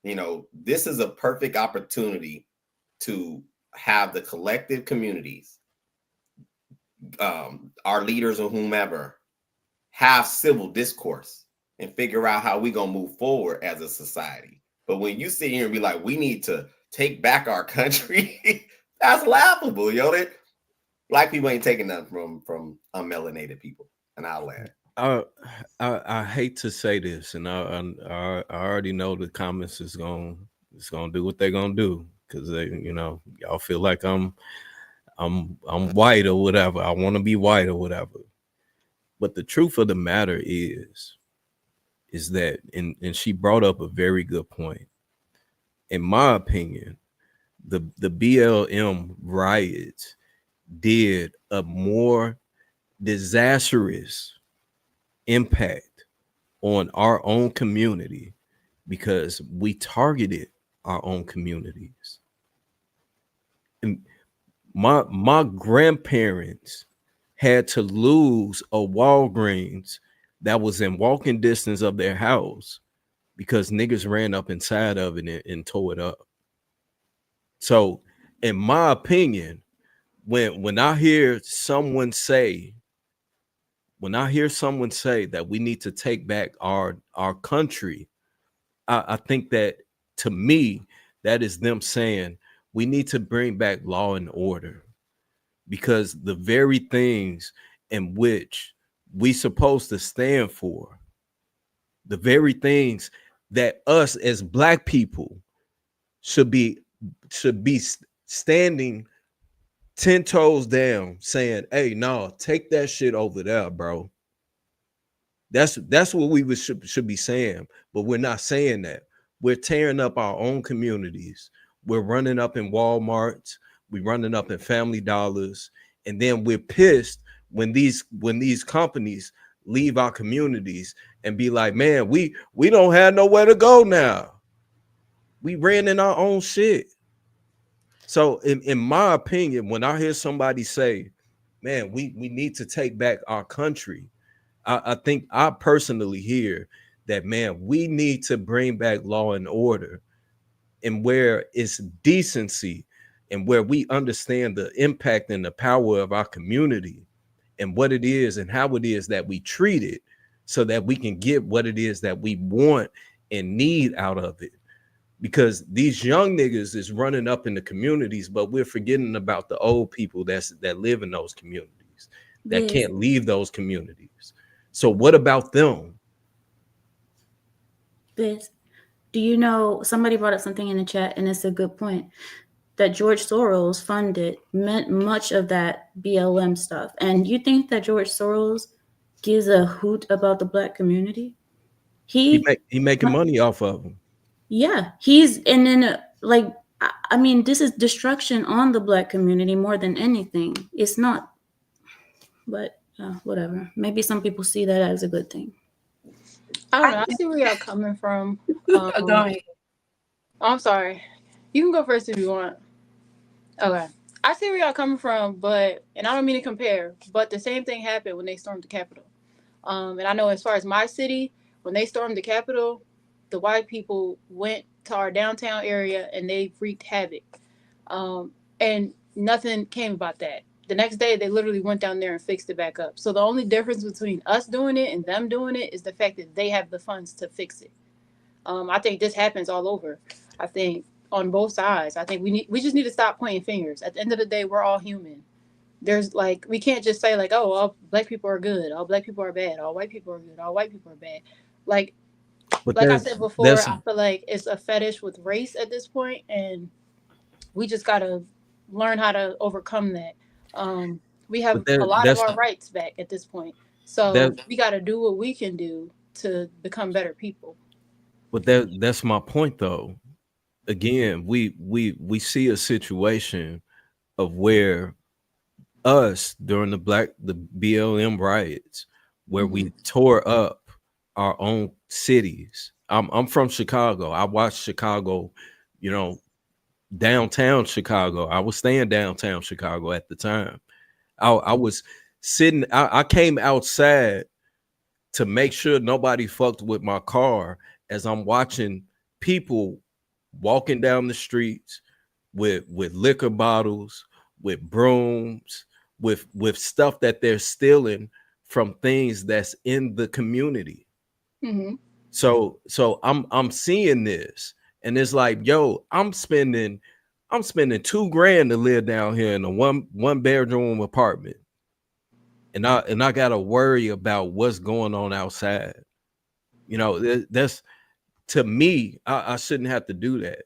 You know, this is a perfect opportunity to have the collective communities, our leaders or whomever, have civil discourse and figure out how we gonna move forward as a society. But when you sit here and be like, we need to take back our country, that's laughable, yo. That Black people ain't taking nothing from unmelanated people, and I'll land. I hate to say this, and I already know the comments is gonna do what they're gonna do, because they, y'all feel like I'm white or whatever. I want to be white or whatever. But the truth of the matter is that, and she brought up a very good point. In my opinion, the BLM riots did a more disastrous impact on our own community because we targeted our own communities. And my grandparents had to lose a Walgreens that was in walking distance of their house because niggas ran up inside of it and tore it up. So, in my opinion, when I hear someone say that we need to take back our country, I think that, to me, that is them saying we need to bring back law and order, because the very things in which we supposed to stand for, the very things that us as Black people should be standing 10 toes down saying, hey, no, take that shit over there, bro. That's what we should be saying, but we're not saying that. We're tearing up our own communities. We're running up in Walmarts. We're running up in Family Dollars, and then we're pissed when these companies leave our communities and be like, man, we don't have nowhere to go now. We ran in our own shit. So in my opinion, when I hear somebody say, man, we need to take back our country, I think I personally hear that, man, we need to bring back law and order, and where it's decency, and where we understand the impact and the power of our community and what it is and how it is that we treat it, so that we can get what it is that we want and need out of it. Because these young niggas is running up in the communities, but we're forgetting about the old people that live in those communities, that Yes. can't leave those communities. So what about them? This, do you know, somebody brought up something in the chat, and it's a good point, that George Soros funded much of that BLM stuff. And you think that George Soros gives a hoot about the Black community? He making money off of them. Yeah, and then like, I mean, this is destruction on the Black community more than anything. It's not, but whatever. Maybe some people see that as a good thing. I don't know. I see where y'all coming from. Go ahead. I'm sorry. You can go first if you want. Okay. I see where y'all coming from, and I don't mean to compare, but the same thing happened when they stormed the Capitol. And I know as far as my city, when they stormed the Capitol, the white people went to our downtown area and they wreaked havoc. And nothing came about that. The next day, they literally went down there and fixed it back up. So the only difference between us doing it and them doing it is the fact that they have the funds to fix it. I think this happens all over. I think on both sides. I think we just need to stop pointing fingers. At the end of the day, we're all human. There's like, we can't just say like, oh, all Black people are good, all Black people are bad, all white people are good, all white people are bad. Like I said before, I feel like it's a fetish with race at this point, and we just gotta learn how to overcome that. We have a lot of our rights back at this point, so we gotta do what we can do to become better people. But that's my point, though. Again, we see a situation of where us during the BLM riots, where we tore up our own cities. I'm from Chicago. I watched Chicago, downtown Chicago. I was staying downtown Chicago at the time. I was sitting, I came outside to make sure nobody fucked with my car as I'm watching people walking down the streets with liquor bottles, with brooms, with stuff that they're stealing from things that's in the community. Mm-hmm. So I'm seeing this, and it's like, yo, I'm spending $2,000 to live down here in a one bedroom apartment, and I gotta worry about what's going on outside. That's, to me, I shouldn't have to do that.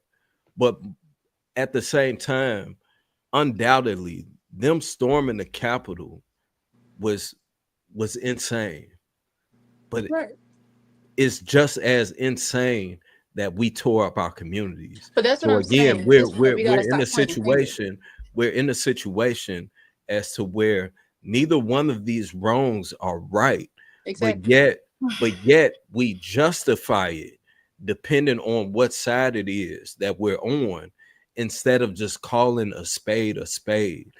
But at the same time, undoubtedly, them storming the Capitol was insane. But it's just as insane that we tore up our communities. But that's what I'm again, saying. we're in a situation. We're in a situation as to where neither one of these wrongs are right. Exactly. But yet but yet we justify it depending on what side it is that we're on, instead of just calling a spade a spade.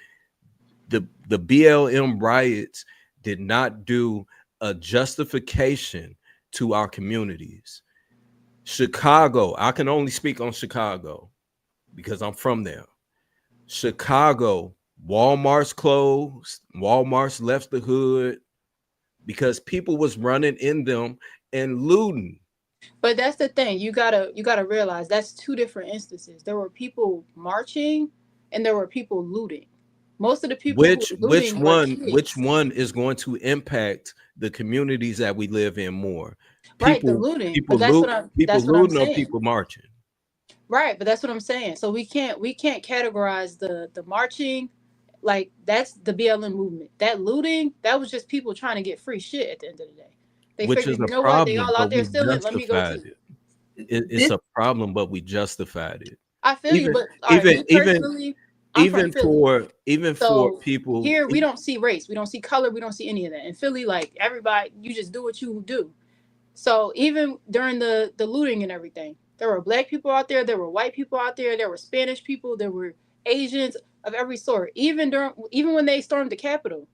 The BLM riots did not do a justification to our communities. Chicago, I can only speak on Chicago because I'm from there. Chicago, Walmart's closed, Walmart's left the hood because people was running in them and looting. But that's the thing. You gotta realize that's two different instances. There were people marching and there were people looting. Most of the people who were looting were kids. Which one is going to impact the communities that we live in more? Right, the looting. But that's what I'm looting or saying. people marching? Right, but that's what I'm saying. So we can't categorize the marching like that's the BLM movement. That looting, that was just people trying to get free shit at the end of the day. They Which figured, is a you know what, they problem, all out but there we stealing, let me go justified too. it. It's a problem, but we justified it. I feel you, but all right, me personally, I'm from Philly. even So for people here we don't see race, we don't see color, we don't see any of that. In Philly, like everybody, you just do what you do. So even during the looting and everything, there were black people out there, there were white people out there, there were Spanish people, there were Asians of every sort. Even when they stormed the Capitol,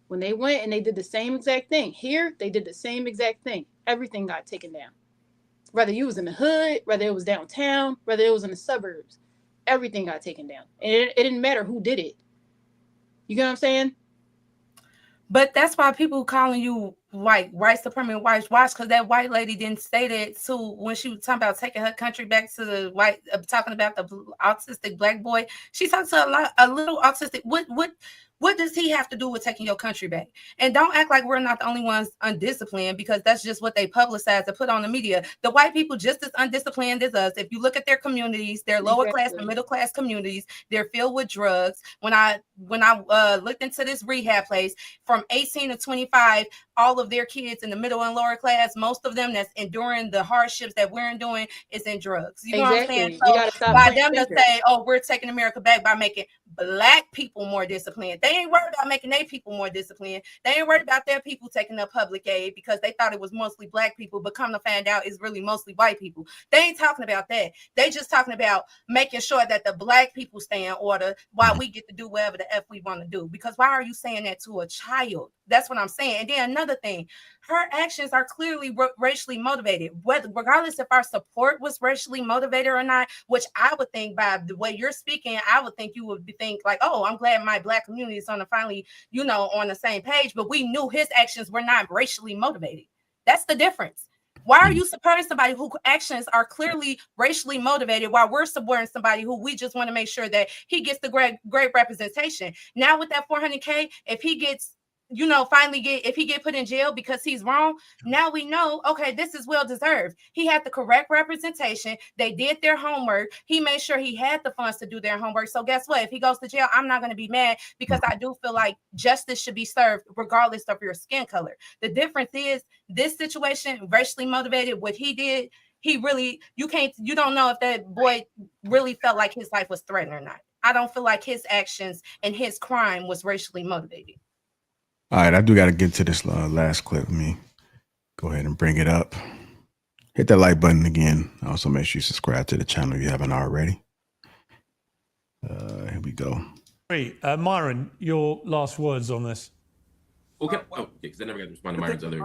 when they went and they did the same exact thing. Here, they did the same exact thing. Everything got taken down. Whether you was in the hood, whether it was downtown, whether it was in the suburbs, everything got taken down. And it didn't matter who did it. You get what I'm saying? But that's why people calling you white supremacy, whitewash, because that white lady didn't say that too when she was talking about taking her country back to the white, talking about the autistic black boy. She talked to a little autistic. What does he have to do with taking your country back? And don't act like we're not the only ones undisciplined, because that's just what they publicize and put on the media. The white people just as undisciplined as us. If you look at their communities, their lower class and middle class communities, they're filled with drugs. When I looked into this rehab place, from 18 to 25, all of their kids in the middle and lower class, most of them that's enduring the hardships that we're enduring is in drugs. You know what I'm saying? So by them to say, oh, we're taking America back by making black people more disciplined. They ain't worried about making their people more disciplined. They ain't worried about their people taking up public aid because they thought it was mostly black people, but come to find out it's really mostly white people. They ain't talking about that. They just talking about making sure that the black people stay in order while we get to do whatever the F we want to do. Because why are you saying that to a child? That's what I'm saying. And then another thing, her actions are clearly racially motivated, regardless if our support was racially motivated or not, which I would think by the way you're speaking, I would think you would think like, oh, I'm glad my black community is on the finally, on the same page. But we knew his actions were not racially motivated. That's the difference. Why are you supporting somebody whose actions are clearly racially motivated while we're supporting somebody who we just want to make sure that he gets the great representation? Now with that $400K, if he gets if he get put in jail because he's wrong, now we know, okay, this is well deserved. He had the correct representation. They did their homework. He made sure he had the funds to do their homework. So guess what? If he goes to jail, I'm not going to be mad, because I do feel like justice should be served regardless of your skin color. The difference is this situation, racially motivated, what he did, you don't know if that boy really felt like his life was threatened or not. I don't feel like his actions and his crime was racially motivated. All right, I do got to get to this last clip. Let me go ahead and bring it up. Hit that like button again. Also, make sure you subscribe to the channel if you haven't already. Here we go. Myron, your last words on this. Okay. Because I never got to respond to Myron's other.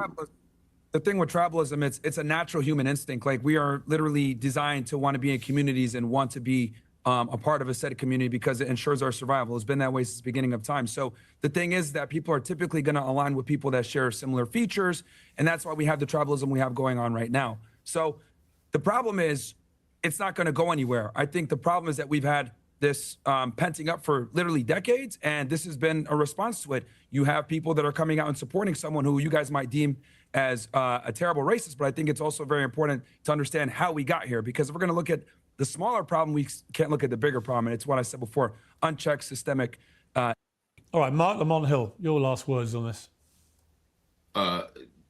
The thing with tribalism, it's a natural human instinct. Like, we are literally designed to want to be in communities and want to be a part of a set of community because it ensures our survival. It's been that way since the beginning of time. So the thing is that people are typically going to align with people that share similar features. And that's why we have the tribalism we have going on right now. So the problem is it's not going to go anywhere. I think the problem is that we've had this penting up for literally decades, and this has been a response to it. You have people that are coming out and supporting someone who you guys might deem as a terrible racist, but I think it's also very important to understand how we got here, because if we're going to look at the smaller problem, we can't look at the bigger problem. And it's what I said before, unchecked systemic. All right, Mark Lamont Hill, your last words on this.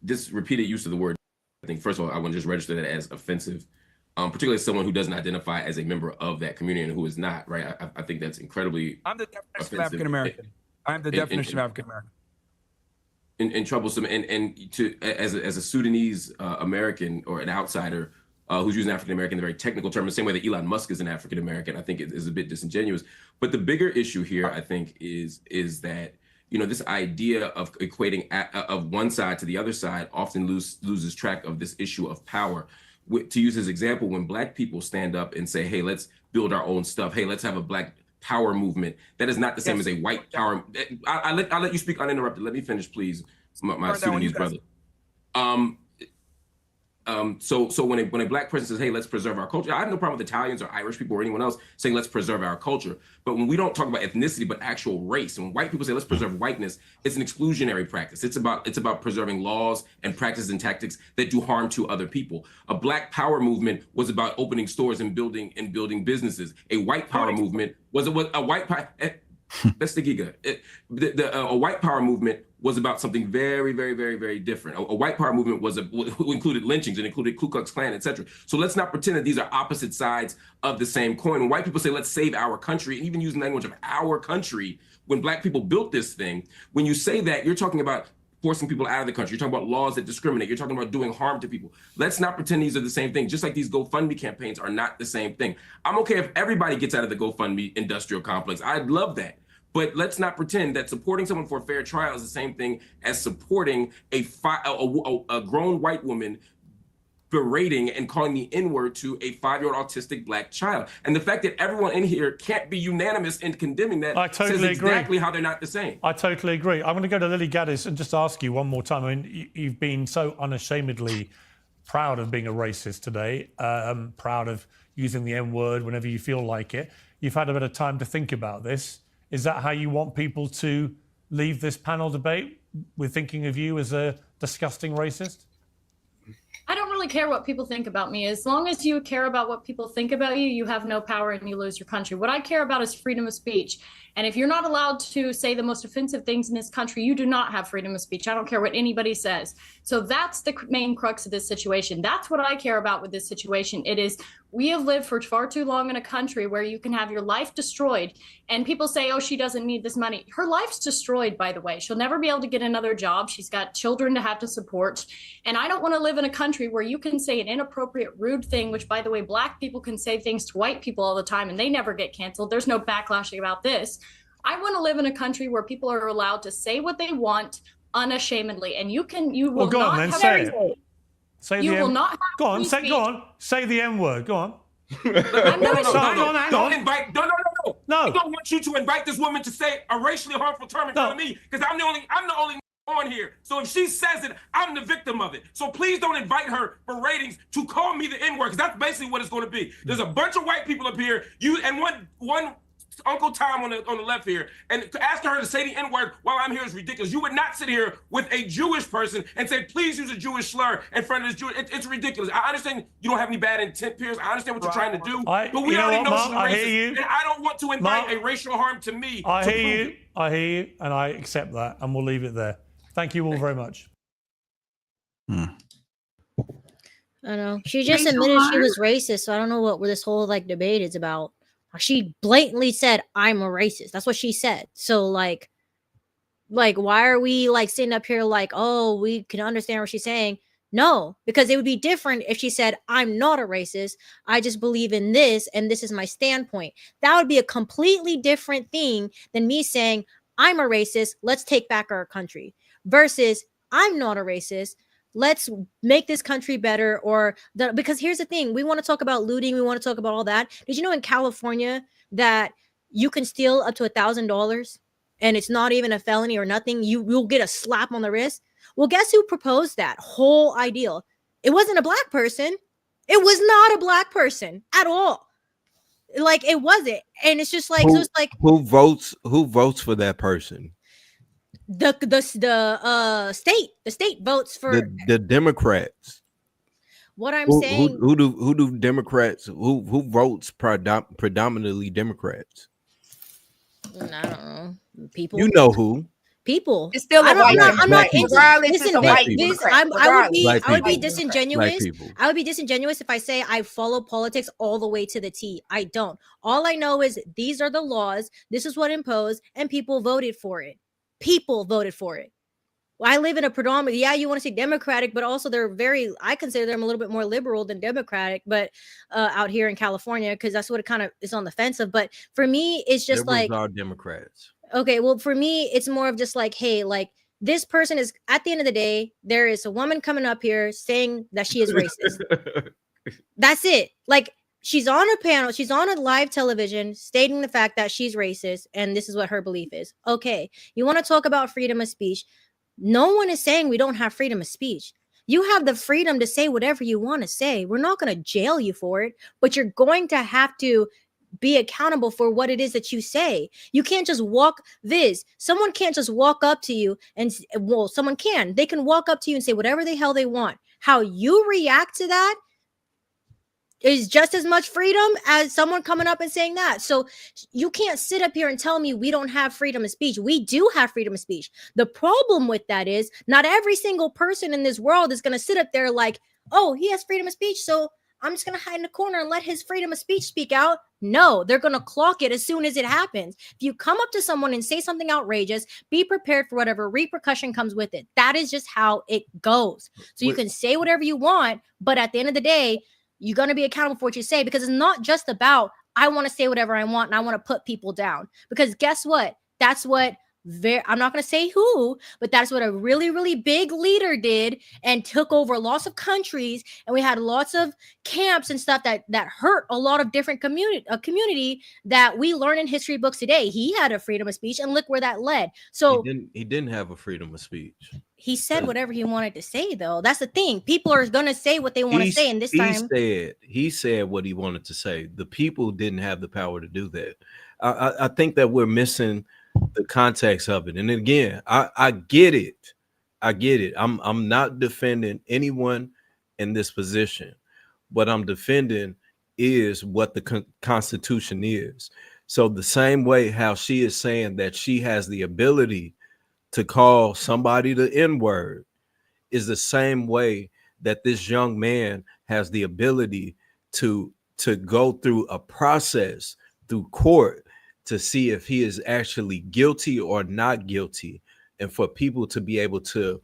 This repeated use of the word, I think, first of all, I want to just register that as offensive, particularly as someone who doesn't identify as a member of that community and who is not, right? I think that's incredibly I'm the definition of African-American. I'm the definition of African-American. and troublesome. And to as a Sudanese American or an outsider who's using African American, the very technical term, the same way that Elon Musk is an African American, I think it is a bit disingenuous. But the bigger issue here, I think, is that this idea of equating of one side to the other side often loses track of this issue of power. To use his example, when Black people stand up and say, "Hey, let's build our own stuff. Hey, let's have a Black power movement," that is not the same as a white power. I'll let you speak uninterrupted. Let me finish, please, my Sudanese brother. So when a Black person says, "Hey, let's preserve our culture," I have no problem with Italians or Irish people or anyone else saying, "Let's preserve our culture." But when we don't talk about ethnicity, but actual race, and when white people say, "Let's preserve whiteness," it's an exclusionary practice. It's about preserving laws and practices and tactics that do harm to other people. A Black power movement was about opening stores and building businesses. A white power movement was a white power. That's the giga. A white power movement was about something very, very, very, very different. A white power movement included lynchings and included Ku Klux Klan, etc. So let's not pretend that these are opposite sides of the same coin. When white people say, "Let's save our country," and even using language of our country, when Black people built this thing, when you say that, you're talking about forcing people out of the country. You're talking about laws that discriminate. You're talking about doing harm to people. Let's not pretend these are the same thing. Just like these GoFundMe campaigns are not the same thing. I'm okay if everybody gets out of the GoFundMe industrial complex. I'd love that. But let's not pretend that supporting someone for a fair trial is the same thing as supporting a grown white woman berating and calling the N-word to a 5-year-old autistic Black child. And the fact that everyone in here can't be unanimous in condemning that says exactly how they're not the same. I totally agree. I'm going to go to Lily Gaddis and just ask you one more time. I mean, you've been so unashamedly proud of being a racist today, proud of using the N-word whenever you feel like it. You've had a bit of time to think about this. Is that how you want people to leave this panel debate, with thinking of you as a disgusting racist? I don't really care what people think about me. As long as you care about what people think about you, you have no power and you lose your country. What I care about is freedom of speech. And if you're not allowed to say the most offensive things in this country, you do not have freedom of speech. I don't care what anybody says. So that's the main crux of this situation. That's what I care about with this situation. It is, we have lived for far too long in a country where you can have your life destroyed. And people say, "Oh, she doesn't need this money." Her life's destroyed, by the way. She'll never be able to get another job. She's got children to have to support. And I don't want to live in a country where you can say an inappropriate, rude thing, which, by the way, Black people can say things to white people all the time and they never get canceled. There's no backlashing about this. I want to live in a country where people are allowed to say what they want unashamedly. And you will go not on, then, have say it. everything. Say You the will N- not have Go on, free say, speech. go on. Say the N-word. Go on. No. Don't invite. No. I don't want you to invite this woman to say a racially harmful term in front of me, because I'm the only on here. So if she says it, I'm the victim of it. So please don't invite her for ratings to call me the N-word, because that's basically what it's going to be. There's a bunch of white people up here. You and one Uncle Tom on the left here, and asking her to say the N-word while I'm here is ridiculous. You would not sit here with a Jewish person and say, "Please use a Jewish slur in front of this Jewish." It's ridiculous. I understand you don't have any bad intent, Pierce. I understand what you're trying to do, but we already know she's racist, and I don't want to invite a racial harm to me. I hear you, and I accept that, and we'll leave it there. Thank you all very much. I know. She just admitted she was racist, so I don't know what this whole debate is about. She blatantly said, "I'm a racist." That's what she said. So like why are we sitting up here oh, we can understand what she's saying? No, because it would be different if she said, "I'm not a racist. I just believe in this, and this is my standpoint." That would be a completely different thing than me saying, "I'm a racist. Let's take back our country," versus "I'm not a racist. Let's make this country better." Because here's the thing, we want to talk about looting, we want to talk about all that. Did you know in California that you can steal up to $1,000 and it's not even a felony or nothing? You'll get a slap on the wrist. Well, guess who proposed that whole ideal? It wasn't a Black person. It was not a Black person at all. It wasn't. And it's just who votes for that person? The state votes for the Democrats. What I'm saying. Who do Democrats? Who votes predominantly Democrats? I don't know. People. You know who? People. It's still a white. I'm not regardless. Listen, I would be disingenuous. I would be disingenuous if I say I follow politics all the way to the T. I don't. All I know is these are the laws. This is what imposed, and people voted for it. People voted for it. I live in a predominant, yeah, you want to say Democratic, but also I consider them a little bit more liberal than Democratic, but out here in California, because that's what it kind of is on the fence of. But for me, it's just Liberals like, are Democrats. okay, well, for me, it's more of just like, hey, like, this person is, at the end of the day, there is a woman coming up here saying that she is racist. That's it. Like, she's on a panel, she's on a live television stating the fact that she's racist, and this is what her belief is. Okay, you want to talk about freedom of speech? No one is saying we don't have freedom of speech. You have the freedom to say whatever you want to say. We're not going to jail you for it, but you're going to have to be accountable for what it is that you say. You can't just someone can't just walk up to you and, well, someone can. They can walk up to you and say whatever the hell they want. How you react to that is just as much freedom as someone coming up and saying that. So you can't sit up here and tell me we don't have freedom of speech. We do have freedom of speech. The problem with that is not every single person in this world is going to sit up there like, oh, he has freedom of speech, so I'm just going to hide in the corner and let his freedom of speech speak out. No, they're going to clock it as soon as it happens. If you come up to someone and say something outrageous, be prepared for whatever repercussion comes with it. That is just how it goes. So you can say whatever you want, but at the end of the day, you're going to be accountable for what you say, because it's not just about, I want to say whatever I want and I want to put people down. Because guess what? That's what I'm not going to say who, but that's what a really, really big leader did and took over lots of countries. And we had lots of camps and stuff that hurt a lot of different community that we learn in history books today. He had a freedom of speech, and look where that led. So he didn't have a freedom of speech. He said whatever he wanted to say, though. That's the thing. People are going to say what they want to say. And this time he said what he wanted to say. The people didn't have the power to do that. I think that we're missing the context of it. And again, I get it. I get it. I'm not defending anyone in this position. What I'm defending is what the Constitution is. So the same way how she is saying that she has the ability to call somebody the N-word is the same way that this young man has the ability to go through a process through court to see if he is actually guilty or not guilty, and for people to be able to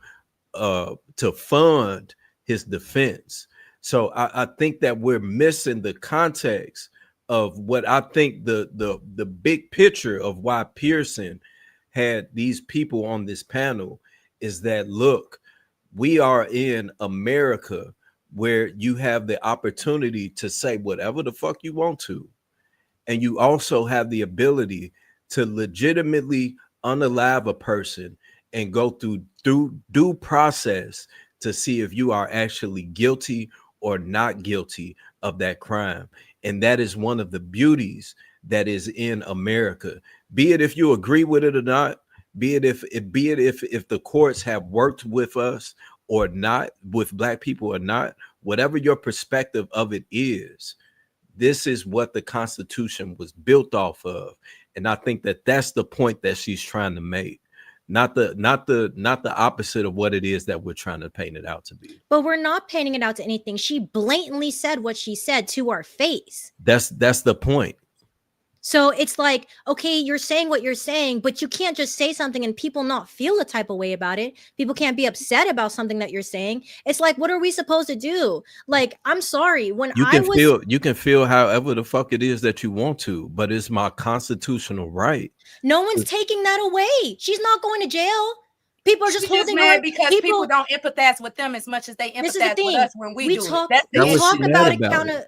fund his defense. So I think that we're missing the context of what I think the big picture of why Pearson had these people on this panel is that, look, we are in America where you have the opportunity to say whatever the fuck you want to. And you also have the ability to legitimately unalive a person and go through due process to see if you are actually guilty or not guilty of that crime. And that is one of the beauties that is in America. Be it if you agree with it or not, be it if the courts have worked with us or not, with Black people or not, whatever your perspective of it is, this is what the Constitution was built off of. And I think that that's the point that she's trying to make. Not the opposite of what it is that we're trying to paint it out to be. But we're not painting it out to anything. She blatantly said what she said to our face. That's the point. So it's like, okay, you're saying what you're saying, but you can't just say something and people not feel a type of way about it. People can't be upset about something that you're saying. It's like, what are we supposed to do? Like, I'm sorry. You can feel however the fuck it is that you want to, but it's my constitutional right. No one's taking that away. She's not going to jail. People are just holding mad her because people don't empathize with them as much as they empathize with us when we talk, it. We talk about accountability,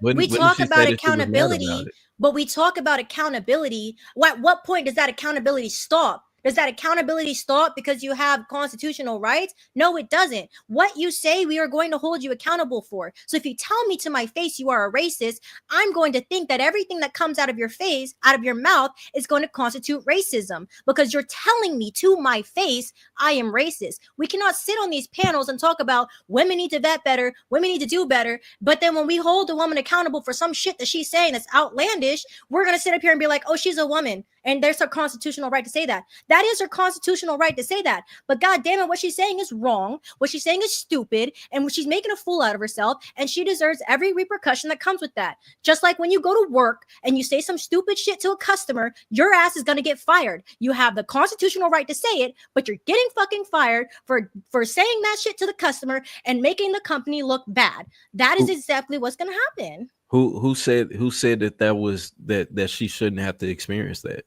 but we talk about accountability. At what point does that accountability stop? Does that accountability stop because you have constitutional rights? No, it doesn't. What you say, we are going to hold you accountable for. So if you tell me to my face you are a racist, I'm going to think that everything that comes out of your face, out of your mouth, is going to constitute racism because you're telling me to my face I am racist. We cannot sit on these panels and talk about women need to vet better, women need to do better, but then when we hold a woman accountable for some shit that she's saying that's outlandish, we're going to sit up here and be like, oh, she's a woman. And there's her constitutional right to say that. That is her constitutional right to say that. But God damn it, what she's saying is wrong. What she's saying is stupid. And she's making a fool out of herself. And she deserves every repercussion that comes with that. Just like when you go to work and you say some stupid shit to a customer, your ass is going to get fired. You have the constitutional right to say it, but you're getting fucking fired for saying that shit to the customer and making the company look bad. That is exactly what's going to happen. Who said that she shouldn't have to experience that?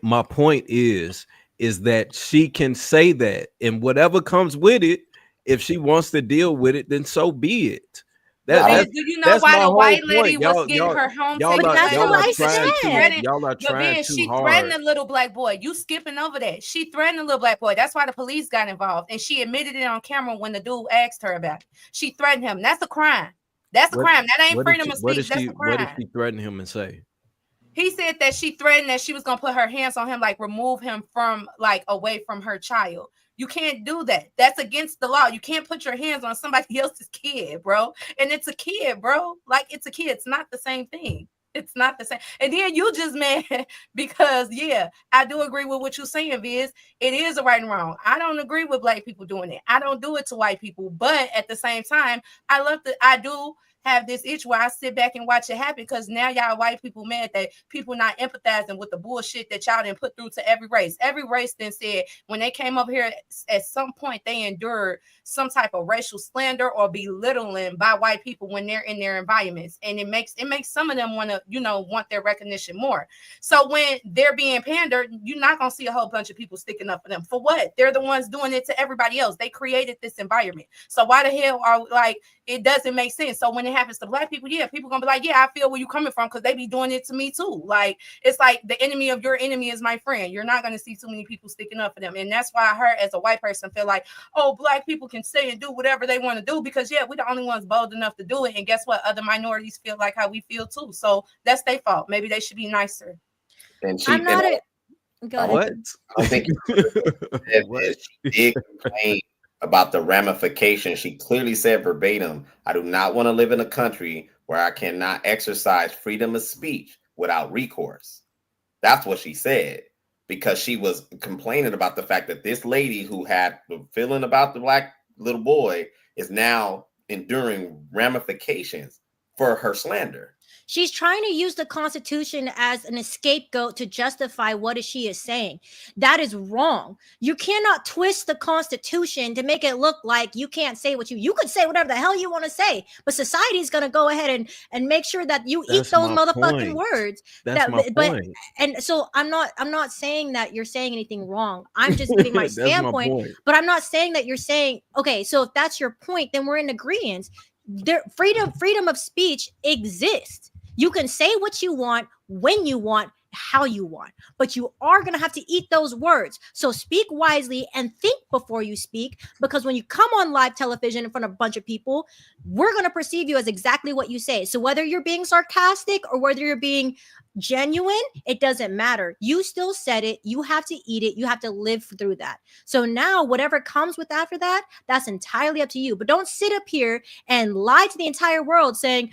My point is that she can say that, and whatever comes with it, if she wants to deal with it, then so be it. Do you know why the white lady was getting her home taken away? Y'all are trying too she hard. threatened the little black boy. You skipping over that. She threatened the little black boy. That's why the police got involved. And she admitted it on camera when the dude asked her about it. She threatened him. That's a crime. That's a crime. That ain't freedom of speech. That's a crime. What did she threaten him and say? He said that she threatened that she was gonna put her hands on him, like remove him from away from her child. You can't do that. That's against the law. You can't put your hands on somebody else's kid, bro. And it's a kid, bro. Like, it's a kid. It's not the same thing. It's not the same. And then you just mad because, yeah, I do agree with what you're saying, Viz. It is a right and wrong. I don't agree with black people doing it. I don't do it to white people. But at the same time, I do have this itch where I sit back and watch it happen, because now y'all white people mad that people not empathizing with the bullshit that y'all didn't put through to every race. Every race then said when they came over here, at some point they endured some type of racial slander or belittling by white people when they're in their environments, and it makes some of them want to want their recognition more. So when they're being pandered, you're not gonna see a whole bunch of people sticking up for them. For what? They're the ones doing it to everybody else. They created this environment. So why the hell are it doesn't make sense. So when it happens to black people, yeah, people gonna be like, yeah, I feel where you coming from, because they be doing it to me too. Like, it's like the enemy of your enemy is my friend. You're not gonna see too many people sticking up for them. And that's why I as a white person feel like, oh, black people can say and do whatever they want to do, because yeah, we're the only ones bold enough to do it. And guess what? Other minorities feel like how we feel too. So that's their fault. Maybe they should be nicer. And she, I'm not a go ahead. What? I think she did complain about the ramifications. She clearly said verbatim, I do not want to live in a country where I cannot exercise freedom of speech without recourse. That's what she said, because she was complaining about the fact that this lady who had the feeling about the black little boy is now enduring ramifications for her slander. She's trying to use the Constitution as an scapegoat to justify what she is saying. That is wrong. You cannot twist the Constitution to make it look like you can't say what you could say whatever the hell you want to say, but society is going to go ahead and make sure that you eat those motherfucking words. That's my point. And so I'm not saying that you're saying anything wrong. I'm just giving my standpoint, but I'm not saying that you're saying, okay, so if that's your point, then we're in agreement. Freedom of speech exists. You can say what you want, when you want, how you want, but you are going to have to eat those words. So speak wisely and think before you speak, because when you come on live television in front of a bunch of people, we're going to perceive you as exactly what you say. So whether you're being sarcastic or whether you're being genuine, it doesn't matter. You still said it. You have to eat it. You have to live through that. So now whatever comes with after that, that's entirely up to you. But don't sit up here and lie to the entire world saying,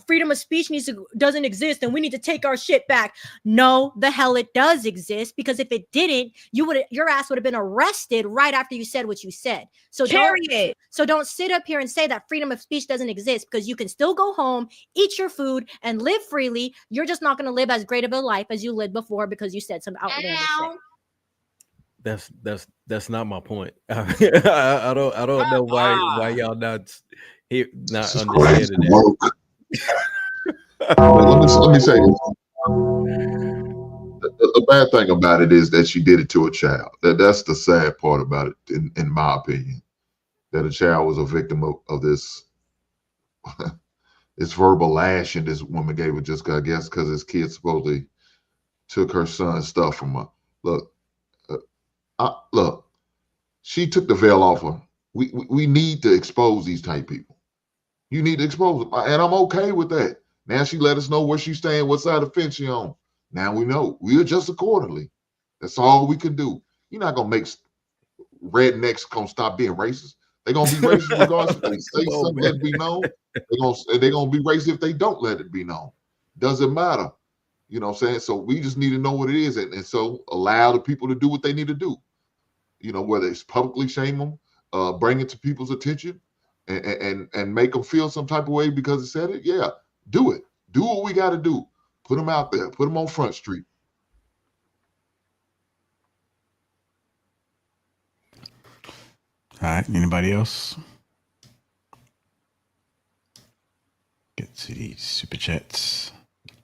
freedom of speech doesn't exist and we need to take our shit back. No, the hell it does exist, because if it didn't, your ass would have been arrested right after you said what you said. So don't sit up here and say that freedom of speech doesn't exist, because you can still go home, eat your food, and live freely. You're just not going to live as great of a life as you lived before because you said some outlandish shit. That's not my point. I don't know why y'all not understanding that. Let me say this. The bad thing about it is that she did it to a child. That's the sad part about it, in my opinion. That a child was a victim of this this verbal lashing this woman gave her, just I guess because his kid supposedly took her son's stuff from her. Look, she took the veil off her. We need to expose these type people. You need to expose them, and I'm okay with that. Now she let us know where she's staying, what side of the fence she on. Now we know. We adjust accordingly. That's all we can do. You're not gonna make rednecks gonna stop being racist. They're gonna be racist regardless if they say something, let it be known. They're gonna be racist if they don't let it be known. Doesn't matter. You know what I'm saying? So we just need to know what it is, and so allow the people to do what they need to do. You know, whether it's publicly shame them, bring it to people's attention, and make them feel some type of way because it said it. Yeah, do it. Do what we got to do. Put them out there. Put them on Front Street. All right. Anybody else? Get to these super chats.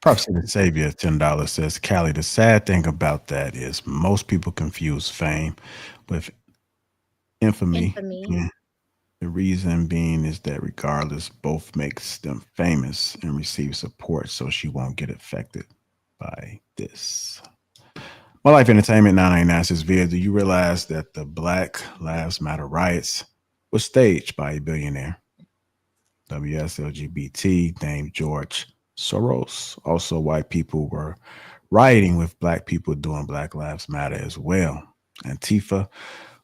Prophecy the Savior, $10 says, Callie, the sad thing about that is most people confuse fame with infamy. Yeah. The reason being is that regardless, both makes them famous and receive support, so she won't get affected by this. My Life Entertainment 999 says, Via, do you realize that the Black Lives Matter riots were staged by a billionaire? WSLGBT named George Soros. Also, white people were rioting with black people doing Black Lives Matter as well. Antifa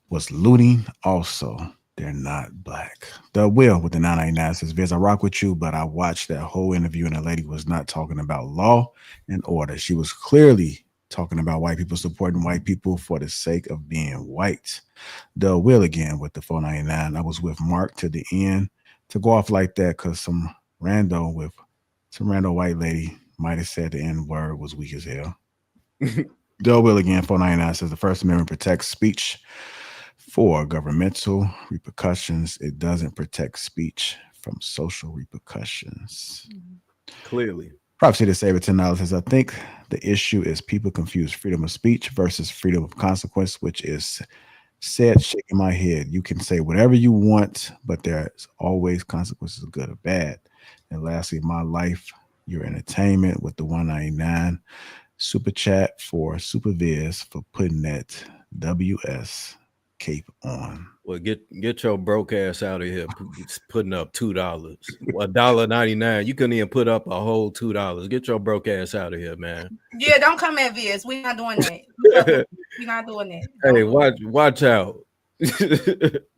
was looting also. They're not black. The Will with the 999 says, Viz, I rock with you, but I watched that whole interview and the lady was not talking about law and order. She was clearly talking about white people supporting white people for the sake of being white. The Will again with the 499. I was with Mark to the end to go off like that because some rando white lady might have said the N-word was weak as hell. The Will again, 499 says the First Amendment protects speech for governmental repercussions. It doesn't protect speech from social repercussions. Clearly. Prophecy to Savior $10 says, I think the issue is people confuse freedom of speech versus freedom of consequence, which is said shaking my head. You can say whatever you want, but there's always consequences, good or bad. And lastly, My Life, Your Entertainment with the 199 super chat for Super Viz for putting that WS cape on. Well, get your broke ass out of here putting up $2. $1.99. You couldn't even put up a whole $2. Get your broke ass out of here, man. Yeah, don't come at Viz. We're not doing that. We're not doing that. Hey, watch out.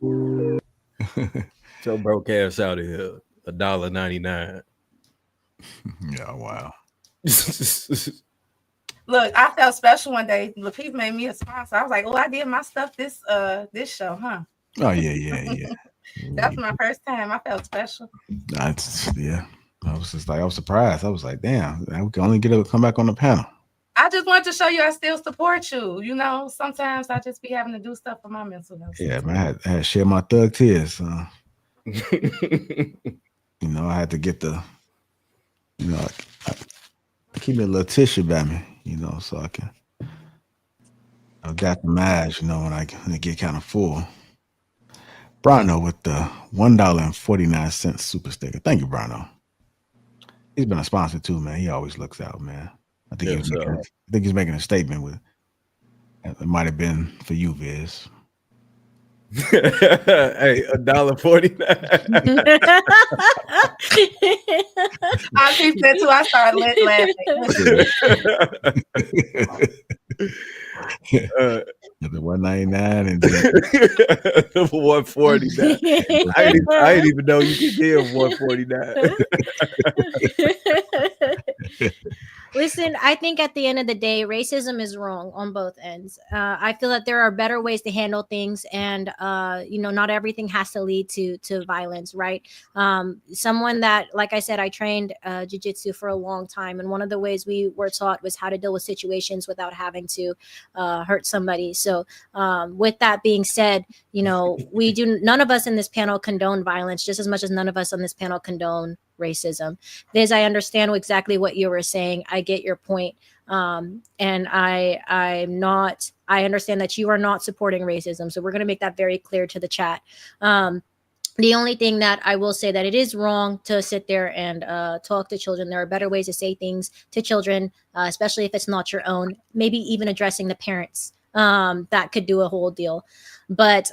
Your broke ass out of here. $1.99. Yeah, wow. Look, I felt special one day. Lapeef made me a sponsor. I was like, oh, I did my stuff this show, huh? Oh, yeah. That's my first time. I felt special. Yeah. I was surprised. I was like, damn, we can only come back on the panel. I just wanted to show you I still support you. You know, sometimes I just be having to do stuff for my mental health. Yeah, man, I had to share my thug tears. You know, I had to get the, you know, I keep a little tissue by me, you know, so I can, I've got the mash, you know, when I get kind of full. Brano with the $1.49 super sticker. Thank you, Brano. He's been a sponsor too, man. He always looks out, man. I think he's making a statement with it might have been for you, Viz. Hey, $1.49. I peeped that too. I started laughing. The 199 and then the 149. I didn't even know you could give 149. Listen, I think at the end of the day, racism is wrong on both ends. I feel that there are better ways to handle things, and you know, not everything has to lead to violence, right? Someone that, like I said, I trained jiu-jitsu for a long time, and one of the ways we were taught was how to deal with situations without having to hurt somebody. So, with that being said, you know, none of us in this panel condone violence, just as much as none of us on this panel condone racism. Viz, I understand exactly what you were saying. I get your point. And I understand that you are not supporting racism. So we're going to make that very clear to the chat. The only thing that I will say that it is wrong to sit there and talk to children. There are better ways to say things to children, especially if it's not your own, maybe even addressing the parents. That could do a whole deal. But,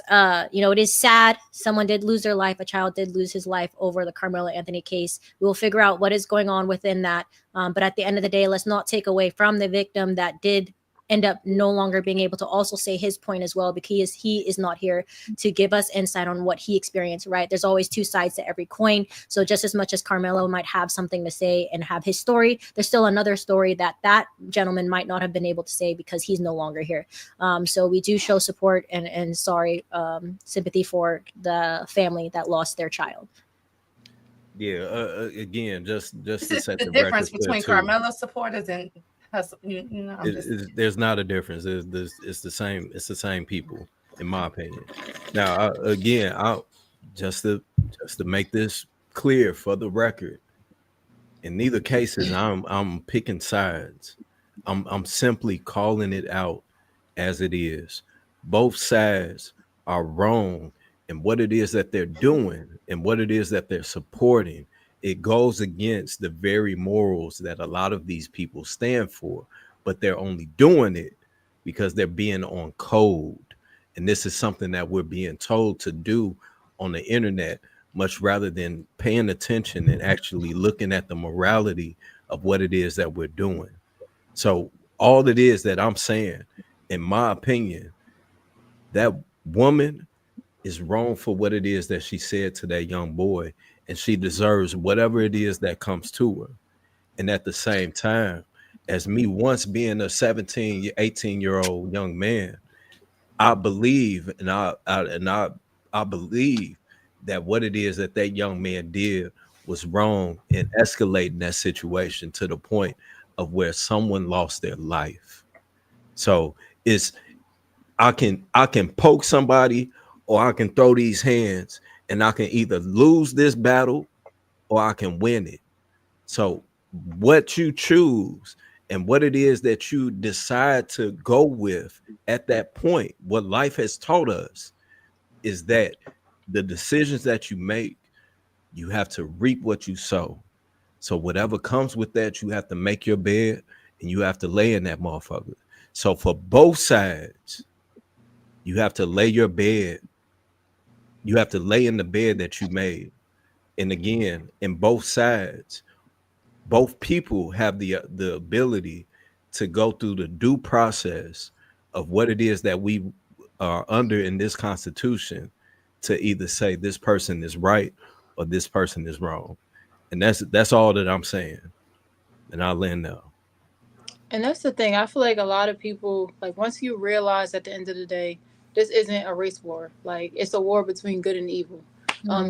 you know, it is sad. Someone did lose their life. A child did lose his life over the Carmelo Anthony case. We will figure out what is going on within that. But at the end of the day, let's not take away from the victim that did end up no longer being able to also say his point as well, because he is not here to give us insight on what he experienced, right? There's always two sides to every coin. So just as much as Carmelo might have something to say and have his story, there's still another story that that gentleman might not have been able to say because he's no longer here. So we do show support and sympathy for the family that lost their child. Yeah, again, just This to is set the the difference record between clear too. Carmelo's supporters and us. I'm just There's not a difference. It's the same. It's the same people, in my opinion. Now, again, just to make this clear for the record, in neither cases I'm picking sides. I'm simply calling it out as it is. Both sides are wrong in what it is that they're doing and what it is that they're supporting. It goes against the very morals that a lot of these people stand for, but they're only doing it because they're being on code. And this is something that we're being told to do on the internet, much rather than paying attention and actually looking at the morality of what it is that we're doing. So all it is that I'm saying, in my opinion, that woman is wrong for what it is that she said to that young boy, and she deserves whatever it is that comes to her. And at the same time, as me once being a 17, 18-year-old young man, I believe and I believe that what it is that that young man did was wrong in escalating that situation to the point of where someone lost their life. So it's I can poke somebody, or I can throw these hands, and I can either lose this battle or I can win it. So what you choose and what it is that you decide to go with at that point, what life has taught us is that the decisions that you make, you have to reap what you sow. So whatever comes with that, you have to make your bed and you have to lay in that motherfucker. So for both sides, you have to lay your bed. You have to lay in the bed that you made. And again, in both sides, both people have the ability to go through the due process of what it is that we are under in this Constitution to either say this person is right or this person is wrong. And that's all that I'm saying. And I'll land there. And that's the thing. I feel like a lot of people, like, once you realize at the end of the day, this isn't a race war. Like, it's a war between good and evil.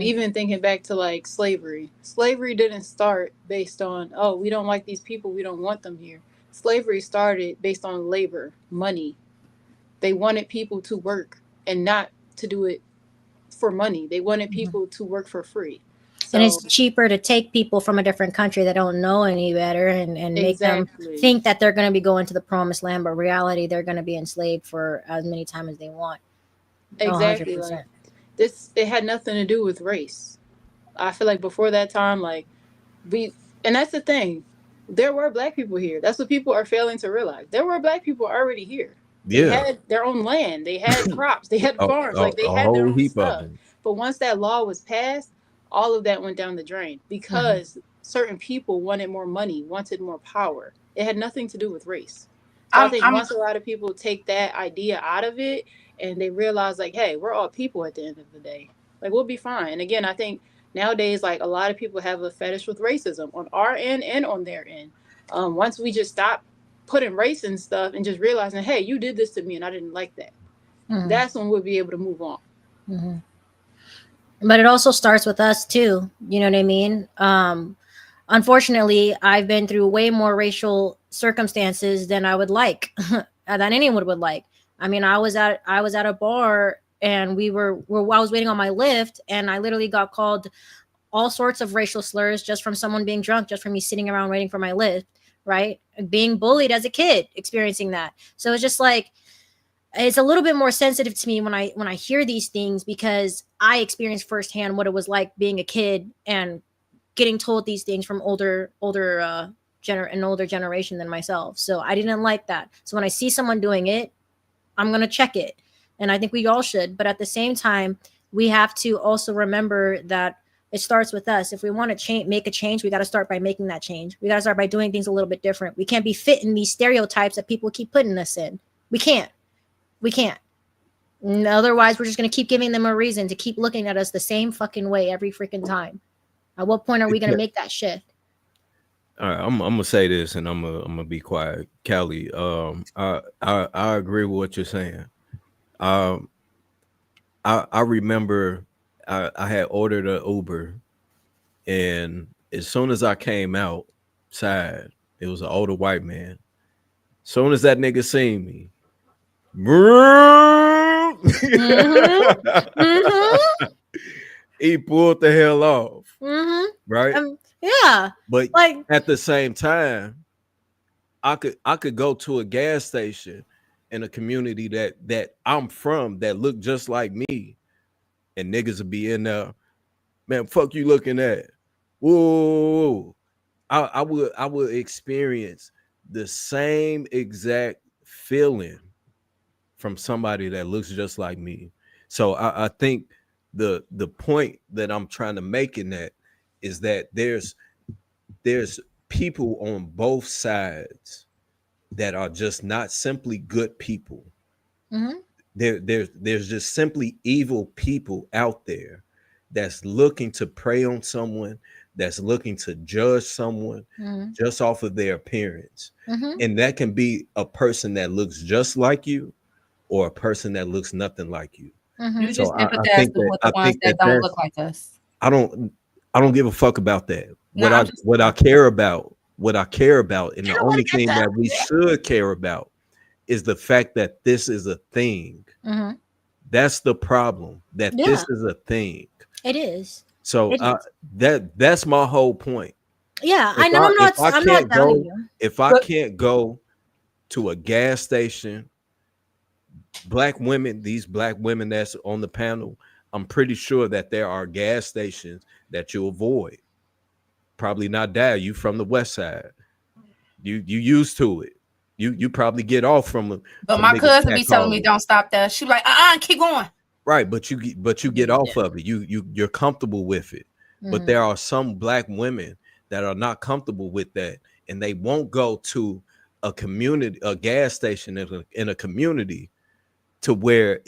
Even thinking back to like slavery. Slavery didn't start based on, oh, we don't like these people, we don't want them here. Slavery started based on labor, money. They wanted people to work and not to do it for money. They wanted people to work for free. And it's cheaper to take people from a different country that don't know any better and make them think that they're going to be going to the promised land, but reality, they're going to be enslaved for as many times as they want. Exactly. 100%. Like, it had nothing to do with race. I feel like before that time, like, and that's the thing, there were black people here. That's what people are failing to realize. There were black people already here. They had their own land. They had crops. They had farms. Like, they had their own stuff. But once that law was passed, all of that went down the drain because certain people wanted more money, wanted more power. It had nothing to do with race. So I think once a lot of people take that idea out of it and they realize, like, hey, we're all people at the end of the day. Like, we'll be fine. And again, I think nowadays, like, a lot of people have a fetish with racism on our end and on their end. Once we just stop putting race and stuff and just realizing, hey, you did this to me and I didn't like that. That's when we'll be able to move on. But it also starts with us too. You know what I mean? Unfortunately, I've been through way more racial circumstances than I would like, than anyone would like. I mean, I was at a bar and I was waiting on my lift and I literally got called all sorts of racial slurs just from someone being drunk, just from me sitting around waiting for my lift, right? Being bullied as a kid, experiencing that. So it's just like, it's a little bit more sensitive to me when I hear these things because I experienced firsthand what it was like being a kid and getting told these things from an older generation than myself. So I didn't like that. So when I see someone doing it, I'm going to check it. And I think we all should. But at the same time, we have to also remember that It starts with us. If we want to make a change, we got to start by making that change. We got to start by doing things a little bit different. We can't be fitting these stereotypes that people keep putting us in. We can't. And otherwise, we're just going to keep giving them a reason to keep looking at us the same fucking way every freaking time. At what point are we going to make that shift? All right, I'm gonna say this, and I'm gonna be quiet, Callie. I agree with what you're saying. I remember I had ordered an Uber, and as soon as I came outside, it was an older white man. As soon as that nigga seen me, he pulled the hell off. Right? Yeah. But at the same time, I could go to a gas station in a community that I'm from that look just like me, and niggas will be in there, man, fuck you looking at. Whoa. I would experience the same exact feeling from somebody that looks just like me. So I think the point that I'm trying to make in that is that there's people on both sides that are just not simply good people. There's just simply evil people out there that's looking to prey on someone, that's looking to judge someone just off of their appearance. And that can be a person that looks just like you or a person that looks nothing like you. You just empathize with the ones that don't look like us. I don't give a fuck about that. What I care about, and the only thing that we should care about is the fact that this is a thing. That's the problem, that this is a thing. It is. So that's my whole point. Yeah, I know. I'm not doubting you. If I can't go to a gas station, these black women that's on the panel, I'm pretty sure that there are gas stations that you avoid. Probably not Dad. You from the West Side. You used to it. You probably get off from them. But my cousin be telling me don't stop there. She be like, keep going. Right, but you get off of it. You're comfortable with it. But there are some black women that are not comfortable with that, and they won't go to a gas station in a community to where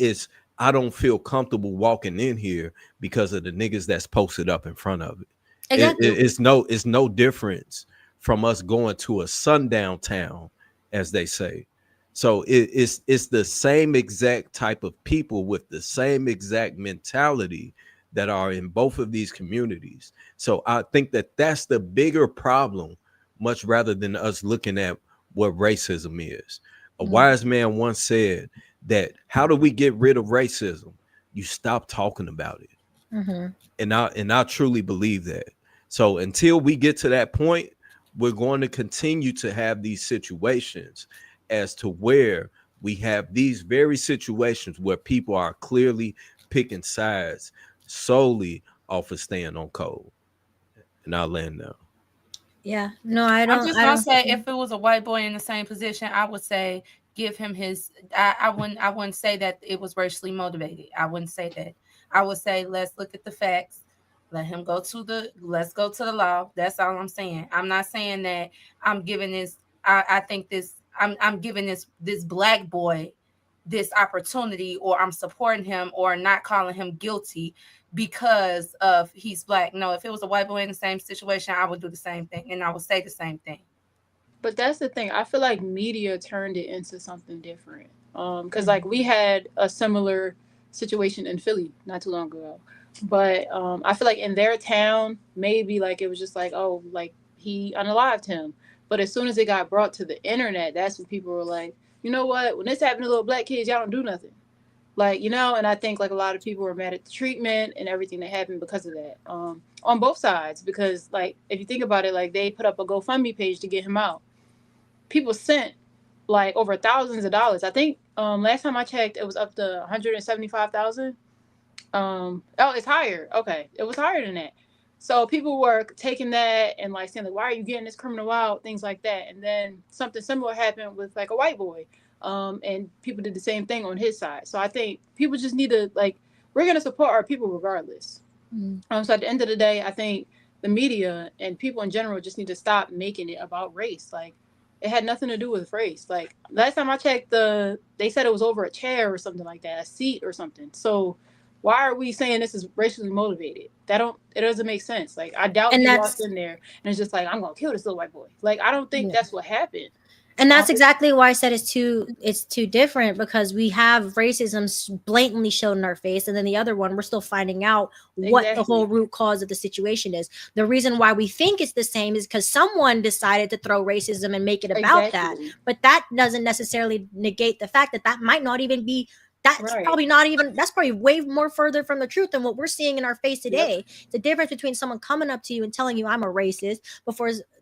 I don't feel comfortable walking in here because of the niggas that's posted up in front of it. Exactly. It's no difference from us going to a sundown town, as they say. So it's the same exact type of people with the same exact mentality that are in both of these communities. So I think that that's the bigger problem, much rather than us looking at what racism is. A wise man once said that, how do we get rid of racism? You stop talking about it. And I truly believe that. So until we get to that point, we're going to continue to have these situations as to where we have these very situations where people are clearly picking sides solely off of staying on code. And I'll land now. Yeah, no, I don't. I'm just gonna say, if it was a white boy in the same position, I would say give him his. I wouldn't say that it was racially motivated. I wouldn't say that. I would say let's look at the facts. Let's go to the law. That's all I'm saying. I'm not saying that I'm giving this. I think this. I'm giving this black boy this opportunity, or I'm supporting him, or not calling him guilty because of he's black. No, if it was a white boy in the same situation, I would do the same thing, and I would say the same thing. But that's the thing. I feel like media turned it into something different. Because like we had a similar situation in Philly not too long ago. But I feel like in their town, maybe like it was just like, oh, like he unalived him. But as soon as it got brought to the internet, that's when people were like, you know what? When this happened to little black kids, y'all don't do nothing. Like, you know, and I think like a lot of people were mad at the treatment and everything that happened because of that. On both sides, because like if you think about it, like they put up a GoFundMe page to get him out. People sent like over thousands of dollars. I think last time I checked, it was up to 175,000. Oh, it's higher. Okay, it was higher than that. So people were taking that and like saying like, why are you getting this criminal out? Things like that. And then something similar happened with like a white boy. And people did the same thing on his side. So I think people just need to like, we're gonna support our people regardless. So at the end of the day, I think the media and people in general just need to stop making it about race. Like, it had nothing to do with race. Like, last time I checked, they said it was over a chair or something like that, a seat or something. So why are we saying this is racially motivated? It doesn't make sense. Like, I doubt he walked in there and it's just like, I'm gonna kill this little white boy. Like, I don't think that's what happened. And that's exactly why I said it's too different, because we have racism blatantly shown in our face, and then the other one we're still finding out what the whole root cause of the situation is. The reason why we think it's the same is because someone decided to throw racism and make it about that, but that doesn't necessarily negate the fact that that might not even be. That's probably not even, that's probably way more further from the truth than what we're seeing in our face today. The difference between someone coming up to you and telling you I'm a racist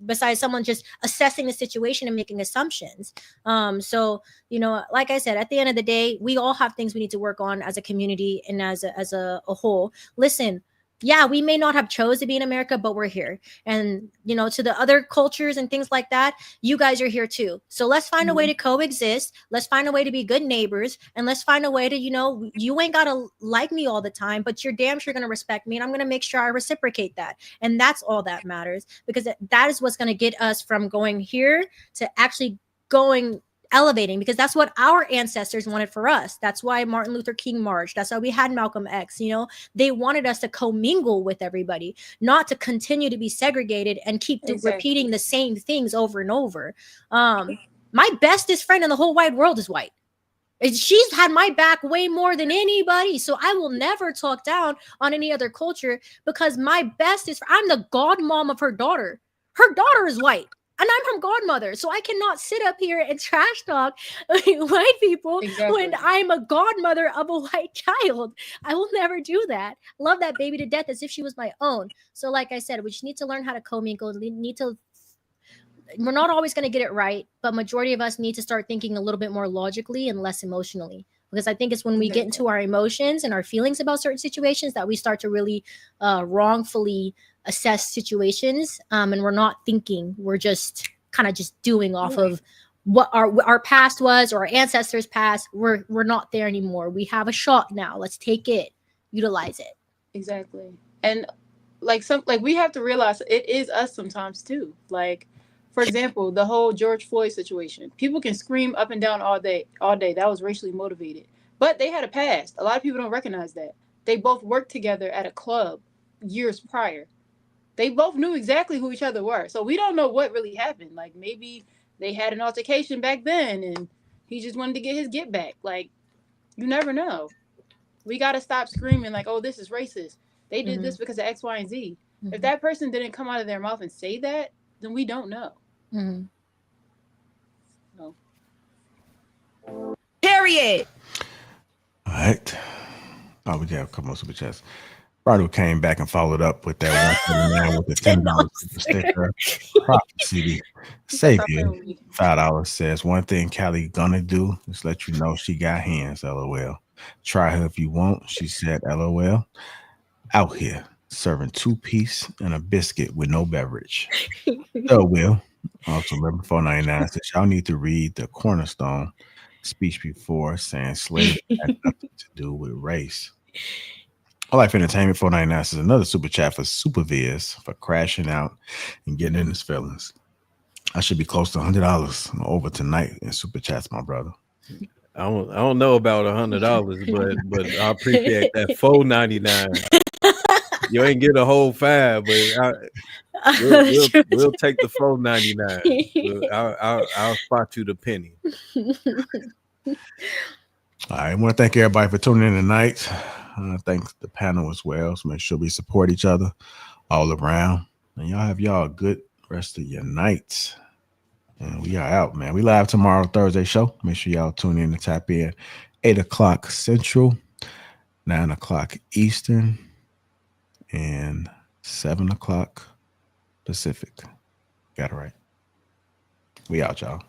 besides someone just assessing the situation and making assumptions. So, you know, like I said, at the end of the day, we all have things we need to work on as a community and as a whole. Listen, yeah, we may not have chose to be in America, but we're here. And, you know, to the other cultures and things like that, you guys are here too. So let's find a way to coexist. Let's find a way to be good neighbors. And let's find a way to, you know, you ain't got to like me all the time, but you're damn sure going to respect me. And I'm going to make sure I reciprocate that. And that's all that matters, because that is what's going to get us from going here to actually elevating, because that's what our ancestors wanted for us. That's why Martin Luther King marched. That's why we had Malcolm X. You know, they wanted us to commingle with everybody, not to continue to be segregated and keep repeating the same things over and over. My bestest friend in the whole wide world is white. She's had my back way more than anybody. So I will never talk down on any other culture, because I'm the godmom of her daughter. Her daughter is white. And I'm her godmother, so I cannot sit up here and trash talk white people when I'm a godmother of a white child. I will never do that. I love that baby to death as if she was my own. So like I said, we just need to learn how to commingle. We're not always going to get it right, but majority of us need to start thinking a little bit more logically and less emotionally. Because I think it's when we get into our emotions and our feelings about certain situations that we start to really wrongfully assess situations, and we're not thinking, we're just kind of just doing off of what our past was, or our ancestors' past. We're not there anymore. We have a shot now. Let's take it, utilize it. Exactly. And like we have to realize it is us sometimes too. Like, for example, the whole George Floyd situation. People can scream up and down all day. That was racially motivated. But they had a past. A lot of people don't recognize that. They both worked together at a club years prior. They both knew exactly who each other were. So we don't know what really happened. Like, maybe they had an altercation back then and he just wanted to get his get back. Like, you never know. We got to stop screaming like, oh, this is racist. They did this because of X, Y, and Z. If that person didn't come out of their mouth and say that, then we don't know. No. Period. All right. Oh, we have a couple more super chats. Bardo came back and followed up with that $179 with the $10 super sticker. Prophecy Savior, $5 says, one thing Callie gonna do is let you know she got hands, LOL. Try her if you want, she said, LOL. Out here serving 2-piece and a biscuit with no beverage. So Will, also remember $4.99 says, y'all need to read the Cornerstone speech before saying slavery had nothing to do with race. All Life Entertainment $4.99 says another super chat for Superviz for crashing out and getting in his feelings. I should be close to $100 over tonight in super chats, my brother. I don't know about $100, but I appreciate that $4.99. You ain't get a whole 5, but we'll take the $4.99. I'll spot you the penny. All right, I want to thank everybody for tuning in tonight. Thanks the panel as well. So make sure we support each other all around. And y'all have a good rest of your night. And we are out, man. We live tomorrow, Thursday show. Make sure y'all tune in and tap in. 8 o'clock Central, 9 o'clock Eastern, and 7 o'clock Pacific. Got it right. We out, y'all.